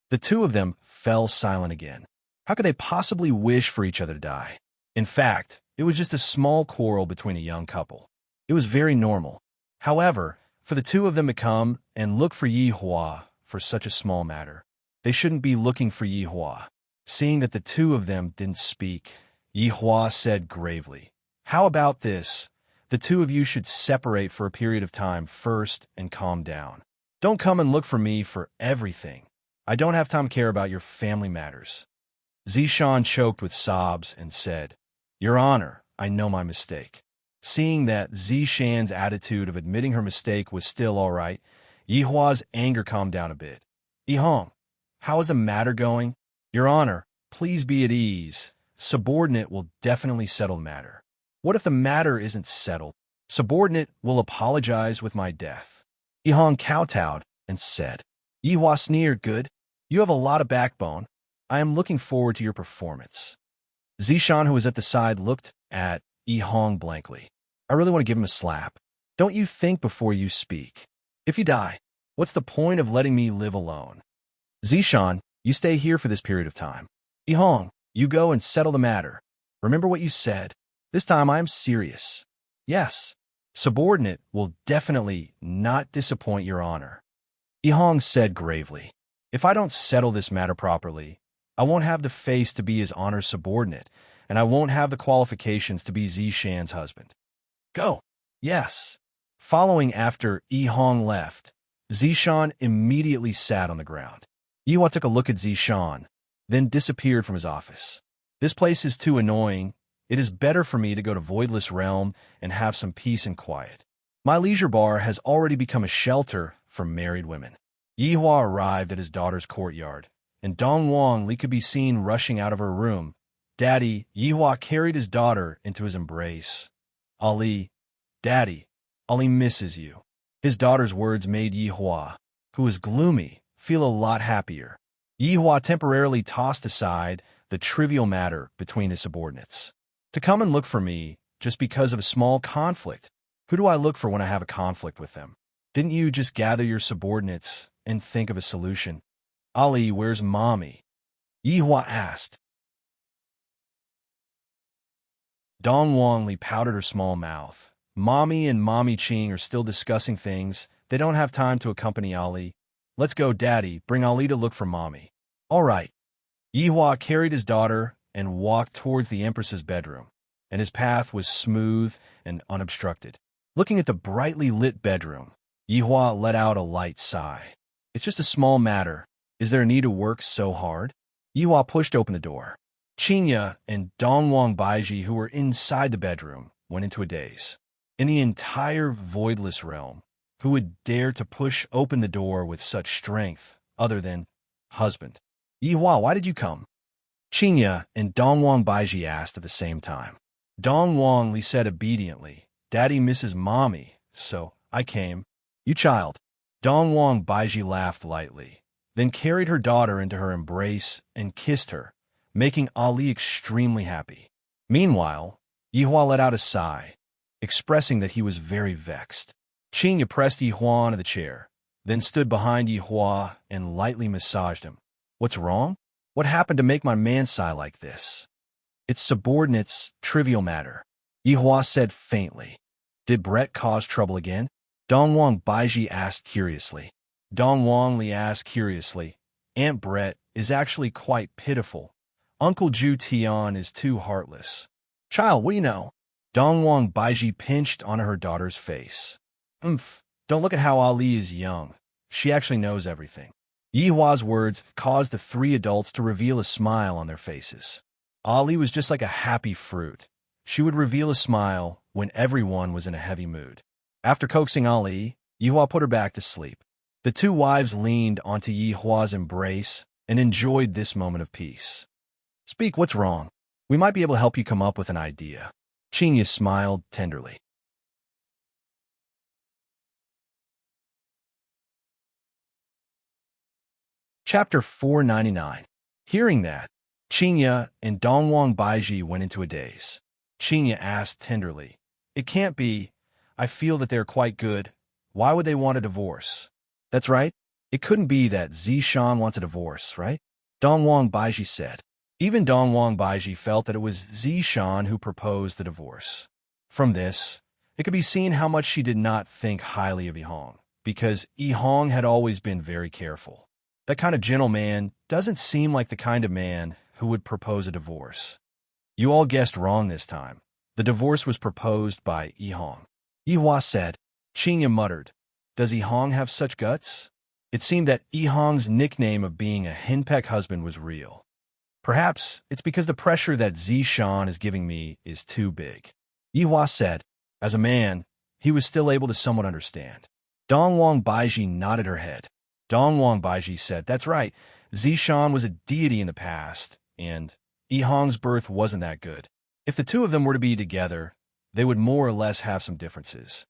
The two of them fell silent again. How could they possibly wish for each other to die? In fact, it was just a small quarrel between a young couple. It was very normal. However, for the two of them to come and look for Yihua for such a small matter, they shouldn't be looking for Yihua. Seeing that the two of them didn't speak, Yihua said gravely, "How about this? The two of you should separate for a period of time first and calm down. Don't come and look for me for everything. I don't have time to care about your family matters." Zishan choked with sobs and said, "Your Honor, I know my mistake." Seeing that Zishan's attitude of admitting her mistake was still all right, Yihua's anger calmed down a bit. "Yihong, how is the matter going?" "Your Honor, please be at ease. Subordinate will definitely settle the matter." "What if the matter isn't settled?" "Subordinate will apologize with my death." Yihong kowtowed and said. Yihua sneered, "Good. You have a lot of backbone. I am looking forward to your performance." Zishan, who was at the side, looked at Yihong blankly. "I really want to give him a slap. Don't you think before you speak? If you die, what's the point of letting me live alone?" "Zishan, you stay here for this period of time. Yihong, you go and settle the matter. Remember what you said. This time I am serious." "Yes. Subordinate will definitely not disappoint your honor." Yihong said gravely, "If I don't settle this matter properly, I won't have the face to be his honor's subordinate, and I won't have the qualifications to be Zishan's husband." "Go." "Yes." Following after Yi-Hong left, Zishan immediately sat on the ground. Yihua took a look at Zishan, then disappeared from his office. This place is too annoying. It is better for me to go to Voidless Realm and have some peace and quiet. My leisure bar has already become a shelter for married women. Yihua arrived at his daughter's courtyard, and Dong Wangli could be seen rushing out of her room. Daddy, Yihua carried his daughter into his embrace. Ali, Daddy, Ali misses you. His daughter's words made Yihua, who was gloomy, feel a lot happier. Yihua temporarily tossed aside the trivial matter between his subordinates. To come and look for me just because of a small conflict. Who do I look for when I have a conflict with them? Didn't you just gather your subordinates and think of a solution? Ali, where's Mommy? Yihua asked. Dong Wangli pouted her small mouth. Mommy and Mommy Ching are still discussing things. They don't have time to accompany Ali. Let's go, Daddy. Bring Ali to look for Mommy. All right. Yihua carried his daughter and walked towards the Empress's bedroom, and his path was smooth and unobstructed. Looking at the brightly lit bedroom, Yihua let out a light sigh. It's just a small matter. Is there a need to work so hard? Yihua pushed open the door. Qinya and Dongwang Baiji, who were inside the bedroom, went into a daze. In the entire Voidless Realm, who would dare to push open the door with such strength, other than husband? Yihua, why did you come? Qinya and Dongwang Baiji asked at the same time. Dongwang Li said obediently, Daddy misses Mommy, so I came. You child. Dongwang Baiji laughed lightly, then carried her daughter into her embrace and kissed her, making Ali extremely happy. Meanwhile, Yihua let out a sigh, expressing that he was very vexed. Qinya pressed Yihua into the chair, then stood behind Yihua and lightly massaged him. What's wrong? What happened to make my man sigh like this? It's subordinates, trivial matter, Yihua said faintly. Did Brett cause trouble again? Dongwang Baiji asked curiously. Dongwang Li asked curiously. Aunt Brett is actually quite pitiful. Uncle Ju Tian is too heartless. Child, what do you know? Dongwang Baiji pinched on her daughter's face. Don't look at how Ali is young. She actually knows everything. Yihua's words caused the three adults to reveal a smile on their faces. Ali was just like a happy fruit. She would reveal a smile when everyone was in a heavy mood. After coaxing Ali, Yihua put her back to sleep. The two wives leaned onto Yihua's embrace and enjoyed this moment of peace. Speak, what's wrong? We might be able to help you come up with an idea. Qinya smiled tenderly. Chapter 499. Hearing that, Qinya and Dongwang Baiji went into a daze. Qinya asked tenderly, It can't be. I feel that they're quite good. Why would they want a divorce? That's right. It couldn't be that Zishan wants a divorce, right? Dongwang Baiji said. Even Dongwang Baiji felt that it was Zishan who proposed the divorce. From this, it could be seen how much she did not think highly of Yihong, because Yihong had always been very careful. That kind of gentleman doesn't seem like the kind of man who would propose a divorce. You all guessed wrong this time. The divorce was proposed by Yihong. Yihua said. Qinya muttered, Does Yihong have such guts? It seemed that Yihong's nickname of being a henpeck husband was real. Perhaps it's because the pressure that Zishan is giving me is too big. Yihua said. As a man, he was still able to somewhat understand. Dongwang Baiji nodded her head. Dongwang Baiji said, That's right, Zishan was a deity in the past, and Yihong's birth wasn't that good. If the two of them were to be together, they would more or less have some differences.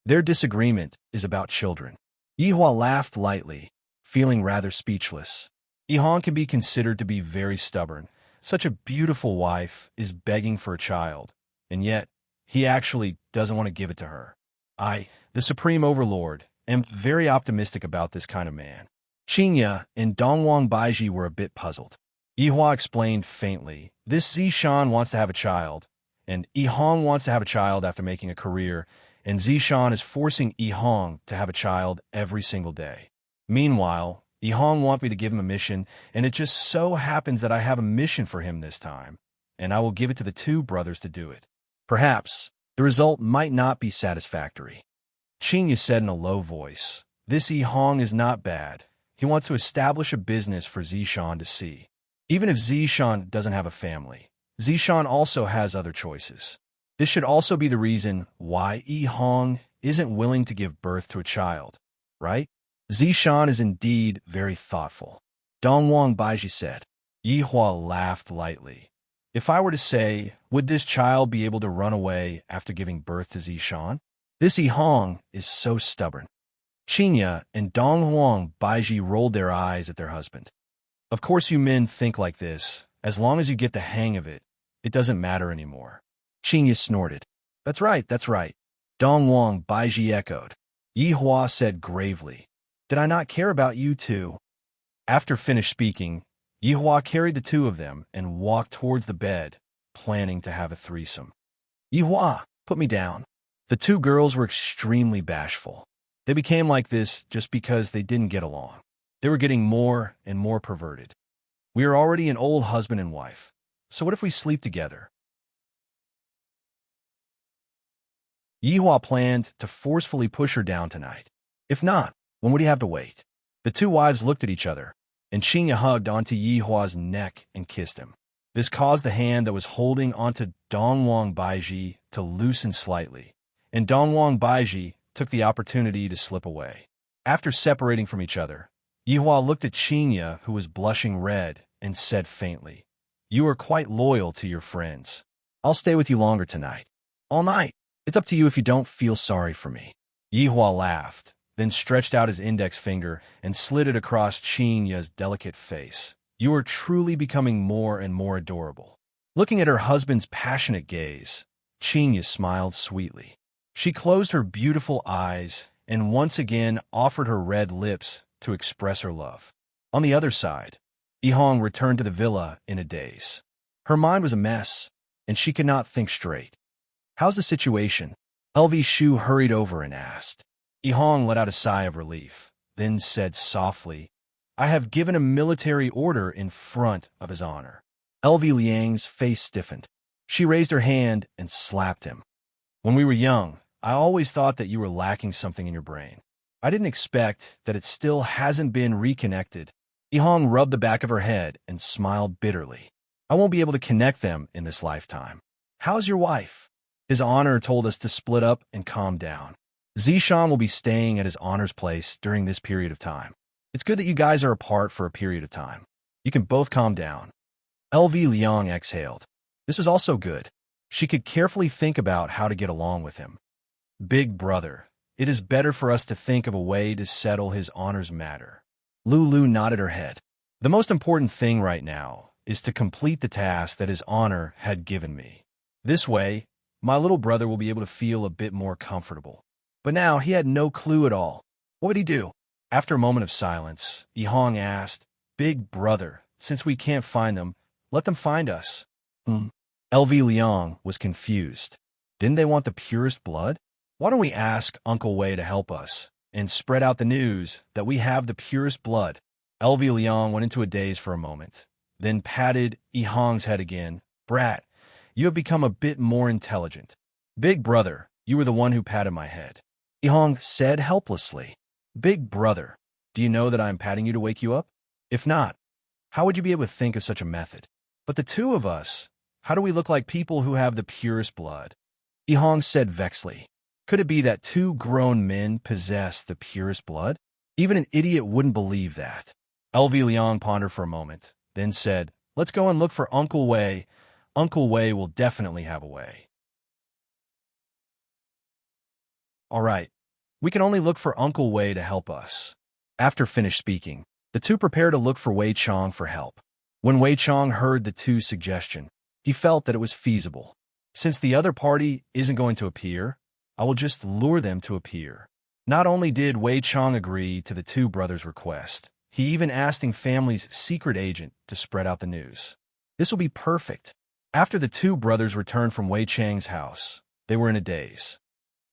Their disagreement is about children. Yihua laughed lightly, feeling rather speechless. Yihong can be considered to be very stubborn. Such a beautiful wife is begging for a child, and yet he actually doesn't want to give it to her. I, the Supreme Overlord, am very optimistic about this kind of man. Qinya and Dongwang Baiji were a bit puzzled. Yihua explained faintly, This Zishan wants to have a child, and Yihong wants to have a child after making a career, and Zishan is forcing Yihong to have a child every single day. Meanwhile, Yihong wants me to give him a mission, and it just so happens that I have a mission for him this time, and I will give it to the two brothers to do it. Perhaps the result might not be satisfactory. Qinya said in a low voice. This Hong is not bad. He wants to establish a business for Zishan to see. Even if Zishan doesn't have a family, Zishan also has other choices. This should also be the reason why Hong isn't willing to give birth to a child, right? Zishan is indeed very thoughtful. Dongwang Baiji said. Yihua laughed lightly. If I were to say, would this child be able to run away after giving birth to Zishan? This Hong is so stubborn. Qinya and Dongwang Baiji rolled their eyes at their husband. Of course you men think like this. As long as you get the hang of it, it doesn't matter anymore. Qinya snorted. That's right, that's right. Dongwang Baiji echoed. Yihua said gravely. Did I not care about you two? After finished speaking, Yihua carried the two of them and walked towards the bed, planning to have a threesome. Yihua, put me down. The two girls were extremely bashful. They became like this just because they didn't get along. They were getting more and more perverted. We are already an old husband and wife, so what if we sleep together? Yihua planned to forcefully push her down tonight. If not, when would he have to wait? The two wives looked at each other, and Qinya hugged onto Yihua's neck and kissed him. This caused the hand that was holding onto Dongwang Baiji to loosen slightly, and Dongwang Baiji took the opportunity to slip away. After separating from each other, Yihua looked at Qinya, who was blushing red, and said faintly, You are quite loyal to your friends. I'll stay with you longer tonight. All night. It's up to you if you don't feel sorry for me. Yihua laughed, then stretched out his index finger and slid it across Qinya's delicate face. You are truly becoming more and more adorable. Looking at her husband's passionate gaze, Qinya smiled sweetly. She closed her beautiful eyes and once again offered her red lips to express her love. On the other side, Hong returned to the villa in a daze. Her mind was a mess, and she could not think straight. How's the situation? LV Shu hurried over and asked. Hong let out a sigh of relief, then said softly, I have given a military order in front of his honor. LV Liang's face stiffened. She raised her hand and slapped him. When we were young, I always thought that you were lacking something in your brain. I didn't expect that it still hasn't been reconnected. Hong rubbed the back of her head and smiled bitterly. I won't be able to connect them in this lifetime. How's your wife? His honor told us to split up and calm down. Zishan will be staying at his honor's place during this period of time. It's good that you guys are apart for a period of time. You can both calm down. LV Liang exhaled. This was also good. She could carefully think about how to get along with him. Big brother, it is better for us to think of a way to settle his honor's matter. Lulu nodded her head. The most important thing right now is to complete the task that his honor had given me. This way, my little brother will be able to feel a bit more comfortable. But now he had no clue at all. What would he do? After a moment of silence, Hong asked, Big brother, since we can't find them, let them find us. LV Liang was confused. Didn't they want the purest blood? Why don't we ask Uncle Wei to help us and spread out the news that we have the purest blood? LV Liang went into a daze for a moment, then patted Hong's head again. Brat, you have become a bit more intelligent. Big brother, you were the one who patted my head. Hong said helplessly. Big brother, do you know that I am patting you to wake you up? If not, how would you be able to think of such a method? But the two of us, how do we look like people who have the purest blood? Hong said vexedly. Could it be that two grown men possess the purest blood? Even an idiot wouldn't believe that. LV Liang pondered for a moment, then said, Let's go and look for Uncle Wei. Uncle Wei will definitely have a way. All right, we can only look for Uncle Wei to help us. After finished speaking, the two prepared to look for Wei Chong for help. When Wei Chong heard the two's suggestion, he felt that it was feasible. Since the other party isn't going to appear, I will just lure them to appear. Not only did Wei Chong agree to the two brothers' request, he even asked Ng family's secret agent to spread out the news. This will be perfect. After the two brothers returned from Wei Chang's house, they were in a daze.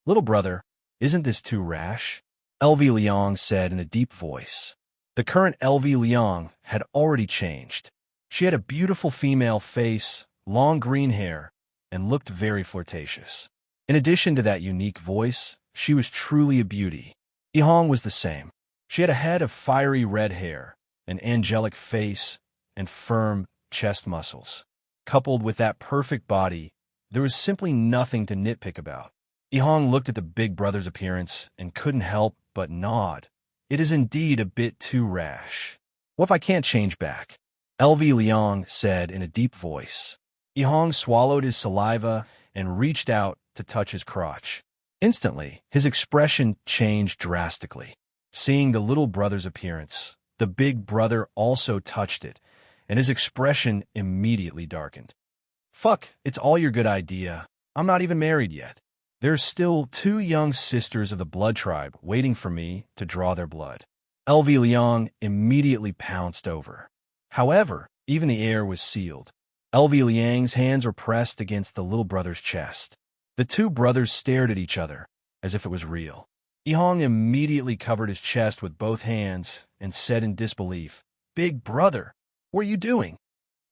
Little brother, isn't this too rash? LV Liang said in a deep voice. The current LV Liang had already changed. She had a beautiful female face, long green hair, and looked very flirtatious. In addition to that unique voice, she was truly a beauty. Yihong was the same. She had a head of fiery red hair, an angelic face, and firm chest muscles. Coupled with that perfect body, there was simply nothing to nitpick about. Yihong looked at the big brother's appearance and couldn't help but nod. It is indeed a bit too rash. What if I can't change back? LV Liang said in a deep voice. Yihong swallowed his saliva and reached out to touch his crotch. Instantly, his expression changed drastically. Seeing the little brother's appearance, the big brother also touched it, and his expression immediately darkened. Fuck, it's all your good idea. I'm not even married yet. There's still 2 young sisters of the blood tribe waiting for me to draw their blood. LV Liang immediately pounced over. However, even the air was sealed. LV Liang's hands were pressed against the little brother's chest. The 2 brothers stared at each other, as if it was real. Yihong immediately covered his chest with both hands and said in disbelief, "Big brother, what are you doing?"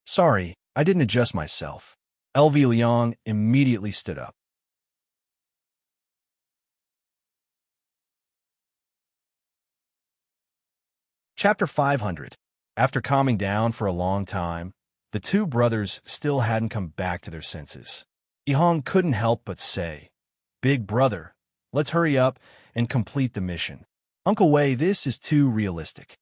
"Sorry, I didn't adjust myself." LV Liang immediately stood up. Chapter 500. After calming down for a long time, the 2 brothers still hadn't come back to their senses. Yihong couldn't help but say, "Big brother, let's hurry up and complete the mission. Uncle Wei, this is too realistic."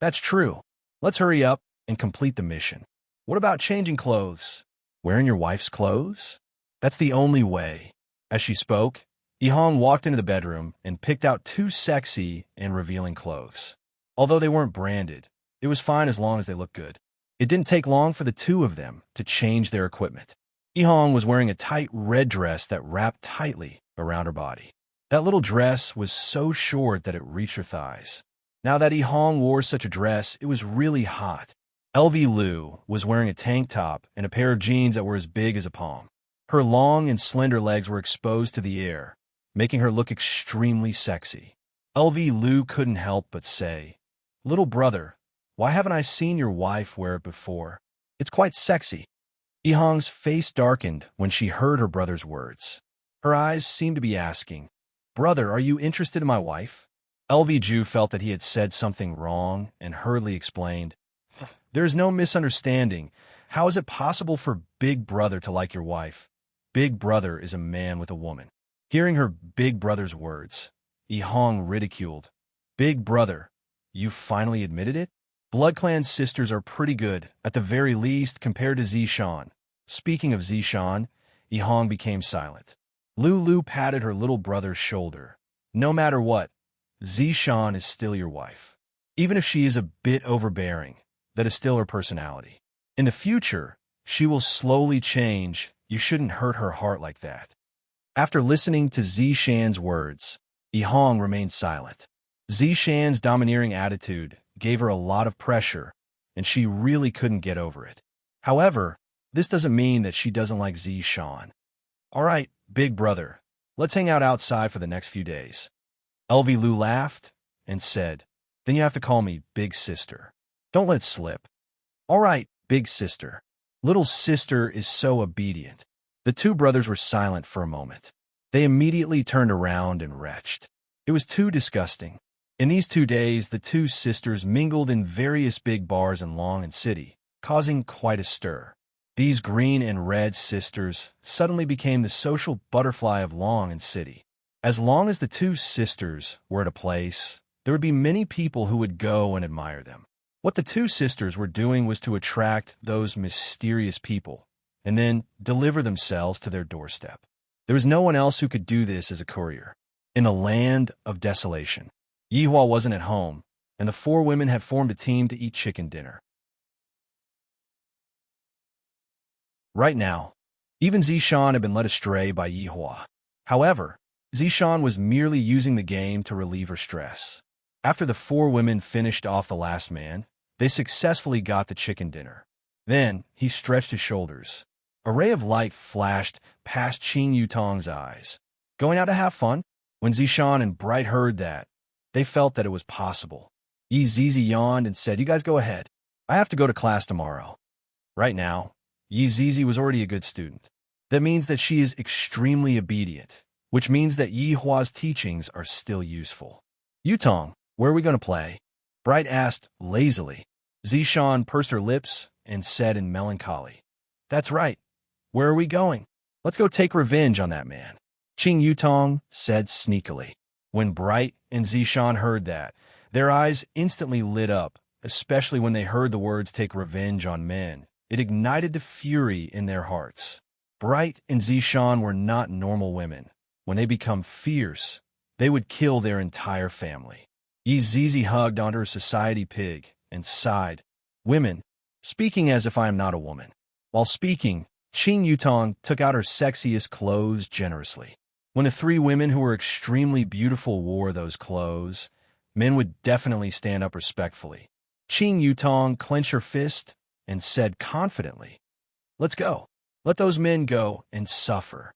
"That's true. Let's hurry up and complete the mission. What about changing clothes? Wearing your wife's clothes? That's the only way." As she spoke, Yihong walked into the bedroom and picked out 2 sexy and revealing clothes. Although they weren't branded, it was fine as long as they looked good. It didn't take long for the 2 of them to change their equipment. Yihong was wearing a tight red dress that wrapped tightly around her body. That little dress was so short that it reached her thighs. Now that Yihong wore such a dress, it was really hot. LV Lu was wearing a tank top and a pair of jeans that were as big as a palm. Her long and slender legs were exposed to the air, making her look extremely sexy. LV Lu couldn't help but say, "Little brother, why haven't I seen your wife wear it before? It's quite sexy." Yihong's face darkened when she heard her brother's words. Her eyes seemed to be asking, "Brother, are you interested in my wife?" LV Ju felt that he had said something wrong and hurriedly explained, "There is no misunderstanding. How is it possible for Big Brother to like your wife? Big Brother is a man with a woman." Hearing her big brother's words, Yihong ridiculed, "Big Brother, you finally admitted it? Blood Clan sisters are pretty good, at the very least, compared to Zishan." Speaking of Zishan, Yihong became silent. Lulu patted her little brother's shoulder. "No matter what, Zishan is still your wife. Even if she is a bit overbearing, that is still her personality. In the future, she will slowly change. You shouldn't hurt her heart like that." After listening to Zishan's words, Yihong remained silent. Zishan's domineering attitude gave her a lot of pressure, and she really couldn't get over it. However, this doesn't mean that she doesn't like Zishan. "All right, big brother, let's hang out outside for the next few days." LV Lu laughed and said, "Then you have to call me big sister. Don't let it slip." "All right, big sister." Little sister is so obedient. The 2 brothers were silent for a moment. They immediately turned around and retched. It was too disgusting. In these 2 days, the 2 sisters mingled in various big bars in Long and City, causing quite a stir. These green and red sisters suddenly became the social butterfly of Long and City. As long as the 2 sisters were at a place, there would be many people who would go and admire them. What the 2 sisters were doing was to attract those mysterious people and then deliver themselves to their doorstep. There was no one else who could do this as a courier. In a land of desolation, Yihua wasn't at home, and the 4 women had formed a team to eat chicken dinner. Right now, even Zishan had been led astray by Yihua. However, Zishan was merely using the game to relieve her stress. After the 4 women finished off the last man, they successfully got the chicken dinner. Then, he stretched his shoulders. A ray of light flashed past Qing Yutong's eyes. "Going out to have fun?" When Zishan and Bright heard that, they felt that it was possible. Yi Zizi yawned and said, "You guys go ahead. I have to go to class tomorrow." Right now, Yi Zizi was already a good student. That means that she is extremely obedient, which means that Yi Hua's teachings are still useful. Yutong, where are we going to play? Bright asked lazily. Zishan pursed her lips and said in melancholy, That's right. Where are we going? Let's go take revenge on that man. Qing Yutong said sneakily. When Bright and Zishan heard that, their eyes instantly lit up, especially when they heard the words take revenge on men. It ignited the fury in their hearts. Bright and Zishan were not normal women. When they become fierce, they would kill their entire family. Yi Zizi hugged onto her society pig and sighed. Women, speaking as if I am not a woman. While speaking, Qing Yutong took out her sexiest clothes generously. When the three women who were extremely beautiful wore those clothes, men would definitely stand up respectfully. Qing Yutong clenched her fist and said confidently, Let's go. Let those men go and suffer.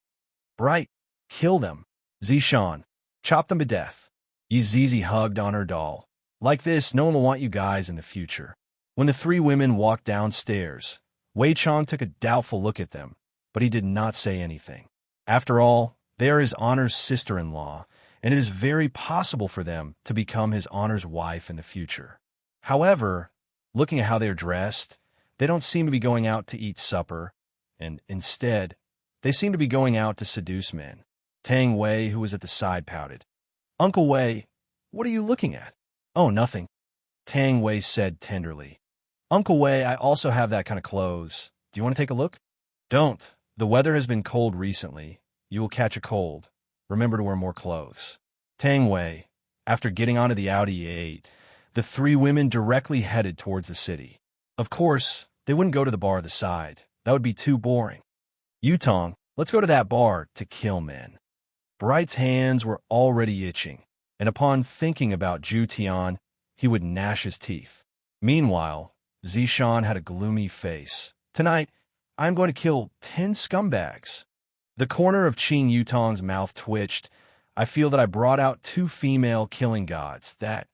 Bright, kill them. Zishan, chop them to death. Yi Zizi hugged on her doll. Like this, no one will want you guys in the future. When the three women walked downstairs, Wei Chong took a doubtful look at them, but he did not say anything. After all, they are his honor's sister-in-law, and it is very possible for them to become his honor's wife in the future. However, looking at how they are dressed, they don't seem to be going out to eat supper, and instead, they seem to be going out to seduce men. Tang Wei, who was at the side, pouted. Uncle Wei, what are you looking at? Oh, nothing. Tang Wei said tenderly. Uncle Wei, I also have that kind of clothes. Do you want to take a look? Don't. The weather has been cold recently. You will catch a cold. Remember to wear more clothes. Tang Wei, after getting onto the Audi A8, the three women directly headed towards the city. Of course, they wouldn't go to the bar at the side. That would be too boring. Yutong, let's go to that bar to kill men. Bright's hands were already itching, and upon thinking about Zhu Tian, he would gnash his teeth. Meanwhile, Zishan had a gloomy face. Tonight, I'm going to kill 10 scumbags. The corner of Qing Yutong's mouth twitched. I feel that I brought out 2 female killing gods. That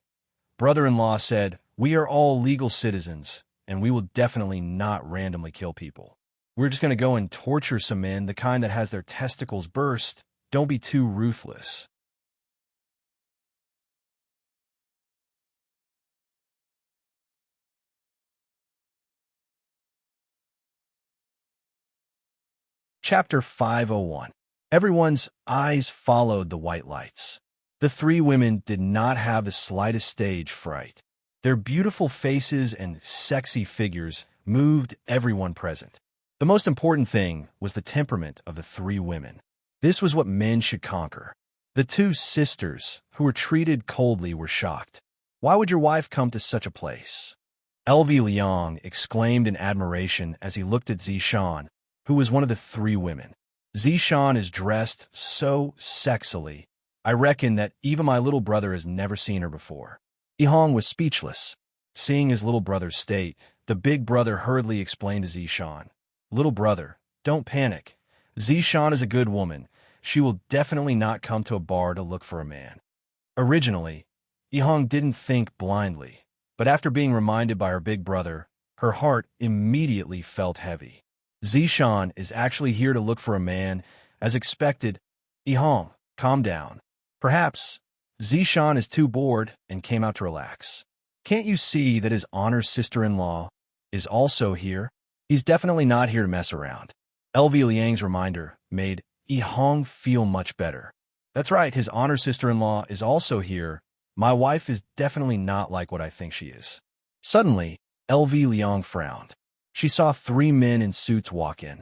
brother-in-law said, We are all legal citizens, and we will definitely not randomly kill people. We're just going to go and torture some men, the kind that has their testicles burst. Don't be too ruthless. Chapter 501. Everyone's eyes followed the white lights. The three women did not have the slightest stage fright. Their beautiful faces and sexy figures moved everyone present. The most important thing was the temperament of the three women. This was what men should conquer. The 2 sisters, who were treated coldly, were shocked. Why would your wife come to such a place? LV Liang exclaimed in admiration as he looked at Zishan, who was one of the 3 women. Zishan is dressed so sexily. I reckon that even my little brother has never seen her before. Yihong was speechless. Seeing his little brother's state, the big brother hurriedly explained to Zishan, Little brother, don't panic. Zishan is a good woman. She will definitely not come to a bar to look for a man. Originally, Yihong didn't think blindly, but after being reminded by her big brother, her heart immediately felt heavy. Zishan is actually here to look for a man, as expected. Yihong, calm down. Perhaps Zishan is too bored and came out to relax. Can't you see that his honor's sister-in-law is also here? He's definitely not here to mess around. LV Liang's reminder made Yihong feel much better. That's right, his honor's sister-in-law is also here. My wife is definitely not like what I think she is. Suddenly, LV Liang frowned. She saw 3 men in suits walk in.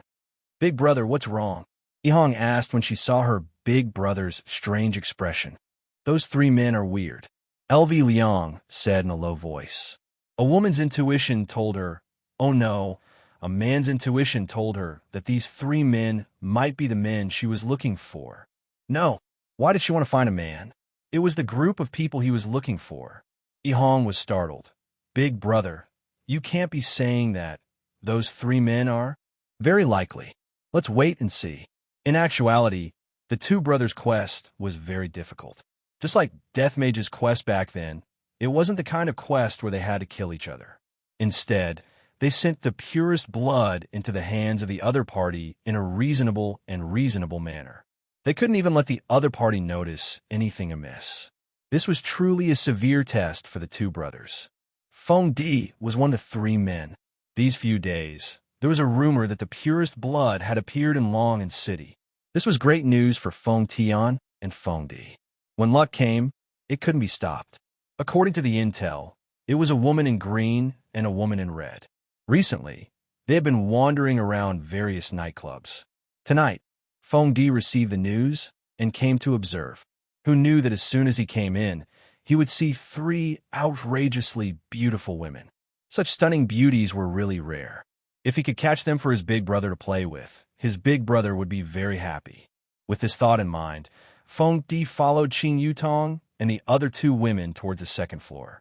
Big brother, what's wrong? Yihong asked when she saw her big brother's strange expression. Those 3 men are weird. LV Liang said in a low voice. A woman's intuition told her, oh no, a man's intuition told her that these 3 men might be the men she was looking for. No, why did she want to find a man? It was the group of people he was looking for. Yihong was startled. Big brother, you can't be saying that those 3 men are? Very likely. Let's wait and see. In actuality, the 2 brothers' quest was very difficult. Just like Death Mage's quest back then, it wasn't the kind of quest where they had to kill each other. Instead, they sent the purest blood into the hands of the other party in a reasonable manner. They couldn't even let the other party notice anything amiss. This was truly a severe test for the two brothers. Feng Di was one of the three men. These few days, there was a rumor that the purest blood had appeared in Long and City. This was great news for Feng Tian and Feng Di. When luck came, it couldn't be stopped. According to the intel, it was a woman in green and a woman in red. Recently, they had been wandering around various nightclubs. Tonight, Feng Di received the news and came to observe. Who knew that as soon as he came in, he would see three outrageously beautiful women. Such stunning beauties were really rare. If he could catch them for his big brother to play with, his big brother would be very happy. With this thought in mind, Feng Di followed Qin Yutong and the other two women towards the second floor.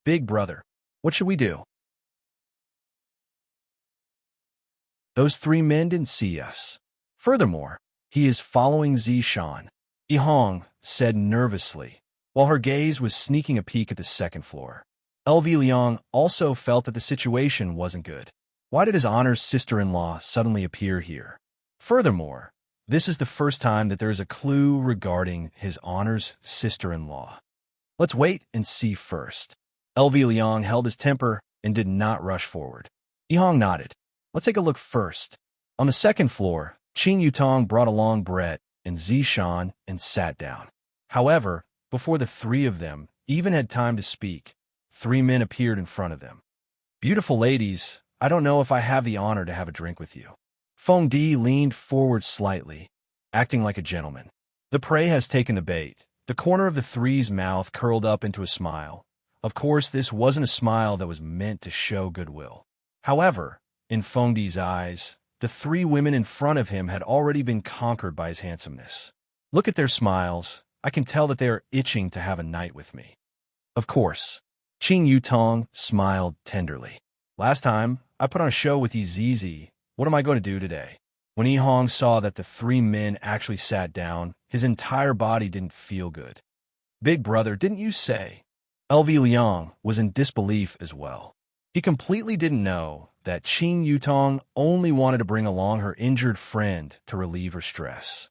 Big brother, what should we do? Those three men didn't see us. Furthermore, he is following Zishan, Yihong said nervously, while her gaze was sneaking a peek at the second floor. LV Liang also felt that the situation wasn't good. Why did his honor's sister-in-law suddenly appear here? Furthermore, this is the first time that there is a clue regarding his honor's sister-in-law. Let's wait and see first. LV Liang held his temper and did not rush forward. Yihong nodded. Let's take a look first. On the second floor, Qin Yutong brought along Brett and Zishan and sat down. However, before the three of them even had time to speak, three men appeared in front of them. Beautiful ladies, I don't know if I have the honor to have a drink with you. Feng Di leaned forward slightly, acting like a gentleman. The prey has taken the bait. The corner of the three's mouth curled up into a smile. Of course, this wasn't a smile that was meant to show goodwill. However, in Feng Di's eyes, the three women in front of him had already been conquered by his handsomeness. Look at their smiles. I can tell that they are itching to have a night with me. Of course. Qin Yutong smiled tenderly. Last time, I put on a show with Yizizi. What am I going to do today? When Yihong saw that the three men actually sat down, his entire body didn't feel good. Big brother, didn't you say? LV Liang was in disbelief as well. He completely didn't know that Qin Yutong only wanted to bring along her injured friend to relieve her stress.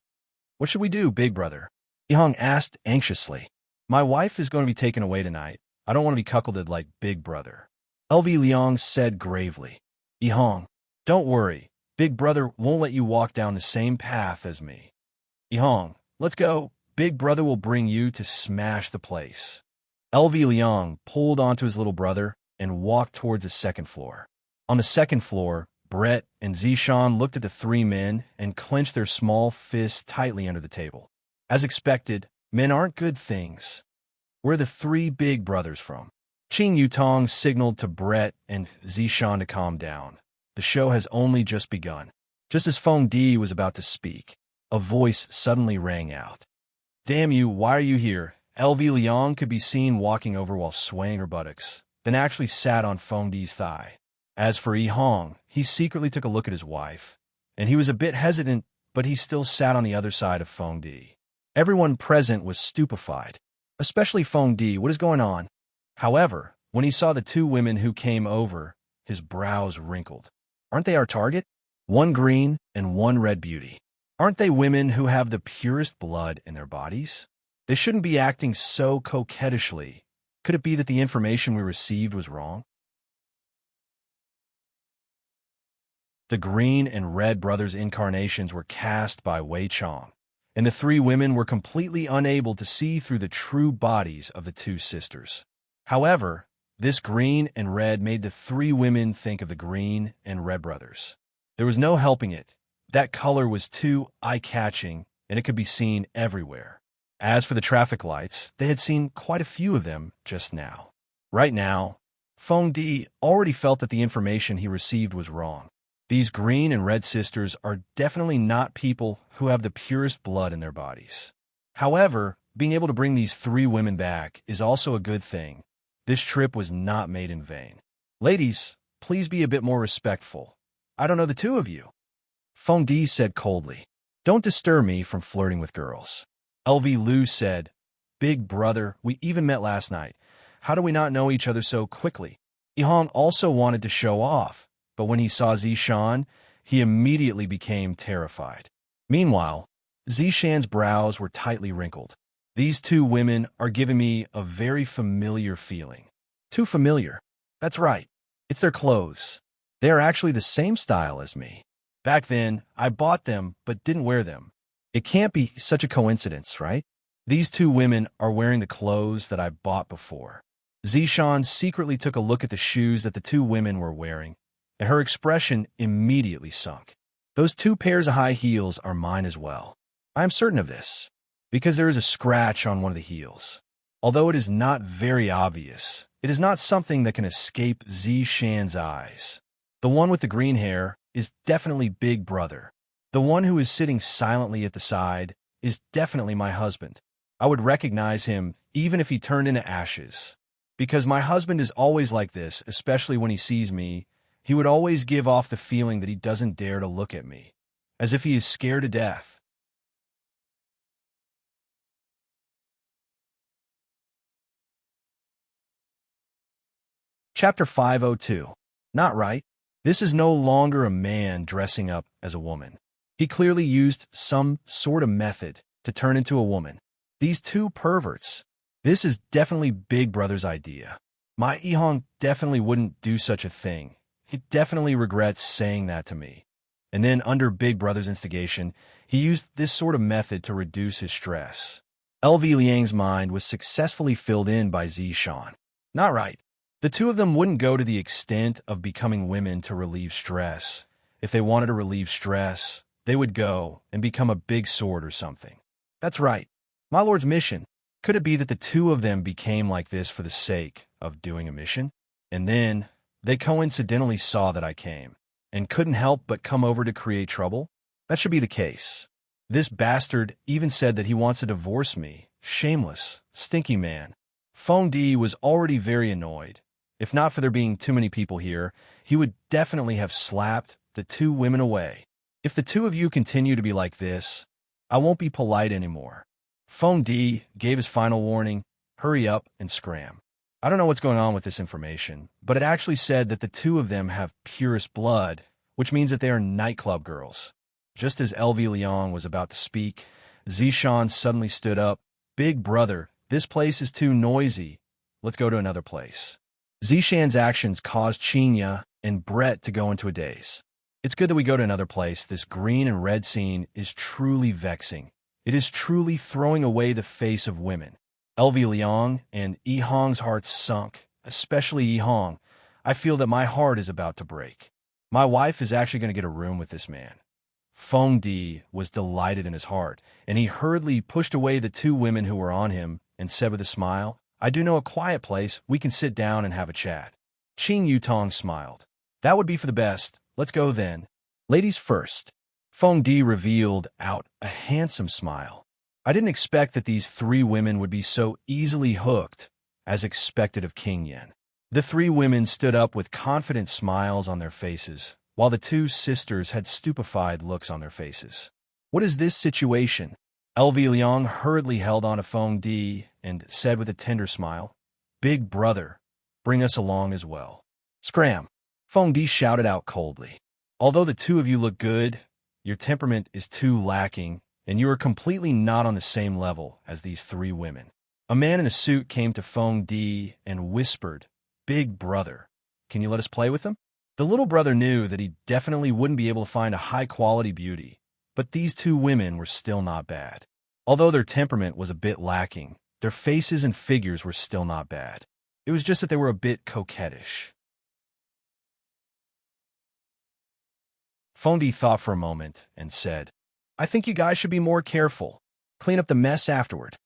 What should we do, big brother? Yihong asked anxiously. My wife is going to be taken away tonight. I don't want to be cuckolded like big brother. LV Liang said gravely. Yihong, don't worry. Big brother won't let you walk down the same path as me. Yihong, let's go. Big brother will bring you to smash the place. LV Liang pulled onto his little brother and walked towards the second floor. On the second floor, Brett and Zishan looked at the three men and clenched their small fists tightly under the table. As expected, men aren't good things. Where are the three big brothers from? Qin Yutong signaled to Brett and Zishan to calm down. The show has only just begun. Just as Feng Di was about to speak, a voice suddenly rang out. Damn you, why are you here? LV Liang could be seen walking over while swaying her buttocks, then actually sat on Feng Di's thigh. As for Yihong, he secretly took a look at his wife, and he was a bit hesitant, but he still sat on the other side of Feng Di. Everyone present was stupefied, especially Feng Di. What is going on? However, when he saw the two women who came over, his brows wrinkled. Aren't they our target? One green and one red beauty. Aren't they women who have the purest blood in their bodies? They shouldn't be acting so coquettishly. Could it be that the information we received was wrong? The green and red brothers' incarnations were cast by Wei Chong, and the three women were completely unable to see through the true bodies of the two sisters. However, this green and red made the three women think of the green and red brothers. There was no helping it. That color was too eye-catching, and it could be seen everywhere. As for the traffic lights, they had seen quite a few of them just now. Right now, Feng Di already felt that the information he received was wrong. These green and red sisters are definitely not people who have the purest blood in their bodies. However, being able to bring these three women back is also a good thing. This trip was not made in vain. Ladies, please be a bit more respectful. I don't know the two of you. Feng Di said coldly. Don't disturb me from flirting with girls. LV Lu said, Big brother, we even met last night. How do we not know each other so quickly? Yihong also wanted to show off, but when he saw Zishan, he immediately became terrified. Meanwhile, Zishan's brows were tightly wrinkled. These two women are giving me a very familiar feeling. Too familiar. That's right. It's their clothes. They are actually the same style as me. Back then, I bought them but didn't wear them. It can't be such a coincidence, right? These two women are wearing the clothes that I bought before. Zishan secretly took a look at the shoes that the two women were wearing, and her expression immediately sunk. Those two pairs of high heels are mine as well. I am certain of this, because there is a scratch on one of the heels. Although it is not very obvious, it is not something that can escape Zishan's eyes. The one with the green hair is definitely Big Brother. The one who is sitting silently at the side is definitely my husband. I would recognize him even if he turned into ashes. Because my husband is always like this, especially when he sees me, he would always give off the feeling that he doesn't dare to look at me, as if he is scared to death. Chapter 502. Not right. This is no longer a man dressing up as a woman. He clearly used some sort of method to turn into a woman. These two perverts. This is definitely Big Brother's idea. My Ihong definitely wouldn't do such a thing. He definitely regrets saying that to me. And then under Big Brother's instigation, he used this sort of method to reduce his stress. LV Liang's mind was successfully filled in by Zishan. Not right. The two of them wouldn't go to the extent of becoming women to relieve stress. If they wanted to relieve stress, they would go and become a big sword or something. That's right. My lord's mission. Could it be that the two of them became like this for the sake of doing a mission? And then they coincidentally saw that I came and couldn't help but come over to create trouble? That should be the case. This bastard even said that he wants to divorce me. Shameless, stinky man. Feng Di was already very annoyed. If not for there being too many people here, he would definitely have slapped the two women away. If the two of you continue to be like this, I won't be polite anymore. Feng Di gave his final warning, hurry up and scram. I don't know what's going on with this information, but it actually said that the two of them have purest blood, which means that they are nightclub girls. Just as LV Liang was about to speak, Zishan suddenly stood up. Big Brother, this place is too noisy. Let's go to another place. Zishan's actions caused Qinya and Brett to go into a daze. It's good that we go to another place. This green and red scene is truly vexing. It is truly throwing away the face of women. LV Liang and Yihong's hearts sunk, especially Yihong. I feel that my heart is about to break. My wife is actually going to get a room with this man. Feng Di was delighted in his heart, and he hurriedly pushed away the two women who were on him and said with a smile, I do know a quiet place. We can sit down and have a chat. Qing Yutong smiled. That would be for the best. Let's go then. Ladies first. Feng Di revealed out a handsome smile. I didn't expect that these three women would be so easily hooked, as expected of King Yen. The three women stood up with confident smiles on their faces, while the two sisters had stupefied looks on their faces. What is this situation? LV Liang hurriedly held on to Feng Di and said with a tender smile, Big Brother, bring us along as well. Scram! Feng Di shouted out coldly. Although the two of you look good, your temperament is too lacking, and you are completely not on the same level as these three women. A man in a suit came to Feng Di and whispered, Big Brother, can you let us play with them? The little brother knew that he definitely wouldn't be able to find a high-quality beauty, but these two women were still not bad. Although their temperament was a bit lacking, their faces and figures were still not bad. It was just that they were a bit coquettish. Feng Di thought for a moment and said, I think you guys should be more careful. Clean up the mess afterward.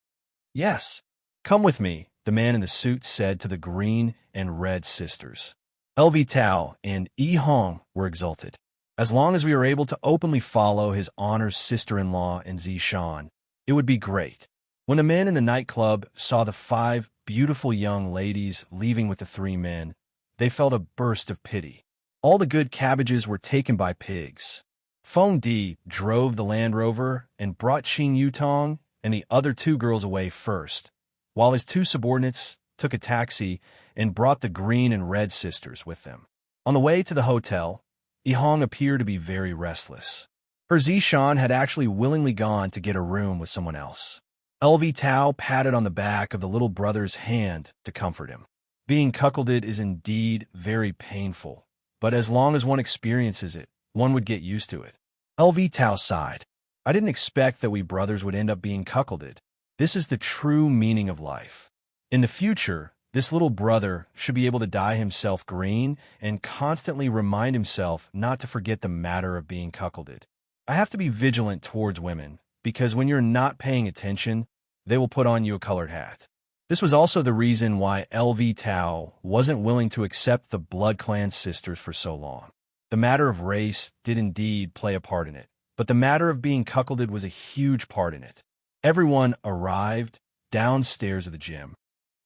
Yes. Come with me, the man in the suit said to the green and red sisters. LV Tao and Yi Hong were exulted. As long as we were able to openly follow his honor's sister-in-law and Zishan, it would be great. When the men in the nightclub saw the five beautiful young ladies leaving with the three men, they felt a burst of pity. All the good cabbages were taken by pigs. Feng Di drove the Land Rover and brought Qing Yutong and the other two girls away first, while his two subordinates took a taxi and brought the green and red sisters with them. On the way to the hotel, Yihong appeared to be very restless. Her Zishan had actually willingly gone to get a room with someone else. LV Tao patted on the back of the little brother's hand to comfort him. Being cuckolded is indeed very painful, but as long as one experiences it, one would get used to it. LV Tao sighed. I didn't expect that we brothers would end up being cuckolded. This is the true meaning of life. In the future, this little brother should be able to dye himself green and constantly remind himself not to forget the matter of being cuckolded. I have to be vigilant towards women, because when you're not paying attention, they will put on you a colored hat. This was also the reason why LV Tao wasn't willing to accept the Blood Clan sisters for so long. The matter of race did indeed play a part in it, but the matter of being cuckolded was a huge part in it. Everyone arrived downstairs of the gym.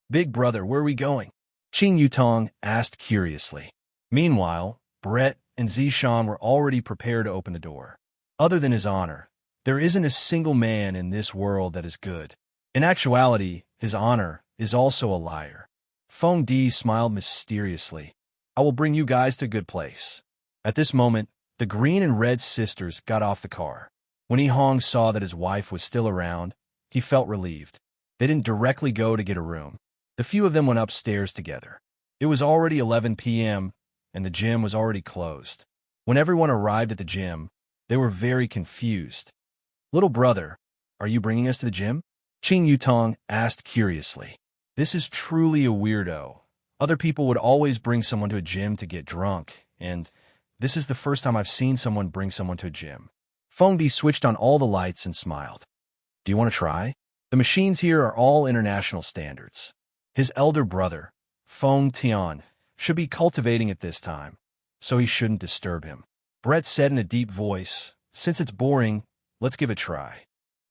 Big brother, where are we going? Qing Yutong asked curiously. Meanwhile, Brett and Zishan were already prepared to open the door. Other than his honor, there isn't a single man in this world that is good. In actuality, his honor is also a liar. Feng Di smiled mysteriously. I will bring you guys to a good place. At this moment, the green and red sisters got off the car. When Yihong saw that his wife was still around, he felt relieved. They didn't directly go to get a room. The few of them went upstairs together. It was already 11 p.m., and the gym was already closed. When everyone arrived at the gym, they were very confused. Little brother, are you bringing us to the gym? Qing Yutong asked curiously. This is truly a weirdo. Other people would always bring someone to a gym to get drunk, and this is the first time I've seen someone bring someone to a gym. Feng Di switched on all the lights and smiled. Do you want to try? The machines here are all international standards. His elder brother, Feng Tian, should be cultivating at this time, so he shouldn't disturb him. Brett said in a deep voice, since it's boring, let's give it a try.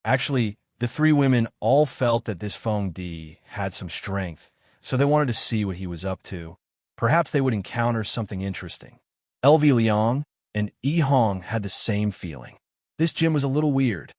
Actually, the three women all felt that this Feng Di had some strength, so they wanted to see what he was up to. Perhaps they would encounter something interesting. LV Liang and Yi Hong had the same feeling. This gym was a little weird.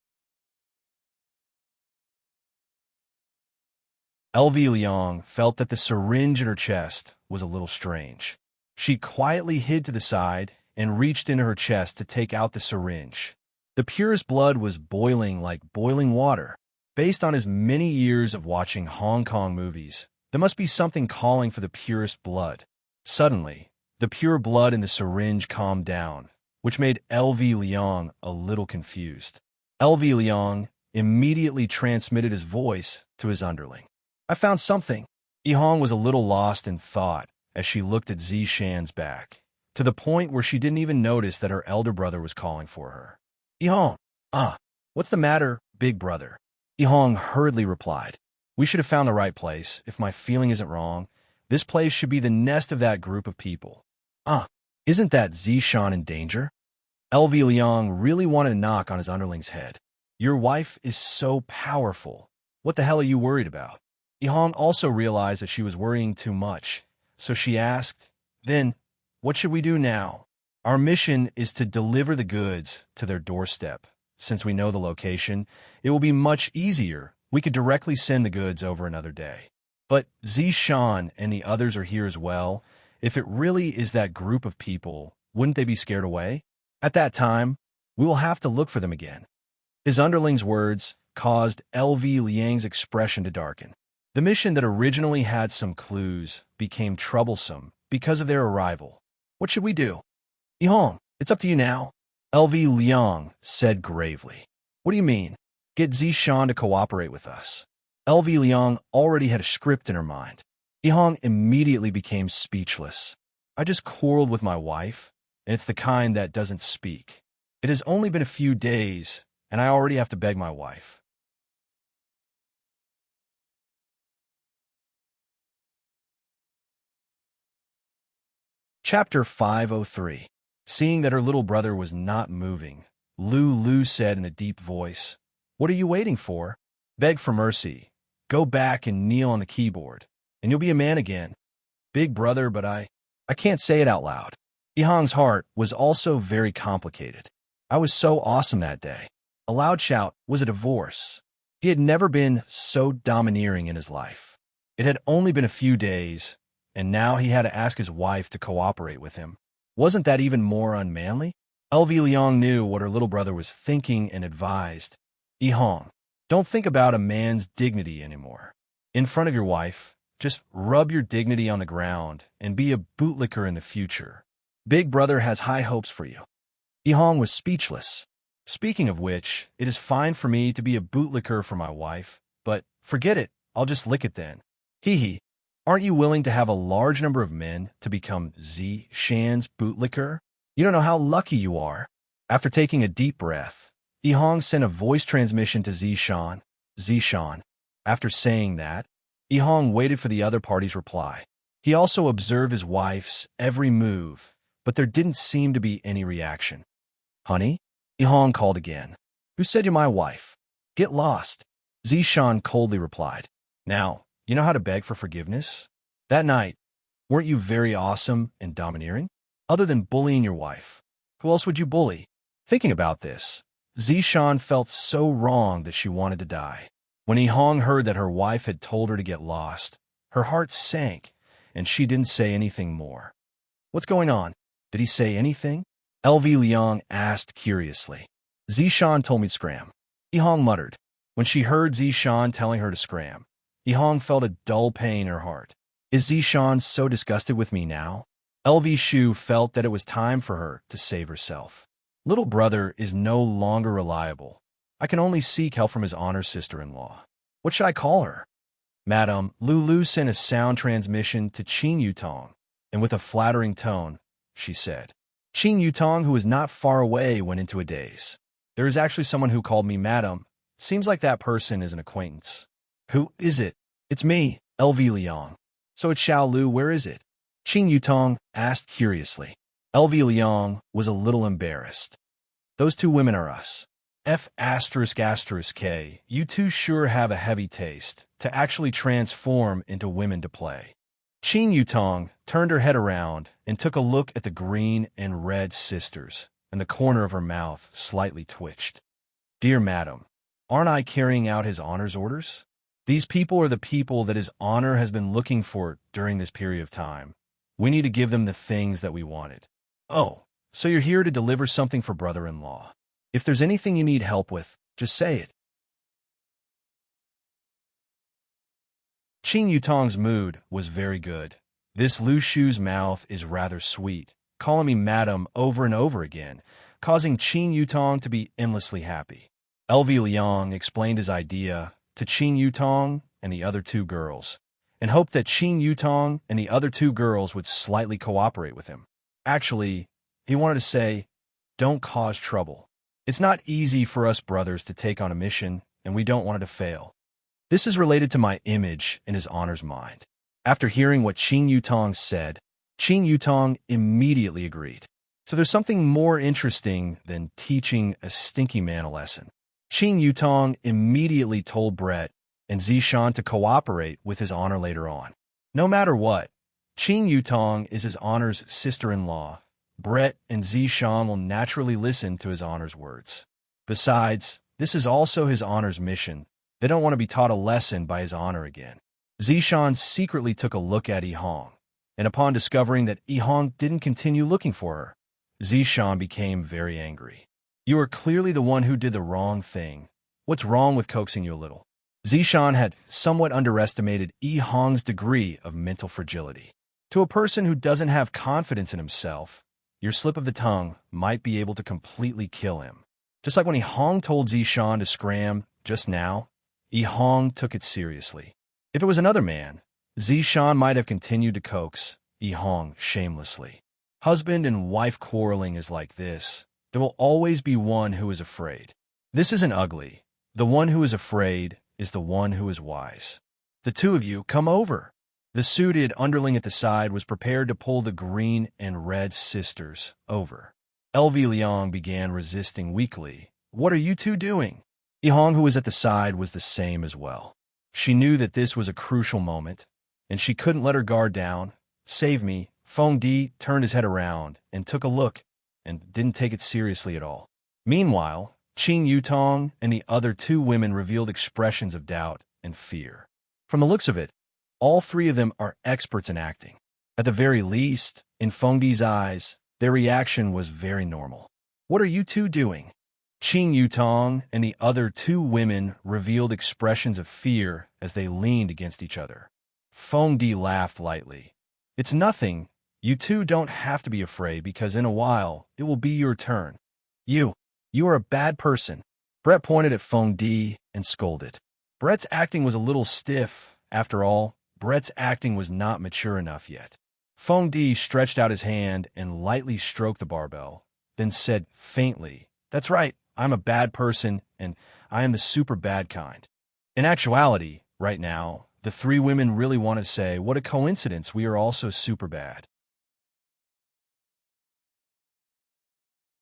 LV Liang felt that the syringe in her chest was a little strange. She quietly hid to the side and reached into her chest to take out the syringe. The purest blood was boiling like boiling water. Based on his many years of watching Hong Kong movies, there must be something calling for the purest blood. Suddenly, the pure blood in the syringe calmed down, which made LV Liang a little confused. LV Liang immediately transmitted his voice to his underling. I found something. Yihong was a little lost in thought as she looked at Zishan's back, to the point where she didn't even notice that her elder brother was calling for her. Yihong, what's the matter, big brother? Yihong hurriedly replied. We should have found the right place. If my feeling isn't wrong, this place should be the nest of that group of people. Isn't that Zishan in danger? LV Liang really wanted to knock on his underling's head. Your wife is so powerful. What the hell are you worried about? Yihong also realized that she was worrying too much, so she asked, Then, what should we do now? Our mission is to deliver the goods to their doorstep. Since we know the location, it will be much easier. We could directly send the goods over another day. But Zishan and the others are here as well. If it really is that group of people, wouldn't they be scared away? At that time, we will have to look for them again. His underling's words caused LV Liang's expression to darken. The mission that originally had some clues became troublesome because of their arrival. What should we do? Yihong, it's up to you now. LV Liang said gravely. What do you mean? Get Zishan to cooperate with us. LV Liang already had a script in her mind. Yihong immediately became speechless. I just quarreled with my wife, and it's the kind that doesn't speak. It has only been a few days, and I already have to beg my wife. Chapter 503. Seeing that her little brother was not moving, Lu said in a deep voice, What are you waiting for? Beg for mercy. Go back and kneel on the keyboard, and you'll be a man again. Big brother, but I can't say it out loud. Yihong's heart was also very complicated. I was so awesome that day. A loud shout was a divorce. He had never been so domineering in his life. It had only been a few days, and now he had to ask his wife to cooperate with him. Wasn't that even more unmanly? LV Liang knew what her little brother was thinking and advised, Hong, don't think about a man's dignity anymore. In front of your wife, just rub your dignity on the ground and be a bootlicker in the future. Big brother has high hopes for you. Hong was speechless. Speaking of which, it is fine for me to be a bootlicker for my wife, but forget it, I'll just lick it then. Hee. Aren't you willing to have a large number of men to become Shan's bootlicker? You don't know how lucky you are. After taking a deep breath, Hong sent a voice transmission to Shan. After saying that, Hong waited for the other party's reply. He also observed his wife's every move, but there didn't seem to be any reaction. Honey? Hong called again. Who said you're my wife? Get lost. Shan coldly replied. Now, you know how to beg for forgiveness? That night, weren't you very awesome and domineering? Other than bullying your wife, who else would you bully? Thinking about this, Shan felt so wrong that she wanted to die. When Hong heard that her wife had told her to get lost, her heart sank, and she didn't say anything more. What's going on? Did he say anything? LV Liang asked curiously. Shan told me to scram. Hong muttered. When she heard Shan telling her to scram, Hong felt a dull pain in her heart. Is Shan so disgusted with me now? LV Shu felt that it was time for her to save herself. Little brother is no longer reliable. I can only seek help from his honored sister-in-law. What should I call her? Madam, Lulu sent a sound transmission to Qin Yutong, and with a flattering tone, she said. Qin Yutong, who was not far away, went into a daze. There is actually someone who called me Madam. Seems like that person is an acquaintance. Who is it? It's me, LV Liang. So it's Xiao Lu, where is it? Qin Yutong asked curiously. LV Liang was a little embarrassed. Those two women are us. F***K, you two sure have a heavy taste to actually transform into women to play. Qin Yutong turned her head around and took a look at the green and red sisters, and the corner of her mouth slightly twitched. Dear madam, aren't I carrying out his honor's orders? These people are the people that his honor has been looking for during this period of time. We need to give them the things that we wanted. Oh, so you're here to deliver something for brother-in-law. If there's anything you need help with, just say it. Qin Yutong's mood was very good. This Lu Shu's mouth is rather sweet, calling me madam over and over again, causing Qin Yutong to be endlessly happy. LV Liang explained his idea to Qin Yutong and the other two girls, and hoped that Qin Yutong and the other two girls would slightly cooperate with him. Actually, he wanted to say, don't cause trouble. It's not easy for us brothers to take on a mission, and we don't want it to fail. This is related to my image in his honor's mind. After hearing what Qin Yutong said, Qin Yutong immediately agreed. So there's something more interesting than teaching a stinky man a lesson. Qin Yutong immediately told Brett and Shan to cooperate with his honor later on. No matter what, Qin Yutong is his honor's sister-in-law. Brett and Shan will naturally listen to his honor's words. Besides, this is also his honor's mission. They don't want to be taught a lesson by his honor again. Shan secretly took a look at Hong, and upon discovering that Hong didn't continue looking for her, Shan became very angry. You are clearly the one who did the wrong thing. What's wrong with coaxing you a little? Shan had somewhat underestimated Hong's degree of mental fragility. To a person who doesn't have confidence in himself, your slip of the tongue might be able to completely kill him. Just like when Hong told Shan to scram just now, Hong took it seriously. If it was another man, Shan might have continued to coax Hong shamelessly. Husband and wife quarreling is like this. There will always be one who is afraid. This isn't ugly. The one who is afraid is the one who is wise. The two of you, come over. The suited underling at the side was prepared to pull the green and red sisters over. LV Liang began resisting weakly. What are you two doing? Hong, who was at the side, was the same as well. She knew that this was a crucial moment, and she couldn't let her guard down. Save me. Feng Di turned his head around and took a look, and didn't take it seriously at all. Meanwhile, Qin Yutong and the other two women revealed expressions of doubt and fear. From the looks of it, all three of them are experts in acting. At the very least, in Feng Di's eyes, their reaction was very normal. What are you two doing? Qing Yutong and the other two women revealed expressions of fear as they leaned against each other. Feng Di laughed lightly. It's nothing. You two don't have to be afraid because in a while, it will be your turn. You are a bad person. Brett pointed at Feng Di and scolded. Brett's acting was a little stiff. After all, Brett's acting was not mature enough yet. Feng Di stretched out his hand and lightly stroked the barbell, then said faintly, "That's right, I'm a bad person, and I am the super bad kind." In actuality, right now, the three women really want to say, what a coincidence, we are also super bad.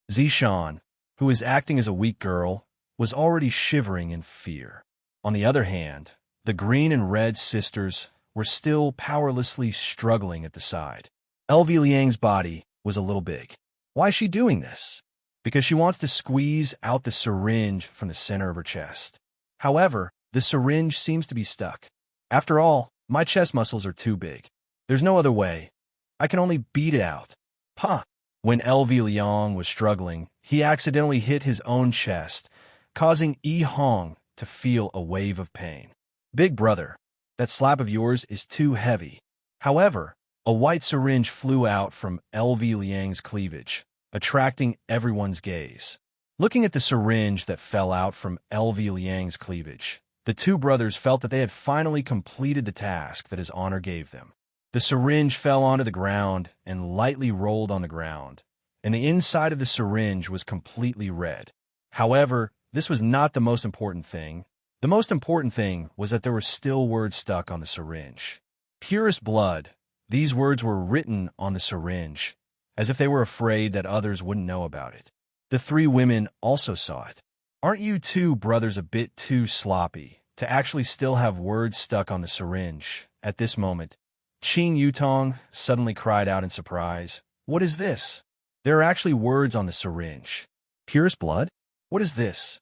Zishan, who was acting as a weak girl, was already shivering in fear. On the other hand, the green and red sisters were still powerlessly struggling at the side. LV Liang's body was a little big. Why is she doing this? Because she wants to squeeze out the syringe from the center of her chest. However, the syringe seems to be stuck. After all, my chest muscles are too big. There's no other way. I can only beat it out. Huh. When LV Liang was struggling, he accidentally hit his own chest, causing Yi Hong to feel a wave of pain. Big brother, that slap of yours is too heavy. However, a white syringe flew out from LV Liang's cleavage, attracting everyone's gaze. Looking at the syringe that fell out from LV Liang's cleavage, the two brothers felt that they had finally completed the task that his honor gave them. The syringe fell onto the ground and lightly rolled on the ground, and the inside of the syringe was completely red. However, this was not the most important thing. The most important thing was that there were still words stuck on the syringe. Purest blood. These words were written on the syringe, as if they were afraid that others wouldn't know about it. The three women also saw it. Aren't you two brothers a bit too sloppy to actually still have words stuck on the syringe? At this moment, Qing Yutong suddenly cried out in surprise. What is this? There are actually words on the syringe. Purest blood? What is this?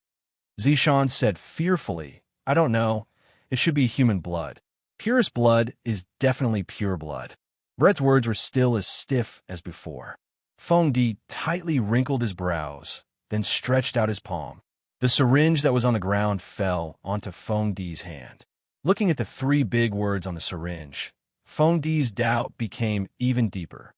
Zishan said fearfully, I don't know. It should be human blood. Purest blood is definitely pure blood. Brett's words were still as stiff as before. Feng Di tightly wrinkled his brows, then stretched out his palm. The syringe that was on the ground fell onto Feng Di's hand. Looking at the three big words on the syringe, Feng Di's doubt became even deeper.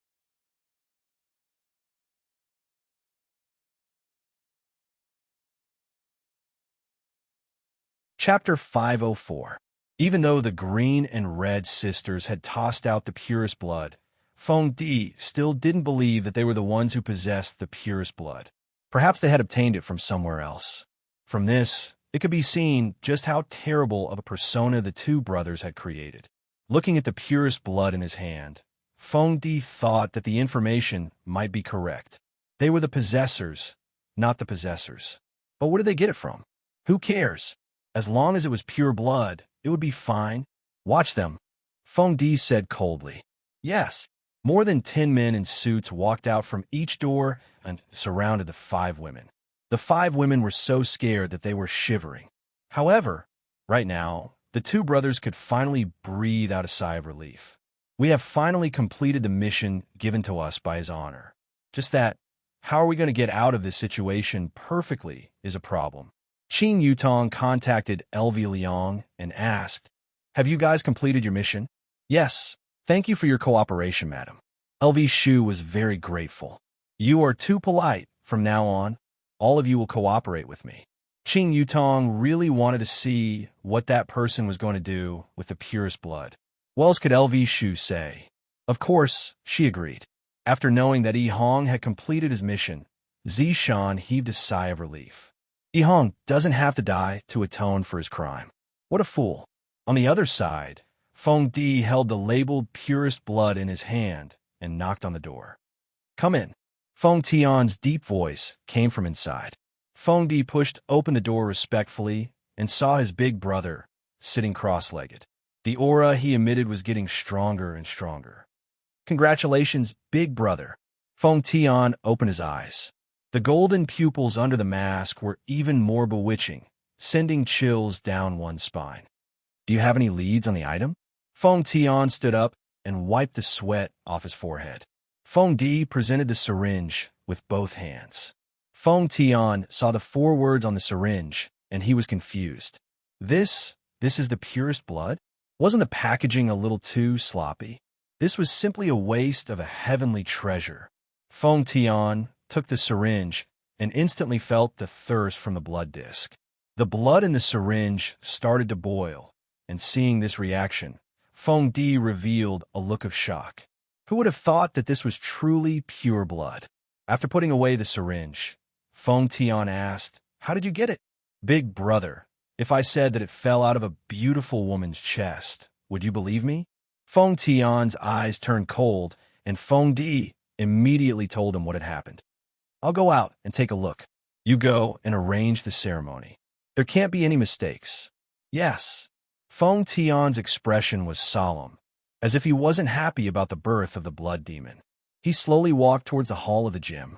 Chapter 504. Even though the green and red sisters had tossed out the purest blood, Feng Di still didn't believe that they were the ones who possessed the purest blood. Perhaps they had obtained it from somewhere else. From this, it could be seen just how terrible of a persona the two brothers had created. Looking at the purest blood in his hand, Feng Di thought that the information might be correct. They were the possessors, not the possessors. But where did they get it from? Who cares? As long as it was pure blood, it would be fine. Watch them, Feng Di said coldly. Yes. More than 10 men in suits walked out from each door and surrounded the five women. The five women were so scared that they were shivering. However, right now, the two brothers could finally breathe out a sigh of relief. We have finally completed the mission given to us by his honor. Just that, how are we going to get out of this situation perfectly is a problem. Qing Yutong contacted LV Liang and asked, Have you guys completed your mission? Yes. Thank you for your cooperation, madam. LV Shu was very grateful. You are too polite. From now on, all of you will cooperate with me. Qing Yutong really wanted to see what that person was going to do with the purest blood. What else could LV Shu say? Of course, she agreed. After knowing that Yi Hong had completed his mission, Zishan heaved a sigh of relief. Yi Hong doesn't have to die to atone for his crime. What a fool. On the other side, Feng Di held the labeled purest blood in his hand and knocked on the door. Come in. Feng Tian's deep voice came from inside. Feng Di pushed open the door respectfully and saw his big brother sitting cross-legged. The aura he emitted was getting stronger and stronger. Congratulations, big brother. Feng Tian opened his eyes. The golden pupils under the mask were even more bewitching, sending chills down one's spine. Do you have any leads on the item? Feng Tian stood up and wiped the sweat off his forehead. Feng Di presented the syringe with both hands. Feng Tian saw the 4 words on the syringe, and he was confused. This is the purest blood? Wasn't the packaging a little too sloppy? This was simply a waste of a heavenly treasure. Feng Tian took the syringe and instantly felt the thirst from the blood disc. The blood in the syringe started to boil, and seeing this reaction, Feng Di revealed a look of shock. Who would have thought that this was truly pure blood? After putting away the syringe, Feng Tian asked, "How did you get it?" "Big brother, if I said that it fell out of a beautiful woman's chest, would you believe me?" Feng Tian's eyes turned cold, and Feng Di immediately told him what had happened. "I'll go out and take a look. You go and arrange the ceremony. There can't be any mistakes." "Yes." Feng Tian's expression was solemn, as if he wasn't happy about the birth of the blood demon. He slowly walked towards the hall of the gym.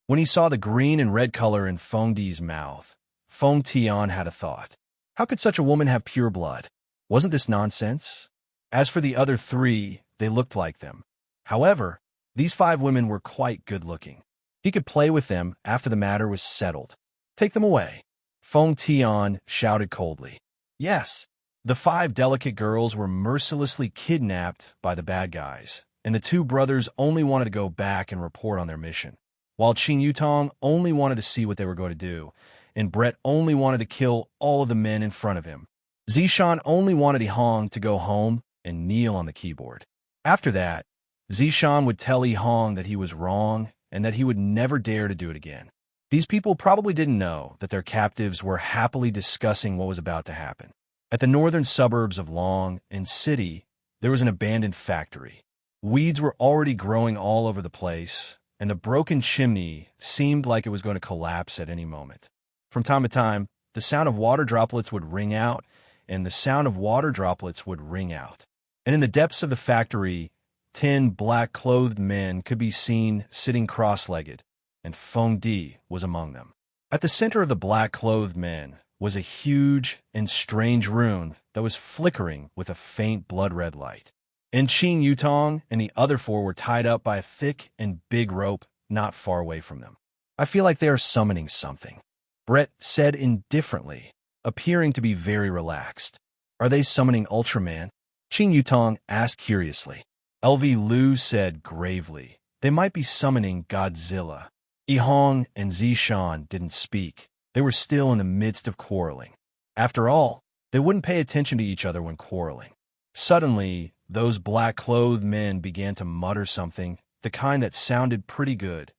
When he saw the green and red color in Feng Di's mouth, Feng Tian had a thought. How could such a woman have pure blood? Wasn't this nonsense? As for the other 3, they looked like them. However, these 5 women were quite good-looking. He could play with them after the matter was settled. "Take them away," Feng Tian shouted coldly. Yes, the 5 delicate girls were mercilessly kidnapped by the bad guys, and the 2 brothers only wanted to go back and report on their mission, while Qin Yutong only wanted to see what they were going to do, and Brett only wanted to kill all of the men in front of him. Zishan only wanted Yihong to go home and kneel on the keyboard. After that, Zishan would tell Yihong that he was wrong and that he would never dare to do it again. These people probably didn't know that their captives were happily discussing what was about to happen. At the northern suburbs of Long and City, there was an abandoned factory. Weeds were already growing all over the place, and the broken chimney seemed like it was going to collapse at any moment. From time to time, the sound of water droplets would ring out, and the sound of water droplets would ring out. And in the depths of the factory, 10 black-clothed men could be seen sitting cross-legged, and Feng Di was among them. At the center of the black-clothed men was a huge and strange rune that was flickering with a faint blood-red light. And Qin Yutong and the other 4 were tied up by a thick and big rope not far away from them. "I feel like they are summoning something," Brett said indifferently, appearing to be very relaxed. "Are they summoning Ultraman?" Qin Yutong asked curiously. LV Lu said gravely, "They might be summoning Godzilla." Yihong and Zishan didn't speak. They were still in the midst of quarreling. After all, they wouldn't pay attention to each other when quarreling. Suddenly, those black-clothed men began to mutter something, the kind that sounded pretty good,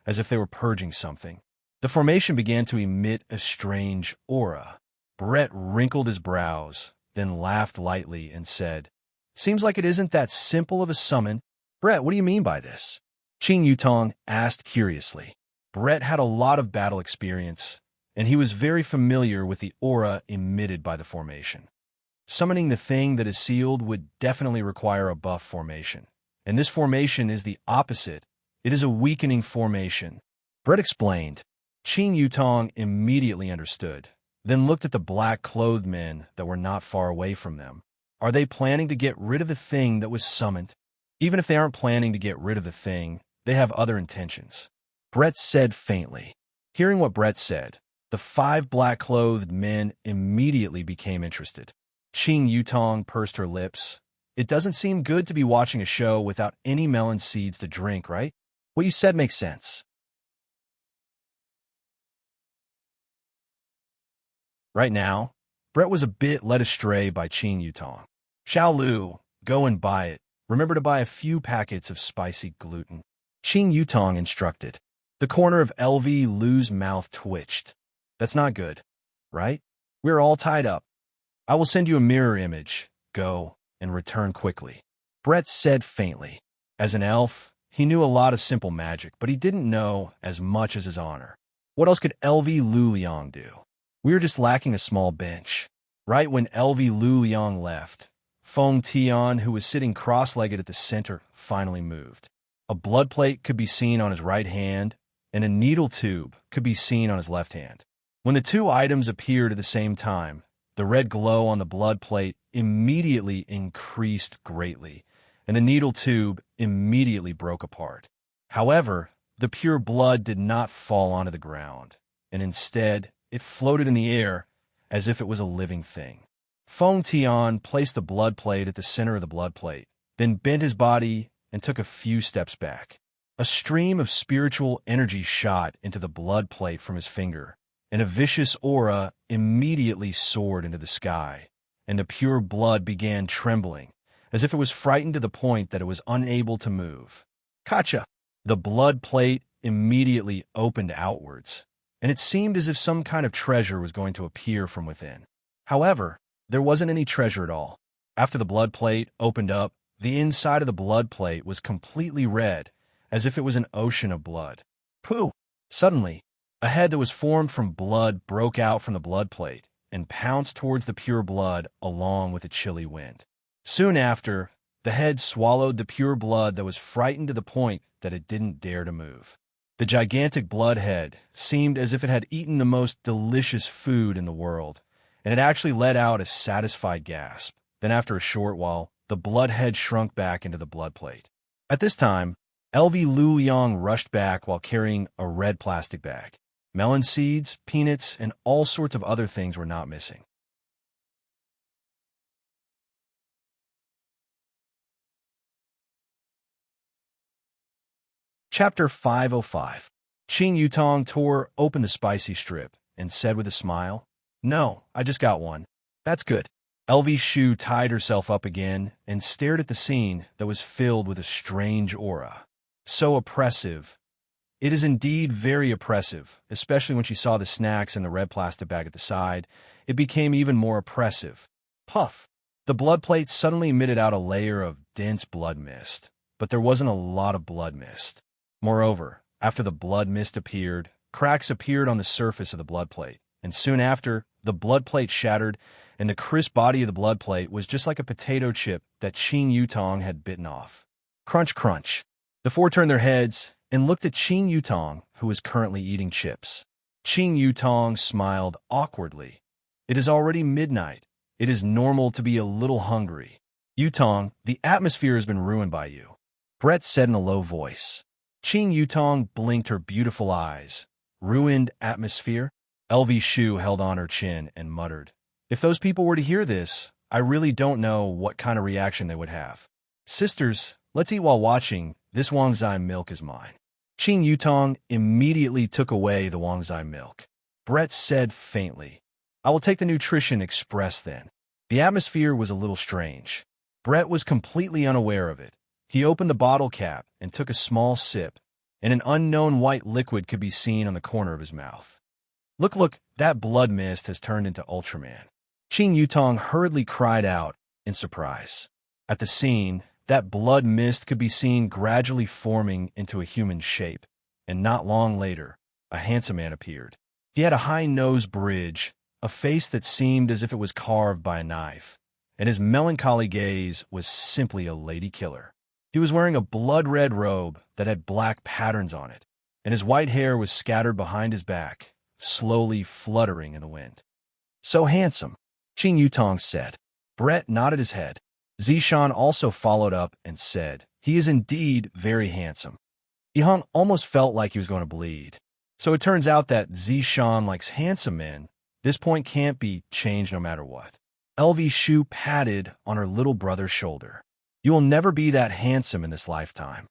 as if they were purging something. The formation began to emit a strange aura. Brett wrinkled his brows, then laughed lightly and said, "Seems like it isn't that simple of a summon." "Brett, what do you mean by this?" Qin Yutong asked curiously. Brett had a lot of battle experience, and he was very familiar with the aura emitted by the formation. Summoning the thing that is sealed would definitely require a buff formation, and this formation is the opposite. It is a weakening formation. Brett explained. Qin Yutong immediately understood, then looked at the black-clothed men that were not far away from them. Are they planning to get rid of the thing that was summoned? Even if they aren't planning to get rid of the thing, they have other intentions. Brett said faintly. Hearing what Brett said, the 5 black-clothed men immediately became interested. Qin Yutong pursed her lips. "It doesn't seem good to be watching a show without any melon seeds to drink, right? What you said makes sense." Right now, Brett was a bit led astray by Qin Yutong. "Xiao Lu, go and buy it. Remember to buy a few packets of spicy gluten," Qin Yutong instructed. The corner of LV Lu's mouth twitched. "That's not good, right? We're all tied up. I will send you a mirror image. Go and return quickly," Brett said faintly. As an elf, he knew a lot of simple magic, but he didn't know as much as his honor. What else could LV Lu Liang do? We were just lacking a small bench. Right when LV Lu Liang left, Feng Tian, who was sitting cross-legged at the center, finally moved. A blood plate could be seen on his right hand, and a needle tube could be seen on his left hand. When the 2 items appeared at the same time, the red glow on the blood plate immediately increased greatly, and the needle tube immediately broke apart. However, the pure blood did not fall onto the ground, and instead it floated in the air as if it was a living thing. Feng Tian placed the blood plate at the center of the blood plate, then bent his body and took a few steps back. A stream of spiritual energy shot into the blood plate from his finger, and a vicious aura immediately soared into the sky, and the pure blood began trembling, as if it was frightened to the point that it was unable to move. Kacha! The blood plate immediately opened outwards, and it seemed as if some kind of treasure was going to appear from within. However, there wasn't any treasure at all. After the blood plate opened up, the inside of the blood plate was completely red, as if it was an ocean of blood. Pooh! Suddenly, a head that was formed from blood broke out from the blood plate and pounced towards the pure blood along with a chilly wind. Soon after, the head swallowed the pure blood that was frightened to the point that it didn't dare to move. The gigantic blood head seemed as if it had eaten the most delicious food in the world, and it actually let out a satisfied gasp. Then after a short while, the blood head shrunk back into the blood plate. At this time, LV Lu Yang rushed back while carrying a red plastic bag. Melon seeds, peanuts, and all sorts of other things were not missing. Chapter 505. Qing Yutong tore open the spicy strip and said with a smile, "No, I just got one. That's good." LV Shu tied herself up again and stared at the scene that was filled with a strange aura. So oppressive. It is indeed very oppressive, especially when she saw the snacks in the red plastic bag at the side. It became even more oppressive. Puff! The blood plate suddenly emitted out a layer of dense blood mist, but there wasn't a lot of blood mist. Moreover, after the blood mist appeared, cracks appeared on the surface of the blood plate, and soon after, the blood plate shattered, and the crisp body of the blood plate was just like a potato chip that Qing Yutong had bitten off. Crunch, crunch. The four turned their heads and looked at Qing Yutong, who was currently eating chips. Qing Yutong smiled awkwardly. "It is already midnight. It is normal to be a little hungry. Yutong, the atmosphere has been ruined by you," Brett said in a low voice. Qing Yutong blinked her beautiful eyes. "Ruined atmosphere?" LV Shu held on her chin and muttered, "If those people were to hear this, I really don't know what kind of reaction they would have. Sisters, let's eat while watching. This Wangzai milk is mine." Qing Yutong immediately took away the Wangzai milk. Brett said faintly, "I will take the Nutrition Express then." The atmosphere was a little strange. Brett was completely unaware of it. He opened the bottle cap and took a small sip, and an unknown white liquid could be seen on the corner of his mouth. Look, that blood mist has turned into Ultraman." Qing Yutong hurriedly cried out in surprise. At the scene, that blood mist could be seen gradually forming into a human shape, and not long later, a handsome man appeared. He had a high nose bridge, a face that seemed as if it was carved by a knife, and his melancholy gaze was simply a lady killer. He was wearing a blood-red robe that had black patterns on it, and his white hair was scattered behind his back, slowly fluttering in the wind. "So handsome," Qing Yutong said. Brett nodded his head. Zishan also followed up and said, "He is indeed very handsome." Yihang almost felt like he was going to bleed. So it turns out that Zishan likes handsome men. This point can't be changed no matter what. LV Shu patted on her little brother's shoulder. "You will never be that handsome in this lifetime."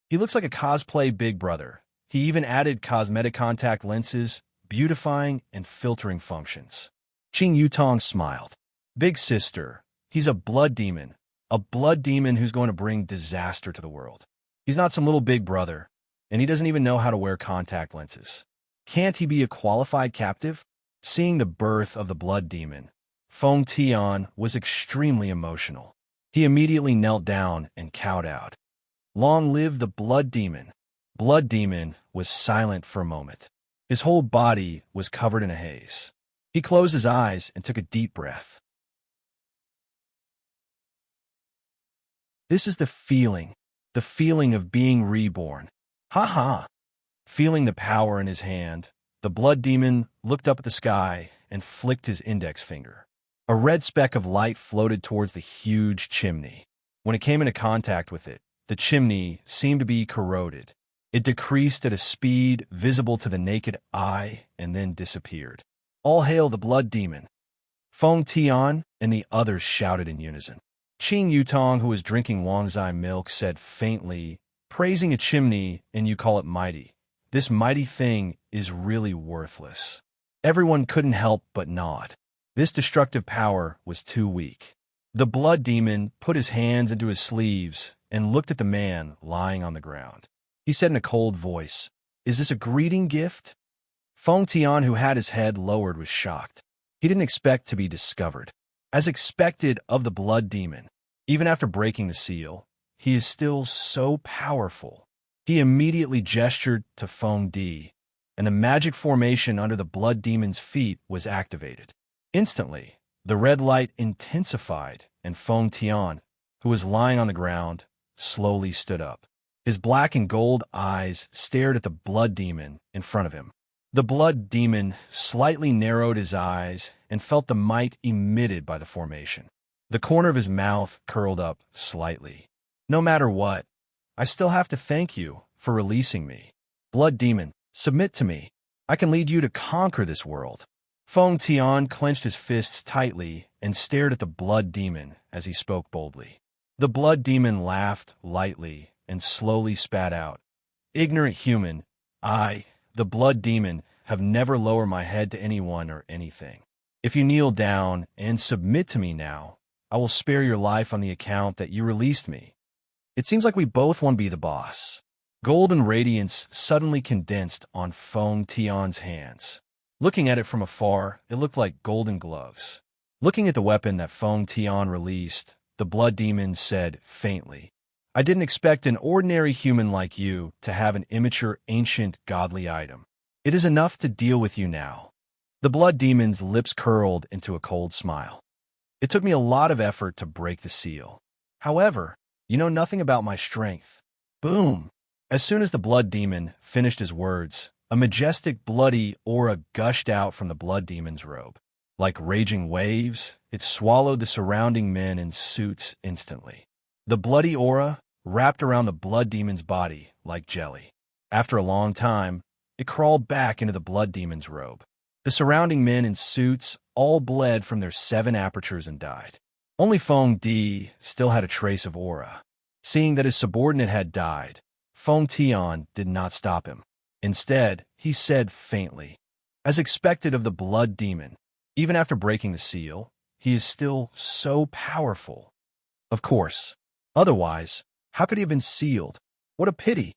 He looks like a cosplay big brother. He even added cosmetic contact lenses, beautifying and filtering functions. Qing Yutong smiled. "Big sister, he's a blood demon who's going to bring disaster to the world. He's not some little big brother, and he doesn't even know how to wear contact lenses. Can't he be a qualified captive?" Seeing the birth of the blood demon, Feng Tian was extremely emotional. He immediately knelt down and kowtowed. "Long live the blood demon." Blood demon was silent for a moment. His whole body was covered in a haze. He closed his eyes and took a deep breath. This is the feeling of being reborn. Ha ha! Feeling the power in his hand, the blood demon looked up at the sky and flicked his index finger. A red speck of light floated towards the huge chimney. When it came into contact with it, the chimney seemed to be corroded. It decreased at a speed visible to the naked eye and then disappeared. All hail the blood demon! Feng Tian and the others shouted in unison. Qing Yutong, who was drinking Wangzai milk, said faintly, "Praising a chimney and you call it mighty. This mighty thing is really worthless." Everyone couldn't help but nod. This destructive power was too weak. The blood demon put his hands into his sleeves and looked at the man lying on the ground. He said in a cold voice, "Is this a greeting gift?" Feng Tian, who had his head lowered, was shocked. He didn't expect to be discovered. As expected of the blood demon, even after breaking the seal, he is still so powerful. He immediately gestured to Feng Di, and the magic formation under the blood demon's feet was activated. Instantly, the red light intensified, and Feng Tian, who was lying on the ground, slowly stood up. His black and gold eyes stared at the blood demon in front of him. The blood demon slightly narrowed his eyes and felt the might emitted by the formation. The corner of his mouth curled up slightly. "No matter what, I still have to thank you for releasing me. Blood demon, submit to me. I can lead you to conquer this world." Feng Tian clenched his fists tightly and stared at the blood demon as he spoke boldly. The blood demon laughed lightly and slowly spat out, "Ignorant human, I, the blood demon, have never lowered my head to anyone or anything. If you kneel down and submit to me now, I will spare your life on the account that you released me. It seems like we both want to be the boss." Golden radiance suddenly condensed on Feng Tian's hands. Looking at it from afar, it looked like golden gloves. Looking at the weapon that Feng Tian released, the blood demon said faintly, "I didn't expect an ordinary human like you to have an immature, ancient, godly item. It is enough to deal with you now." The blood demon's lips curled into a cold smile. "It took me a lot of effort to break the seal. However, you know nothing about my strength." Boom! As soon as the blood demon finished his words, a majestic bloody aura gushed out from the blood demon's robe. Like raging waves, it swallowed the surrounding men in suits instantly. The bloody aura wrapped around the blood demon's body like jelly. After a long time, it crawled back into the blood demon's robe. The surrounding men in suits all bled from their 7 apertures and died. Only Feng Di still had a trace of aura. Seeing that his subordinate had died, Feng Tian did not stop him. Instead, he said faintly, "As expected of the blood demon, even after breaking the seal, he is still so powerful. Of course. Otherwise, how could he have been sealed? What a pity."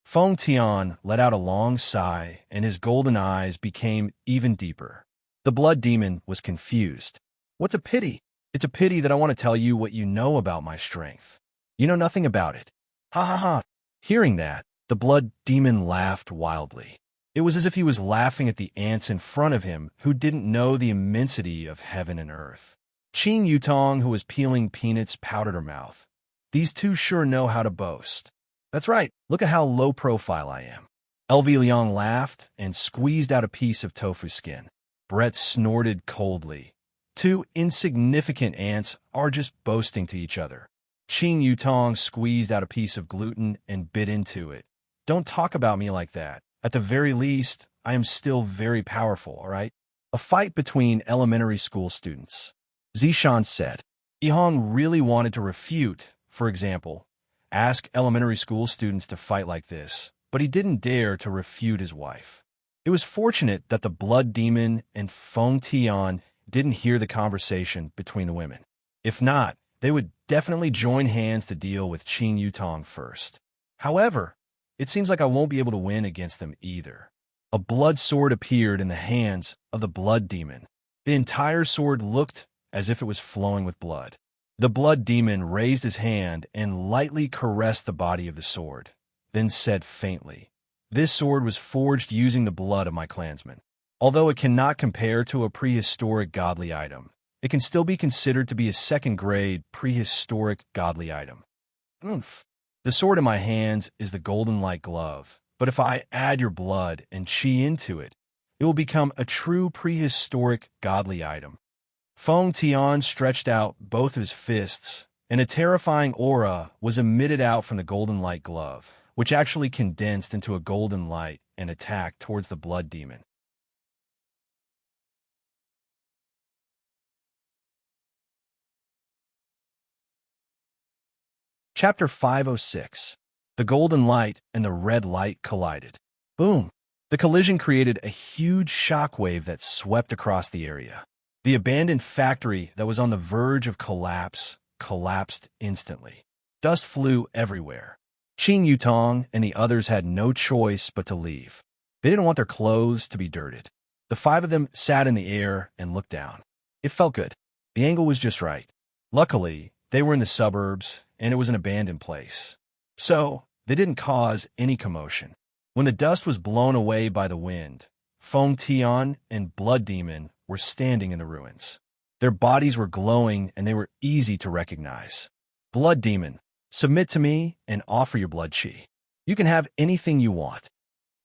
Feng Tian let out a long sigh, and his golden eyes became even deeper. The blood demon was confused. "What's a pity? It's a pity that I want to tell you what you know about my strength. You know nothing about it." Ha ha ha. Hearing that, the blood demon laughed wildly. It was as if he was laughing at the ants in front of him who didn't know the immensity of heaven and earth. Qing Yutong, who was peeling peanuts, powdered her mouth. "These two sure know how to boast. That's right, look at how low profile I am." LV Liang laughed and squeezed out a piece of tofu skin. Brett snorted coldly. "Two insignificant ants are just boasting to each other." Qing Yutong squeezed out a piece of gluten and bit into it. "Don't talk about me like that. At the very least, I am still very powerful, all right?" A fight between elementary school students. Zishan said. Yihong really wanted to refute, for example, ask elementary school students to fight like this, but he didn't dare to refute his wife. It was fortunate that the blood demon and Feng Tian didn't hear the conversation between the women. If not, they would definitely join hands to deal with Qing Yutong first. However, it seems like I won't be able to win against them either. A blood sword appeared in the hands of the blood demon. The entire sword looked as if it was flowing with blood. The blood demon raised his hand and lightly caressed the body of the sword, then said faintly, "This sword was forged using the blood of my clansmen. Although it cannot compare to a prehistoric godly item, it can still be considered to be a second-grade prehistoric godly item. Oomph. The sword in my hands is the golden light glove, but if I add your blood and chi into it, it will become a true prehistoric godly item." Feng Tian stretched out both of his fists, and a terrifying aura was emitted out from the golden light glove, which actually condensed into a golden light and attacked towards the blood demon. Chapter 506. The golden light and the red light collided. Boom! The collision created a huge shockwave that swept across the area. The abandoned factory that was on the verge of collapse collapsed instantly. Dust flew everywhere. Qin Yutong and the others had no choice but to leave. They didn't want their clothes to be dirted. The five of them sat in the air and looked down. It felt good. The angle was just right. Luckily, they were in the suburbs, and it was an abandoned place. So, they didn't cause any commotion. When the dust was blown away by the wind, Feng Tian and Blood Demon were standing in the ruins. Their bodies were glowing, and they were easy to recognize. Blood Demon, submit to me and offer your blood chi. You can have anything you want.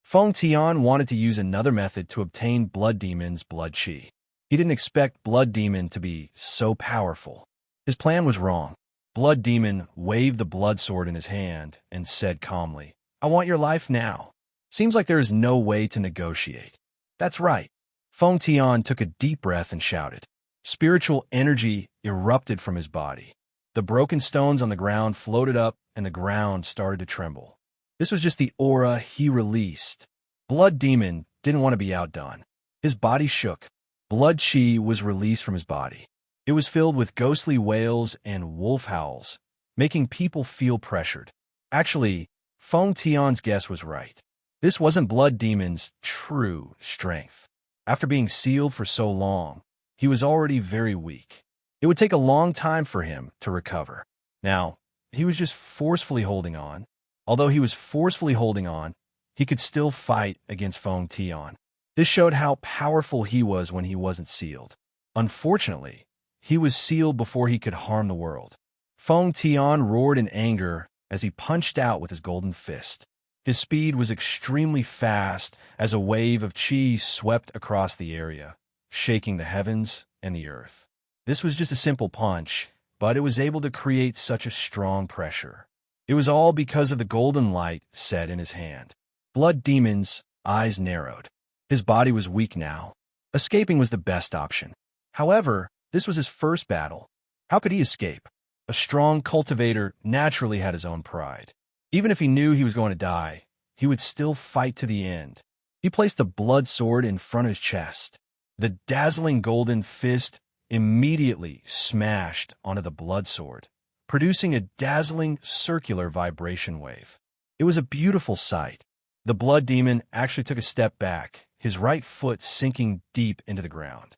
Feng Tian wanted to use another method to obtain Blood Demon's blood chi. He didn't expect Blood Demon to be so powerful. His plan was wrong. Blood Demon waved the blood sword in his hand and said calmly, I want your life now. Seems like there is no way to negotiate. That's right. Feng Tian took a deep breath and shouted. Spiritual energy erupted from his body. The broken stones on the ground floated up and the ground started to tremble. This was just the aura he released. Blood Demon didn't want to be outdone. His body shook. Blood chi was released from his body. It was filled with ghostly wails and wolf howls, making people feel pressured. Actually, Feng Tian's guess was right. This wasn't Blood Demon's true strength. After being sealed for so long, he was already very weak. It would take a long time for him to recover. Now, he was just forcefully holding on. Although he was forcefully holding on, he could still fight against Feng Tian. This showed how powerful he was when he wasn't sealed. Unfortunately, he was sealed before he could harm the world. Feng Tian roared in anger as he punched out with his golden fist. His speed was extremely fast as a wave of chi swept across the area, shaking the heavens and the earth. This was just a simple punch, but it was able to create such a strong pressure. It was all because of the golden light set in his hand. Blood Demon's eyes narrowed. His body was weak now. Escaping was the best option. However, this was his first battle. How could he escape? A strong cultivator naturally had his own pride. Even if he knew he was going to die, he would still fight to the end. He placed the blood sword in front of his chest. The dazzling golden fist immediately smashed onto the blood sword, producing a dazzling circular vibration wave. It was a beautiful sight. The Blood Demon actually took a step back, his right foot sinking deep into the ground.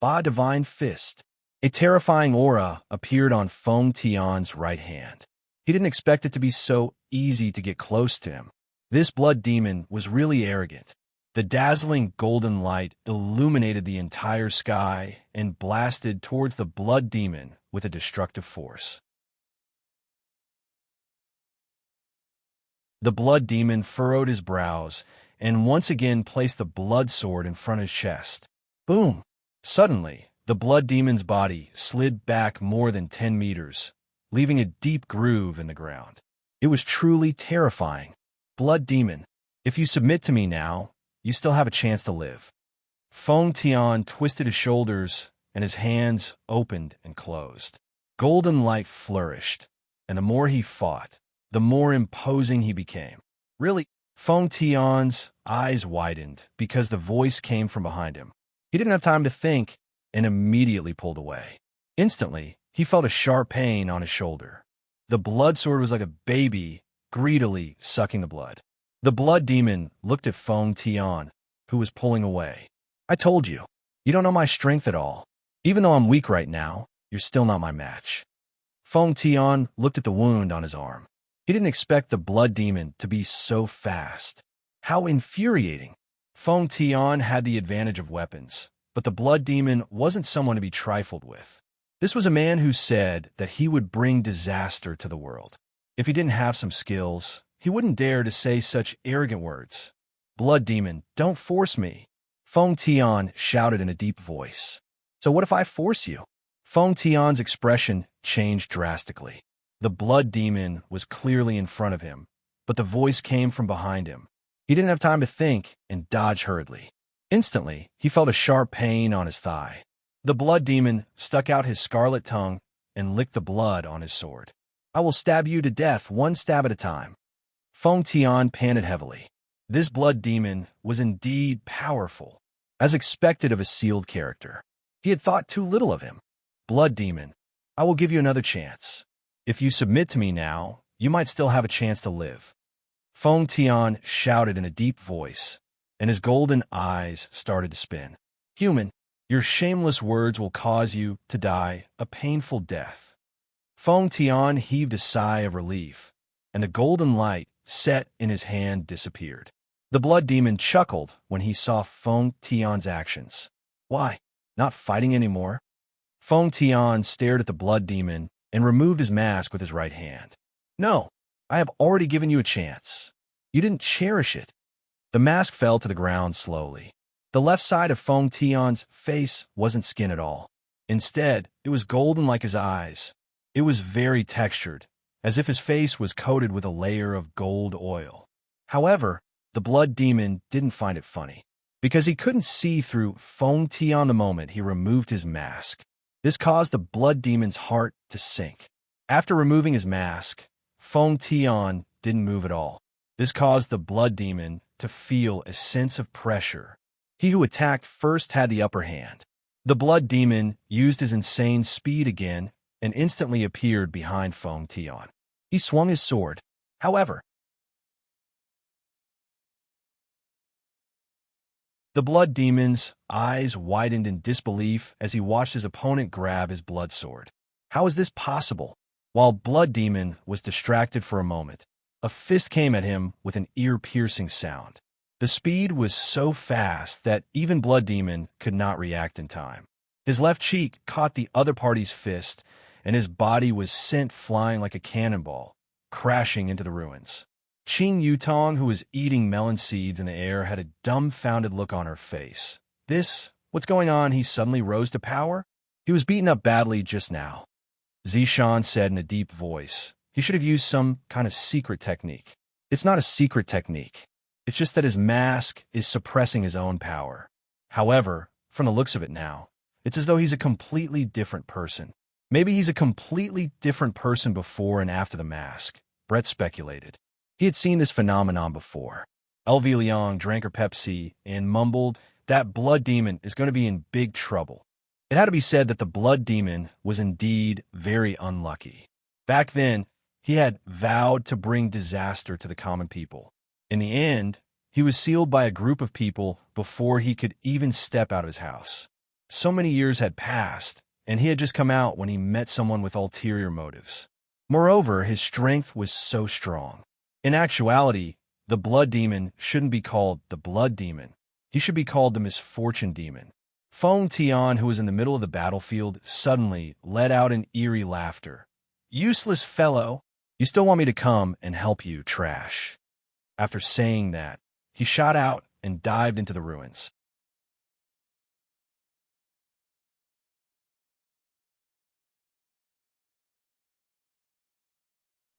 Ba Divine Fist. A terrifying aura appeared on Feng Tian's right hand. He didn't expect it to be so easy to get close to him. This Blood Demon was really arrogant. The dazzling golden light illuminated the entire sky and blasted towards the Blood Demon with a destructive force. The Blood Demon furrowed his brows and once again placed the blood sword in front of his chest. Boom! Suddenly, the Blood Demon's body slid back more than 10 meters, leaving a deep groove in the ground. It was truly terrifying. Blood Demon, if you submit to me now, you still have a chance to live. Feng Tian twisted his shoulders, and his hands opened and closed. Golden light flourished, and the more he fought, the more imposing he became. Really, Feng Tian's eyes widened because the voice came from behind him. He didn't have time to think and immediately pulled away. Instantly, he felt a sharp pain on his shoulder. The blood sword was like a baby greedily sucking the blood. The Blood Demon looked at Feng Tian, who was pulling away. I told you, you don't know my strength at all. Even though I'm weak right now, you're still not my match. Feng Tian looked at the wound on his arm. He didn't expect the Blood Demon to be so fast. How infuriating. Feng Tian had the advantage of weapons, but the Blood Demon wasn't someone to be trifled with. This was a man who said that he would bring disaster to the world. If he didn't have some skills, he wouldn't dare to say such arrogant words. Blood Demon, don't force me. Feng Tian shouted in a deep voice. So what if I force you? Feng Tian's expression changed drastically. The blood demon was clearly in front of him, but the voice came from behind him. He didn't have time to think and dodged hurriedly. Instantly, he felt a sharp pain on his thigh. The blood demon stuck out his scarlet tongue and licked the blood on his sword. I will stab you to death one stab at a time. Feng Tian panted heavily. This blood demon was indeed powerful, as expected of a sealed character. He had thought too little of him. Blood demon, I will give you another chance. If you submit to me now, you might still have a chance to live. Feng Tian shouted in a deep voice, and his golden eyes started to spin. Human, your shameless words will cause you to die a painful death. Feng Tian heaved a sigh of relief, and the golden light set in his hand disappeared. The blood demon chuckled when he saw Feng Tian's actions. Why, not fighting anymore? Feng Tian stared at the blood demon and removed his mask with his right hand. No, I have already given you a chance. You didn't cherish it. The mask fell to the ground slowly. The left side of Feng Tian's face wasn't skin at all. Instead, it was golden like his eyes. It was very textured, as if his face was coated with a layer of gold oil. However, the blood demon didn't find it funny. Because he couldn't see through Feng Tian the moment he removed his mask. This caused the blood demon's heart to sink. After removing his mask, Feng Tian didn't move at all. This caused the blood demon to feel a sense of pressure. He who attacked first had the upper hand. The blood demon used his insane speed again and instantly appeared behind Feng Tian. He swung his sword. However, the blood demon's eyes widened in disbelief as he watched his opponent grab his blood sword. How is this possible? While blood demon was distracted for a moment, a fist came at him with an ear-piercing sound. The speed was so fast that even blood demon could not react in time. His left cheek caught the other party's fist, and his body was sent flying like a cannonball, crashing into the ruins. Qing Yutong, who was eating melon seeds in the air, had a dumbfounded look on her face. What's going on? He suddenly rose to power? He was beaten up badly just now. Zishan said in a deep voice. He should have used some kind of secret technique. It's not a secret technique. It's just that his mask is suppressing his own power. However, from the looks of it now, it's as though he's a completely different person. Maybe he's a completely different person before and after the mask, Brett speculated. He had seen this phenomenon before. LV Liang drank her Pepsi and mumbled that blood demon is going to be in big trouble. It had to be said that the blood demon was indeed very unlucky. Back then, he had vowed to bring disaster to the common people. In the end, he was sealed by a group of people before he could even step out of his house. So many years had passed, and he had just come out when he met someone with ulterior motives. Moreover, his strength was so strong. In actuality, the blood demon shouldn't be called the blood demon. He should be called the misfortune demon. Feng Tian, who was in the middle of the battlefield, suddenly let out an eerie laughter. Useless fellow, you still want me to come and help you, trash. After saying that, he shot out and dived into the ruins.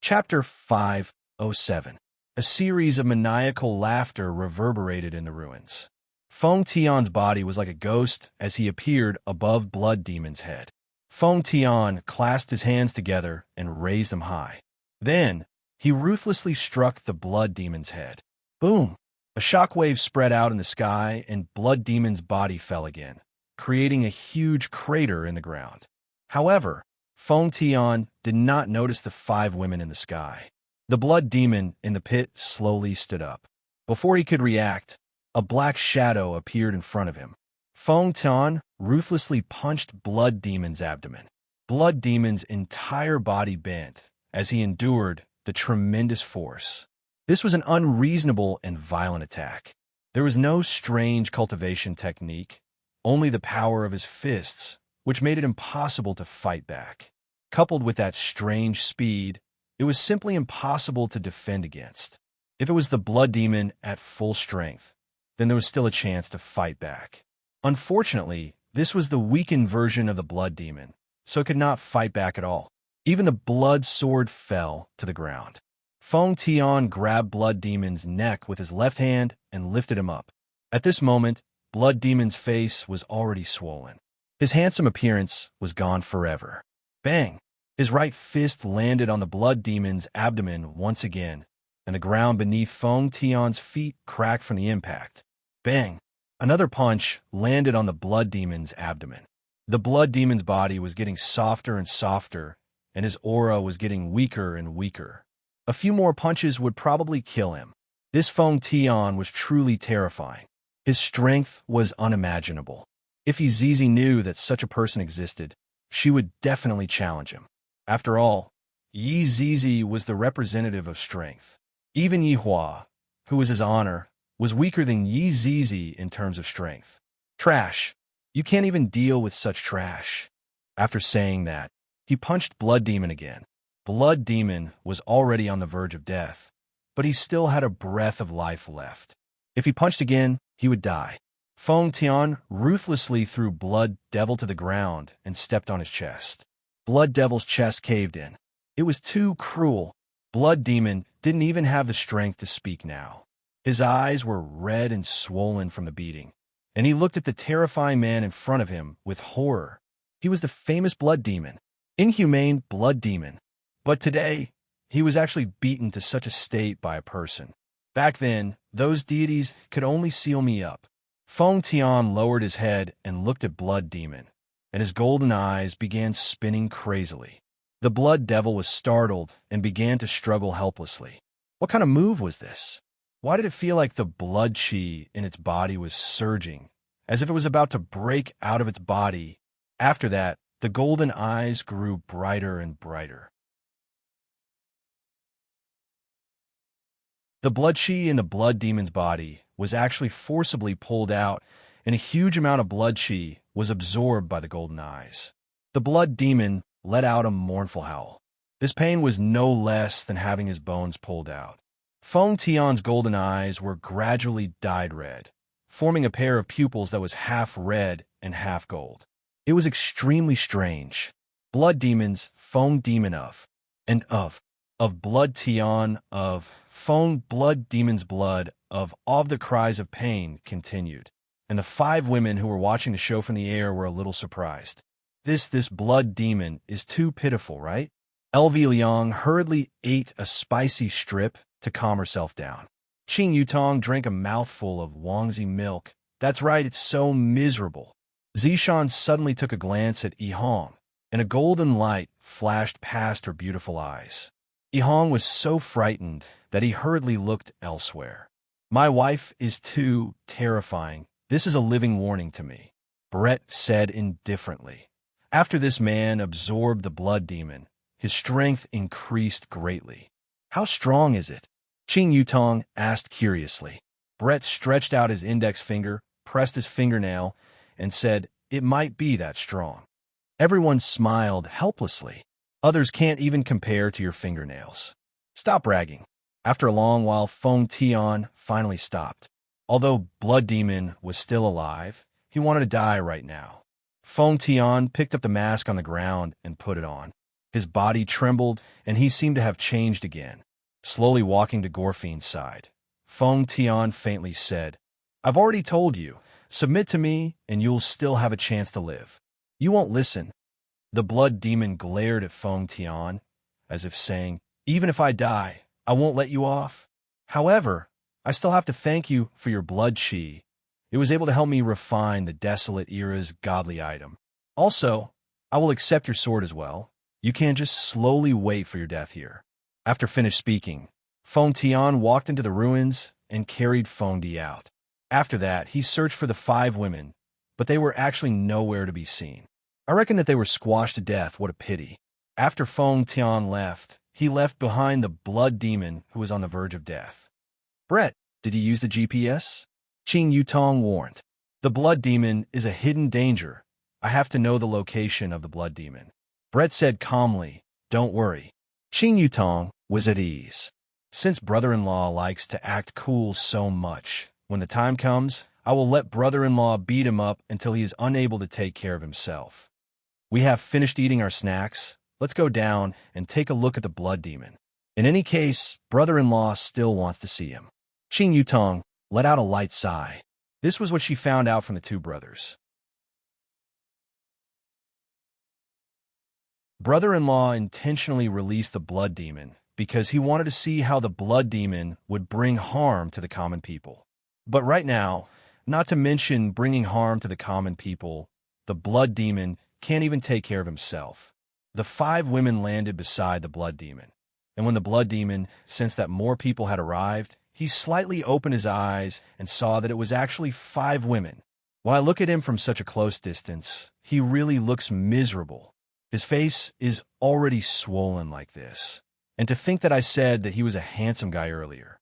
Chapter 507. A series of maniacal laughter reverberated in the ruins. Feng Tian's body was like a ghost as he appeared above Blood Demon's head. Feng Tian clasped his hands together and raised them high. Then, he ruthlessly struck the Blood Demon's head. Boom! A shockwave spread out in the sky and Blood Demon's body fell again, creating a huge crater in the ground. However, Feng Tian did not notice the 5 women in the sky. The blood demon in the pit slowly stood up. Before he could react, a black shadow appeared in front of him. Feng Tian ruthlessly punched Blood Demon's abdomen. Blood Demon's entire body bent as he endured the tremendous force. This was an unreasonable and violent attack. There was no strange cultivation technique, only the power of his fists, which made it impossible to fight back. Coupled with that strange speed, it was simply impossible to defend against. If it was the blood demon at full strength, then there was still a chance to fight back. Unfortunately, This was the weakened version of the blood demon, so it could not fight back at all. Even the blood sword fell to the ground. Feng Tian grabbed Blood Demon's neck with his left hand and lifted him up. At this moment, Blood Demon's face was already swollen. His handsome appearance was gone forever. Bang! His right fist landed on the Blood Demon's abdomen once again, and the ground beneath Feng Tian's feet cracked from the impact. Bang! Another punch landed on the Blood Demon's abdomen. The Blood Demon's body was getting softer and softer, and his aura was getting weaker and weaker. A few more punches would probably kill him. This Feng Tian was truly terrifying. His strength was unimaginable. If Zizi knew that such a person existed, she would definitely challenge him. After all, Yi Zizi was the representative of strength. Even Yi Hua, who was his honor, was weaker than Yi Zizi in terms of strength. Trash. You can't even deal with such trash. After saying that, he punched Blood Demon again. Blood Demon was already on the verge of death, but he still had a breath of life left. If he punched again, he would die. Feng Tian ruthlessly threw Blood Devil to the ground and stepped on his chest. Blood Devil's chest caved in. It was too cruel. Blood Demon didn't even have the strength to speak now. His eyes were red and swollen from the beating, and he looked at the terrifying man in front of him with horror. He was the famous Blood Demon, inhumane Blood Demon. But today, he was actually beaten to such a state by a person. Back then, those deities could only seal me up. Feng Tian lowered his head and looked at Blood Demon, and his golden eyes began spinning crazily. The Blood Devil was startled and began to struggle helplessly. What kind of move was this? Why did it feel like the blood chi in its body was surging, as if it was about to break out of its body? After that, the golden eyes grew brighter and brighter. The blood chi in the Blood Demon's body was actually forcibly pulled out, and a huge amount of blood chi was absorbed by the golden eyes. The Blood Demon let out a mournful howl. This pain was no less than having his bones pulled out. Feng Tian's golden eyes were gradually dyed red, forming a pair of pupils that was half red and half gold. It was extremely strange. Blood Demons, Feng Demon of Blood Tian of Feng Blood Demon's blood of all the cries of pain continued, and the 5 women who were watching the show from the air were a little surprised. This Blood Demon is too pitiful, right? LV Liang hurriedly ate a spicy strip to calm herself down. Qing Yutong drank a mouthful of Wangzi milk. That's right, it's so miserable. Zishan suddenly took a glance at Yihong, and a golden light flashed past her beautiful eyes. Yihong was so frightened that he hurriedly looked elsewhere. My wife is too terrifying. This is a living warning to me, Brett said indifferently. After this man absorbed the Blood Demon, his strength increased greatly. How strong is it? Qing Yutong asked curiously. Brett stretched out his index finger, pressed his fingernail, and said, "It might be that strong." Everyone smiled helplessly. Others can't even compare to your fingernails. Stop bragging. After a long while, Feng Tian finally stopped. Although Blood Demon was still alive, he wanted to die right now. Feng Tian picked up the mask on the ground and put it on. His body trembled, and he seemed to have changed again. Slowly walking to Gorfine's side, Feng Tian faintly said, "I've already told you, submit to me and you'll still have a chance to live." "You won't listen." The Blood Demon glared at Feng Tian, as if saying, "Even if I die, I won't let you off. However, I still have to thank you for your blood chi. It was able to help me refine the Desolate Era's godly item. Also, I will accept your sword as well. You can just slowly wait for your death here." After finished speaking, Feng Tian walked into the ruins and carried Feng Di out. After that, he searched for the 5 women, but they were actually nowhere to be seen. I reckon that they were squashed to death. What a pity. After Feng Tian left, he left behind the Blood Demon who was on the verge of death. "Brett, did you use the GPS?" Qing Yutong warned. "The Blood Demon is a hidden danger. I have to know the location of the Blood Demon." Brett said calmly, "Don't worry." Qing Yutong was at ease. Since brother-in-law likes to act cool so much, when the time comes, I will let brother-in-law beat him up until he is unable to take care of himself. We have finished eating our snacks. Let's go down and take a look at the blood demon. In any case, brother-in-law still wants to see him. Qing Yutong let out a light sigh. This was what she found out from the two brothers. Brother-in-law intentionally released the blood demon because he wanted to see how the blood demon would bring harm to the common people. But right now, not to mention bringing harm to the common people, the blood demon can't even take care of himself. The 5 women landed beside the blood demon, and when the blood demon sensed that more people had arrived, he slightly opened his eyes and saw that it was actually 5 women. When I look at him from such a close distance, he really looks miserable. His face is already swollen like this. And to think that I said that he was a handsome guy earlier.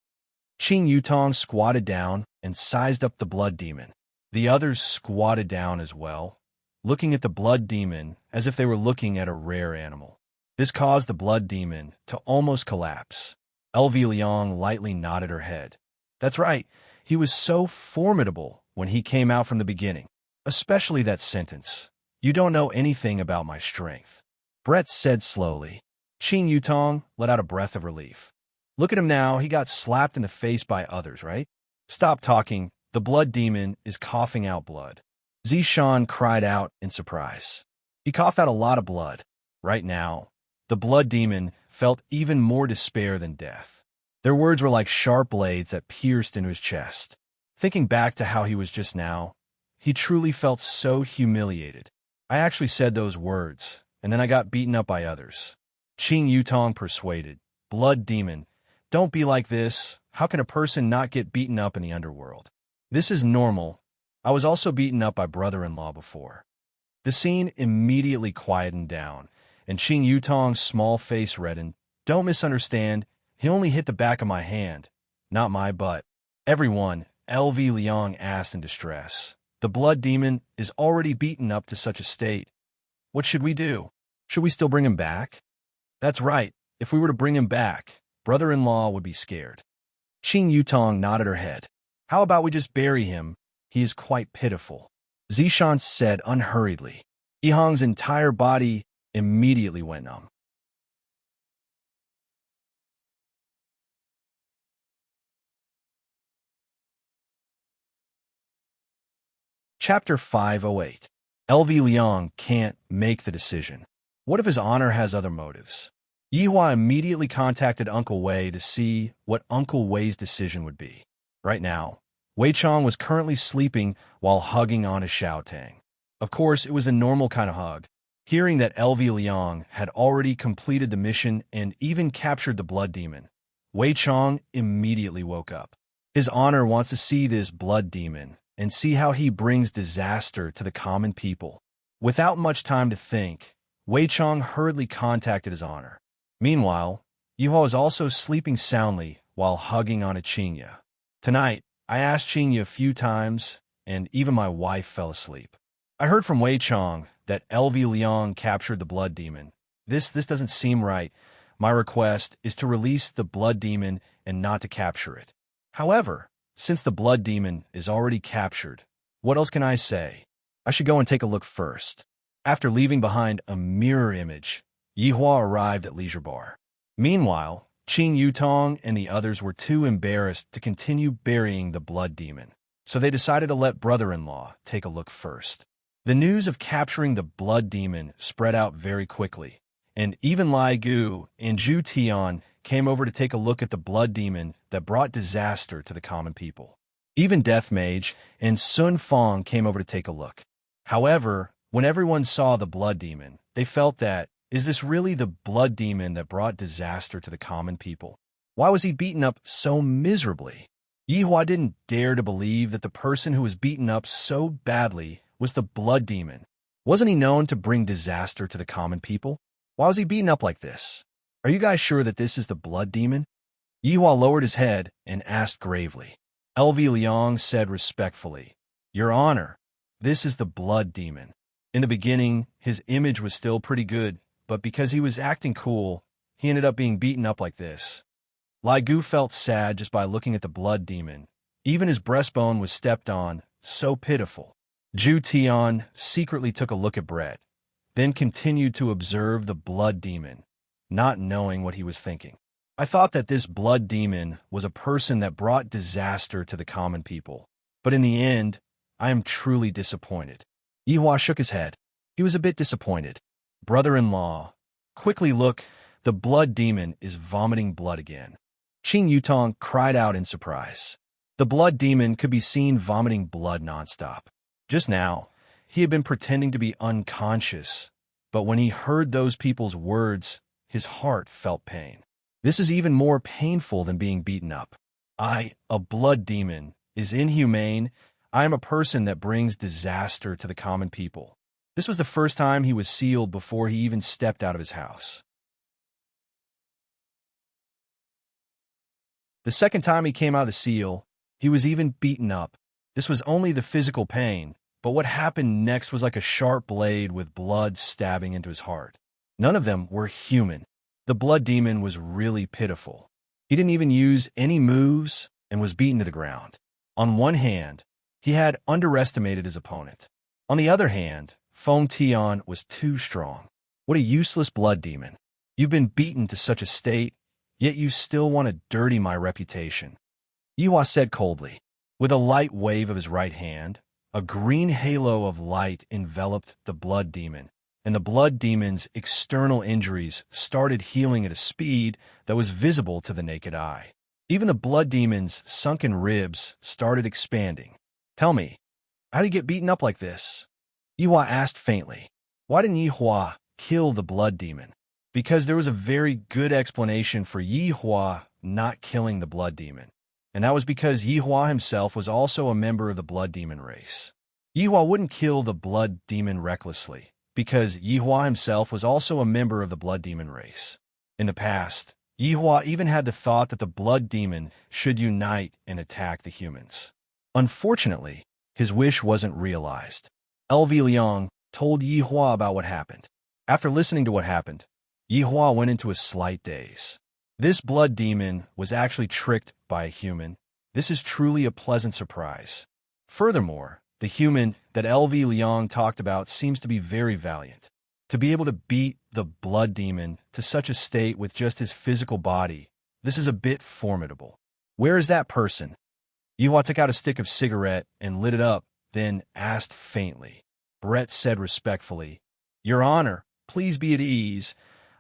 Qing Yutong squatted down and sized up the blood demon. The others squatted down as well, looking at the blood demon as if they were looking at a rare animal. This caused the blood demon to almost collapse. LV Liang lightly nodded her head. That's right, he was so formidable when he came out from the beginning, especially that sentence. You don't know anything about my strength, Brett said slowly. Qing Yutong let out a breath of relief. Look at him now, he got slapped in the face by others, right? Stop talking, the blood demon is coughing out blood. Zishan cried out in surprise. He coughed out a lot of blood. Right now, the blood demon felt even more despair than death. Their words were like sharp blades that pierced into his chest. Thinking back to how he was just now, he truly felt so humiliated. I actually said those words, and then I got beaten up by others. Qing Yutong persuaded. Blood demon, don't be like this. How can a person not get beaten up in the underworld? This is normal. I was also beaten up by brother-in-law before. The scene immediately quietened down, and Qing Yutong's small face reddened. Don't misunderstand, he only hit the back of my hand, not my butt. Everyone, LV Liang asked in distress. The blood demon is already beaten up to such a state. What should we do? Should we still bring him back? That's right, if we were to bring him back, brother-in-law would be scared. Qing Yutong nodded her head. How about we just bury him? He is quite pitiful. Zishan said unhurriedly. Yihang's entire body immediately went numb. Chapter 508. LV Liang can't make the decision. What if his honor has other motives? Yihua immediately contacted Uncle Wei to see what Uncle Wei's decision would be. Right now, Wei Chong was currently sleeping while hugging on his Xiaotang. Of course, it was a normal kind of hug. Hearing that LV Liang had already completed the mission and even captured the blood demon, Wei Chong immediately woke up. His honor wants to see this blood demon and see how he brings disaster to the common people. Without much time to think, Wei Chong hurriedly contacted his honor. Meanwhile, Yihua was also sleeping soundly while hugging on a Qingya. Tonight, I asked Qingya a few times, and even my wife fell asleep. I heard from Wei Chong that LV Liang captured the blood demon. This doesn't seem right. My request is to release the blood demon and not to capture it. However, since the blood demon is already captured, what else can I say? I should go and take a look first. After leaving behind a mirror image, Yihua arrived at Leisure Bar. Meanwhile, Qing Yutong and the others were too embarrassed to continue burying the blood demon, so they decided to let brother-in-law take a look first. The news of capturing the blood demon spread out very quickly, and even Lai Gu and Zhu Tian came over to take a look at the blood demon that brought disaster to the common people. Even Death Mage and Sun Fong came over to take a look. However, when everyone saw the blood demon, they felt that, is this really the blood demon that brought disaster to the common people? Why was he beaten up so miserably? Yihua didn't dare to believe that the person who was beaten up so badly was the blood demon. Wasn't he known to bring disaster to the common people? Why was he beaten up like this? Are you guys sure that this is the blood demon? Yihua lowered his head and asked gravely. LV Liang said respectfully, Your Honor, this is the blood demon. In the beginning, his image was still pretty good, but because he was acting cool, he ended up being beaten up like this. Lai Gu felt sad just by looking at the blood demon. Even his breastbone was stepped on, so pitiful. Ju Tian secretly took a look at Brett, then continued to observe the blood demon, not knowing what he was thinking. I thought that this blood demon was a person that brought disaster to the common people, but in the end, I am truly disappointed. Yihua shook his head. He was a bit disappointed. Brother-in-law, quickly look, the blood demon is vomiting blood again. Qing Yutong cried out in surprise. The blood demon could be seen vomiting blood nonstop. Just now, he had been pretending to be unconscious, but when he heard those people's words, his heart felt pain. This is even more painful than being beaten up. A blood demon, is inhumane. I am a person that brings disaster to the common people. This was the first time he was sealed before he even stepped out of his house. The second time he came out of the seal, he was even beaten up. This was only the physical pain, but what happened next was like a sharp blade with blood stabbing into his heart. None of them were human. The blood demon was really pitiful. He didn't even use any moves and was beaten to the ground. On one hand, he had underestimated his opponent. On the other hand, Feng Tian was too strong. What a useless blood demon. You've been beaten to such a state, yet you still want to dirty my reputation. Yihua said coldly. With a light wave of his right hand, a green halo of light enveloped the blood demon, and the blood demon's external injuries started healing at a speed that was visible to the naked eye. Even the blood demon's sunken ribs started expanding. Tell me, how did he get beaten up like this? Yihua asked faintly. Why didn't Yihua kill the blood demon? Because there was a very good explanation for Yihua not killing the blood demon, and that was because Yihua himself was also a member of the blood demon race. Yihua wouldn't kill the blood demon recklessly, because Yihua himself was also a member of the blood demon race. In the past, Yihua even had the thought that the blood demon should unite and attack the humans. Unfortunately, his wish wasn't realized. LV Liang told Yihua about what happened. After listening to what happened, Yihua went into a slight daze. This blood demon was actually tricked by a human. This is truly a pleasant surprise. Furthermore, the human that LV Liang talked about seems to be very valiant. To be able to beat the blood demon to such a state with just his physical body, this is a bit formidable. Where is that person? Yihua took out a stick of cigarette and lit it up, then asked faintly. Brett said respectfully, Your Honor, please be at ease.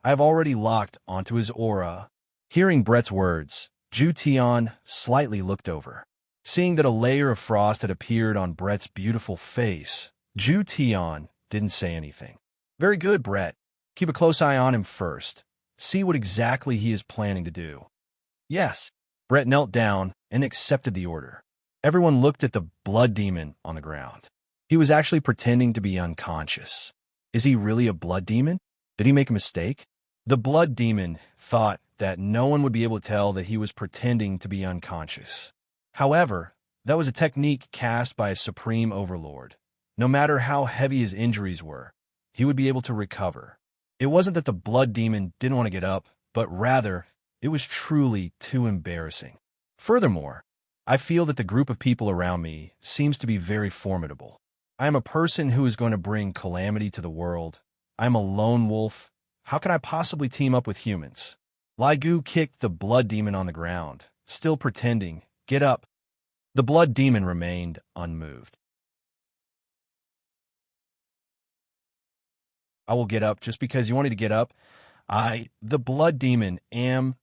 I have already locked onto his aura. Hearing Brett's words, Ju Tian slightly looked over. Seeing that a layer of frost had appeared on Brett's beautiful face, Ju Tian didn't say anything. Very good, Brett. Keep a close eye on him first. See what exactly he is planning to do. Yes. Brett knelt down and accepted the order. Everyone looked at the blood demon on the ground. He was actually pretending to be unconscious. Is he really a blood demon? Did he make a mistake? The blood demon thought that no one would be able to tell that he was pretending to be unconscious. However, that was a technique cast by a supreme overlord. No matter how heavy his injuries were, he would be able to recover. It wasn't that the blood demon didn't want to get up, but rather, it was truly too embarrassing. Furthermore, I feel that the group of people around me seems to be very formidable. I am a person who is going to bring calamity to the world. I am a lone wolf. How can I possibly team up with humans? Lai Gu kicked the blood demon on the ground, still pretending, Get up. The blood demon remained unmoved. I will get up just because you wanted to get up. The blood demon, am...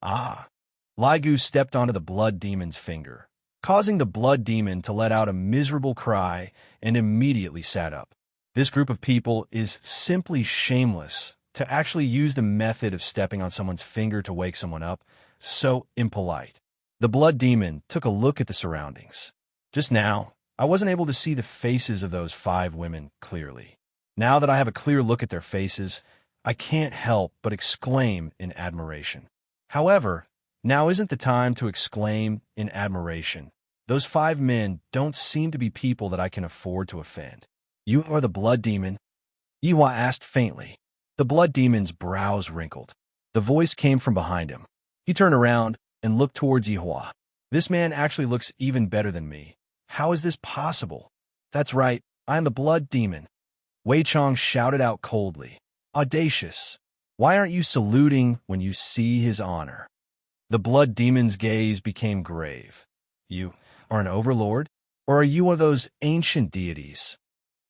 Lai Gu stepped onto the blood demon's finger, causing the blood demon to let out a miserable cry and immediately sat up. This group of people is simply shameless to actually use the method of stepping on someone's finger to wake someone up. So impolite. The blood demon took a look at the surroundings. Just now, I wasn't able to see the faces of those 5 women clearly. Now that I have a clear look at their faces, I can't help but exclaim in admiration. However, now isn't the time to exclaim in admiration. Those 5 men don't seem to be people that I can afford to offend. You are the blood demon? Yihua asked faintly. The blood demon's brows wrinkled. The voice came from behind him. He turned around and looked towards Yihua. This man actually looks even better than me. How is this possible? That's right, I am the blood demon. Wei Chong shouted out coldly. Audacious. Why aren't you saluting when you see his honor? The blood demon's gaze became grave. You are an overlord? Or are you one of those ancient deities?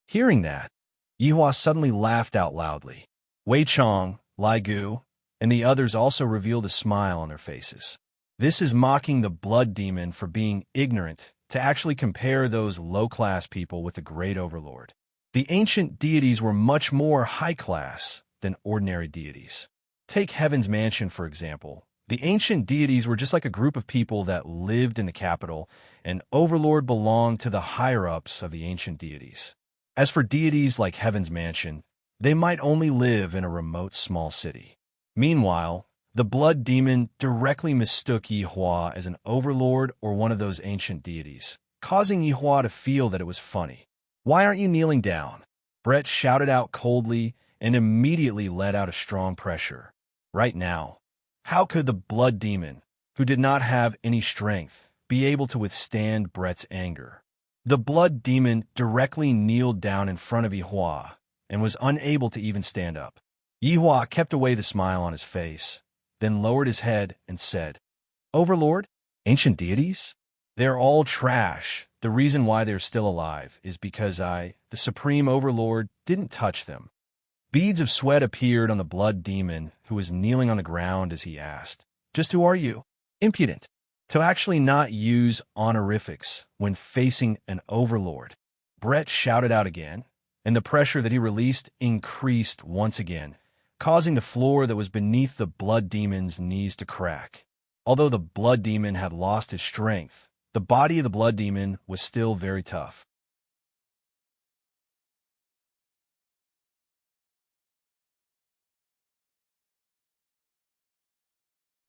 Hearing that, Yihua suddenly laughed out loudly. Wei Chong, Lai Gu, and the others also revealed a smile on their faces. This is mocking the blood demon for being ignorant to actually compare those low-class people with the great overlord. The ancient deities were much more high-class than ordinary deities. Take Heaven's Mansion, for example. The ancient deities were just like a group of people that lived in the capital, and overlord belonged to the higher-ups of the ancient deities. As for deities like Heaven's Mansion, they might only live in a remote small city. Meanwhile, the blood demon directly mistook Yihua as an overlord or one of those ancient deities, causing Yihua to feel that it was funny. Why aren't you kneeling down? Brett shouted out coldly and immediately let out a strong pressure. Right now, how could the blood demon, who did not have any strength, be able to withstand Brett's anger? The blood demon directly kneeled down in front of Yihua and was unable to even stand up. Yihua kept away the smile on his face, then lowered his head and said, Overlord? Ancient deities? They're all trash. The reason why they're still alive is because I, the Supreme Overlord, didn't touch them. Beads of sweat appeared on the blood demon, who was kneeling on the ground as he asked, Just who are you? Impudent. To actually not use honorifics when facing an overlord. Brett shouted out again, and the pressure that he released increased once again, causing the floor that was beneath the blood demon's knees to crack. Although the blood demon had lost his strength, the body of the blood demon was still very tough.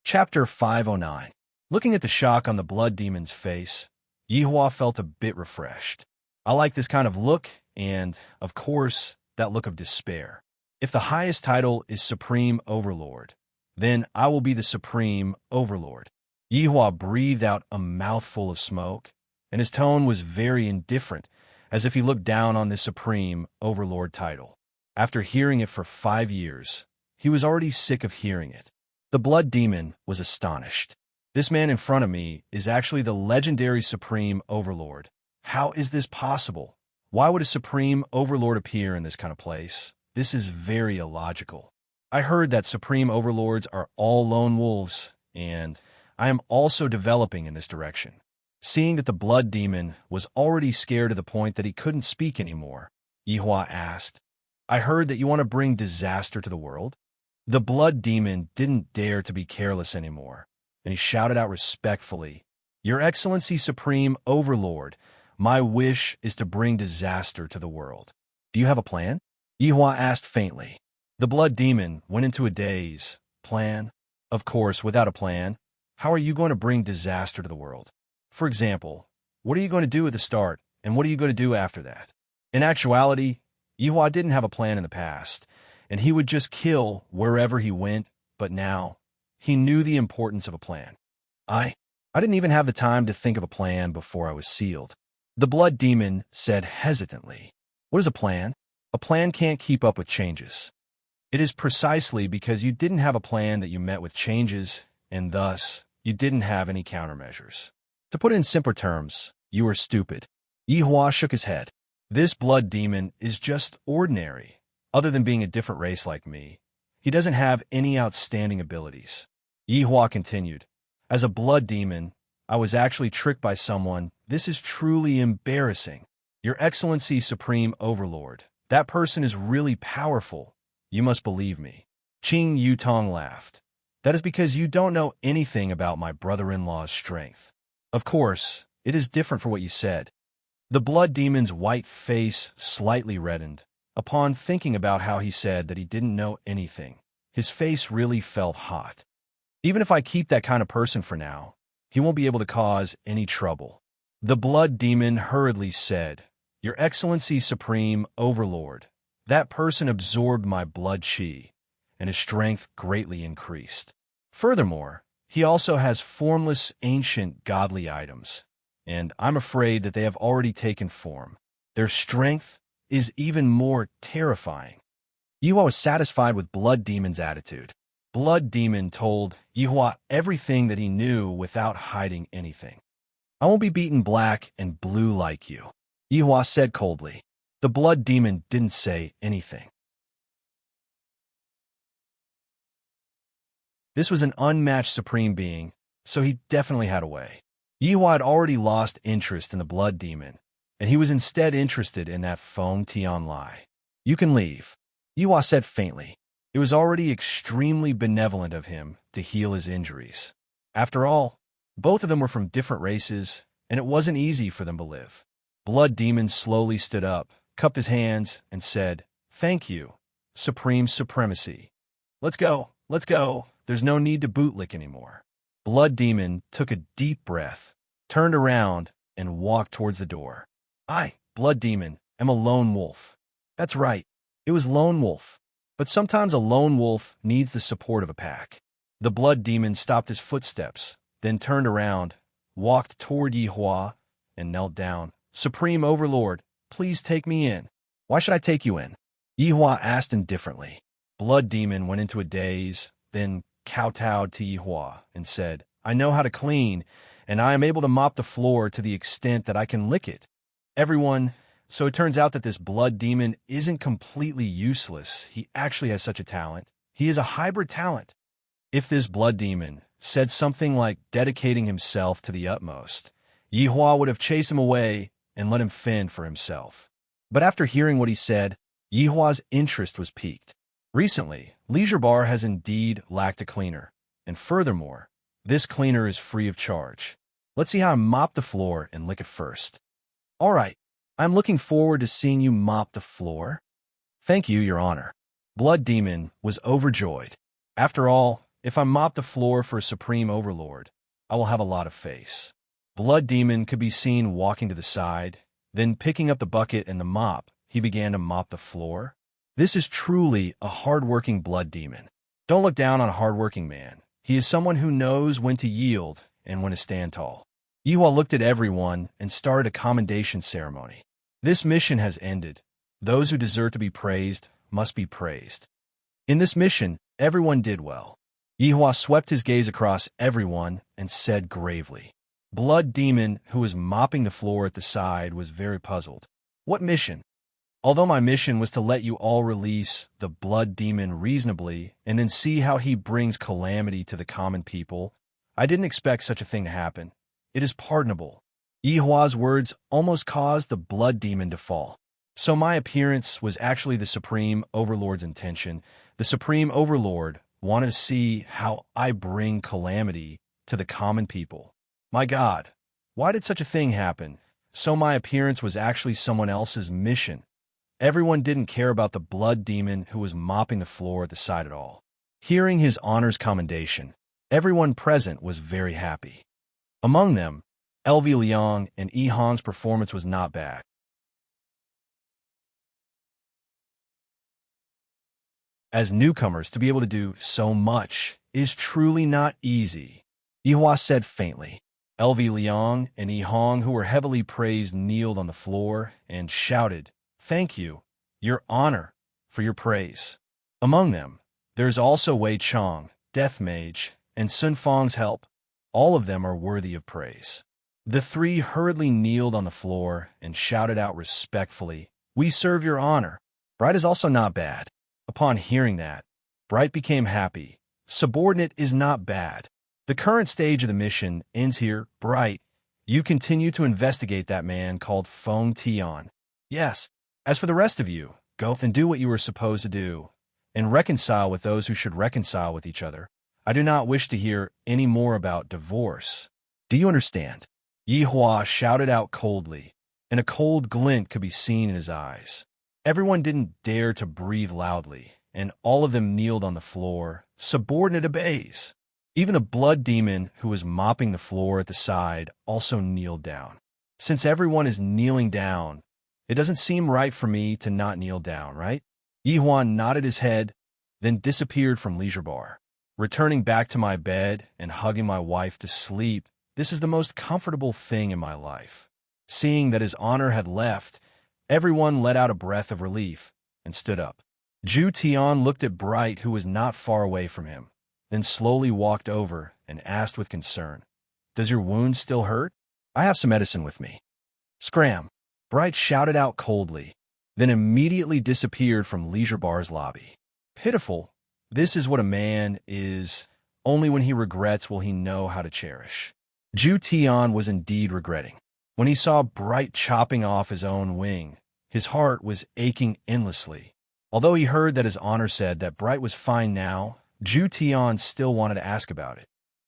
Chapter 509. Looking at the shock on the blood demon's face, Yihua felt a bit refreshed. I like this kind of look and, of course, that look of despair. If the highest title is Supreme Overlord, then I will be the Supreme Overlord. Yihua breathed out a mouthful of smoke, and his tone was very indifferent, as if he looked down on the Supreme Overlord title. After hearing it for 5 years, he was already sick of hearing it. The blood demon was astonished. This man in front of me is actually the legendary Supreme Overlord. How is this possible? Why would a Supreme Overlord appear in this kind of place? This is very illogical. I heard that Supreme Overlords are all lone wolves, and I am also developing in this direction. Seeing that the blood demon was already scared to the point that he couldn't speak anymore, Yihua asked, I heard that you want to bring disaster to the world? The blood demon didn't dare to be careless anymore, and he shouted out respectfully, Your Excellency Supreme Overlord, my wish is to bring disaster to the world. Do you have a plan? Yihua asked faintly. The blood demon went into a daze. Plan? Of course, without a plan, how are you going to bring disaster to the world? For example, what are you going to do at the start, and what are you going to do after that? In actuality, Yihua didn't have a plan in the past, and he would just kill wherever he went, but now, he knew the importance of a plan. I didn't even have the time to think of a plan before I was sealed. The blood demon said hesitantly, What is a plan? A plan can't keep up with changes. It is precisely because you didn't have a plan that you met with changes, and thus, you didn't have any countermeasures. To put it in simpler terms, you were stupid. Yihua shook his head. This blood demon is just ordinary. Other than being a different race like me, he doesn't have any outstanding abilities. Yihua continued, As a blood demon, I was actually tricked by someone. This is truly embarrassing. Your Excellency Supreme Overlord, that person is really powerful. You must believe me. Qing Yutong laughed. That is because you don't know anything about my brother-in-law's strength. Of course, it is different for what you said. The blood demon's white face slightly reddened. Upon thinking about how he said that he didn't know anything, his face really felt hot. Even if I keep that kind of person for now, he won't be able to cause any trouble. The blood demon hurriedly said, Your Excellency Supreme Overlord, that person absorbed my blood chi, and his strength greatly increased. Furthermore, he also has formless ancient godly items. and I'm afraid that they have already taken form. Their strength is even more terrifying. Yihua was satisfied with Blood Demon's attitude. Blood Demon told Yihua everything that he knew without hiding anything. I won't be beaten black and blue like you, Yihua said coldly. The Blood Demon didn't say anything. This was an unmatched supreme being, so he definitely had a way. Yihua had already lost interest in the Blood Demon, and he was instead interested in that Feng Tian Lai. You can leave, Yihua said faintly. It was already extremely benevolent of him to heal his injuries. After all, both of them were from different races, and it wasn't easy for them to live. Blood Demon slowly stood up, cupped his hands, and said, "Thank you, Supreme Supremacy. Let's go, let's go. There's no need to bootlick anymore." Blood Demon took a deep breath, turned around, and walked towards the door. I, Blood Demon, am a lone wolf. That's right, it was lone wolf. But sometimes a lone wolf needs the support of a pack. The Blood Demon stopped his footsteps, then turned around, walked toward Yihua, and knelt down. "Supreme Overlord, please take me in." "Why should I take you in?" Yihua asked indifferently. Blood Demon went into a daze, then kowtowed to Yihua and said, "I know how to clean, and I am able to mop the floor to the extent that I can lick it." So it turns out that this Blood Demon isn't completely useless. He actually has such a talent. He is a hybrid talent. If this Blood Demon said something like dedicating himself to the utmost, Yihua would have chased him away and let him fend for himself. But after hearing what he said, Yihua's interest was piqued. Recently, Leisure Bar has indeed lacked a cleaner, and furthermore, this cleaner is free of charge. Let's see how I mop the floor and lick it first. All right, I'm looking forward to seeing you mop the floor. Thank you, Your Honor. Blood Demon was overjoyed. After all, if I mop the floor for a Supreme Overlord, I will have a lot of face. Blood Demon could be seen walking to the side, then picking up the bucket and the mop, he began to mop the floor. This is truly a hard-working Blood Demon. Don't look down on a hard-working man. He is someone who knows when to yield and when to stand tall. Yihua looked at everyone and started a commendation ceremony. This mission has ended. Those who deserve to be praised must be praised. In this mission, everyone did well. Yihua swept his gaze across everyone and said gravely. Blood Demon, who was mopping the floor at the side, was very puzzled. What mission? Although my mission was to let you all release the Blood Demon reasonably and then see how he brings calamity to the common people, I didn't expect such a thing to happen. It is pardonable. Yihua's words almost caused the Blood Demon to fall. So my appearance was actually the Supreme Overlord's intention. The Supreme Overlord wanted to see how I bring calamity to the common people. My God, why did such a thing happen? So my appearance was actually someone else's mission. Everyone didn't care about the Blood Demon who was mopping the floor at the side at all. Hearing his honor's commendation, everyone present was very happy. Among them, LV Liang and Yi Hong's performance was not bad. As newcomers, to be able to do so much is truly not easy, Yihua said faintly. LV Liang and Yi Hong, who were heavily praised, kneeled on the floor and shouted, "Thank you, Your Honor, for your praise." Among them, there is also Wei Chong, Death Mage, and Sun Fang's help. All of them are worthy of praise. The three hurriedly kneeled on the floor and shouted out respectfully, "We serve Your Honor." Bright is also not bad. Upon hearing that, Bright became happy. Subordinate is not bad. The current stage of the mission ends here. Bright, you continue to investigate that man called Feng Tian. Yes. As for the rest of you, go and do what you were supposed to do, and reconcile with those who should reconcile with each other. I do not wish to hear any more about divorce. Do you understand? Yihua shouted out coldly, and a cold glint could be seen in his eyes. Everyone didn't dare to breathe loudly, and all of them kneeled on the floor. Subordinate obeys. Even the Blood Demon, who was mopping the floor at the side, also kneeled down. Since everyone is kneeling down, it doesn't seem right for me to not kneel down, right? Yihua nodded his head, then disappeared from Leisure Bar. Returning back to my bed and hugging my wife to sleep, This is the most comfortable thing in my life." Seeing that his honor had left, everyone let out a breath of relief and stood up. Ju Tian looked at Bright, who was not far away from him, then slowly walked over and asked with concern, "Does your wound still hurt? I have some medicine with me." "Scram!" Bright shouted out coldly, then immediately disappeared from Leisure Bar's lobby. Pitiful. This is what a man is. Only when he regrets will he know how to cherish. Ju Tian was indeed regretting. When he saw Bright chopping off his own wing, his heart was aching endlessly. Although he heard that his honor said that Bright was fine now, Ju Tian still wanted to ask about it.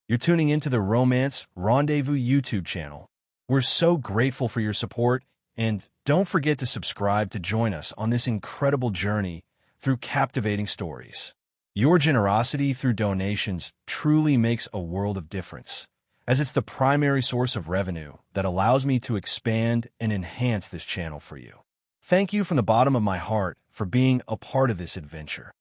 You're tuning into the Romance Rendezvous YouTube channel. We're so grateful for your support, and don't forget to subscribe to join us on this incredible journey through captivating stories. Your generosity through donations truly makes a world of difference, as it's the primary source of revenue that allows me to expand and enhance this channel for you. Thank you from the bottom of my heart for being a part of this adventure.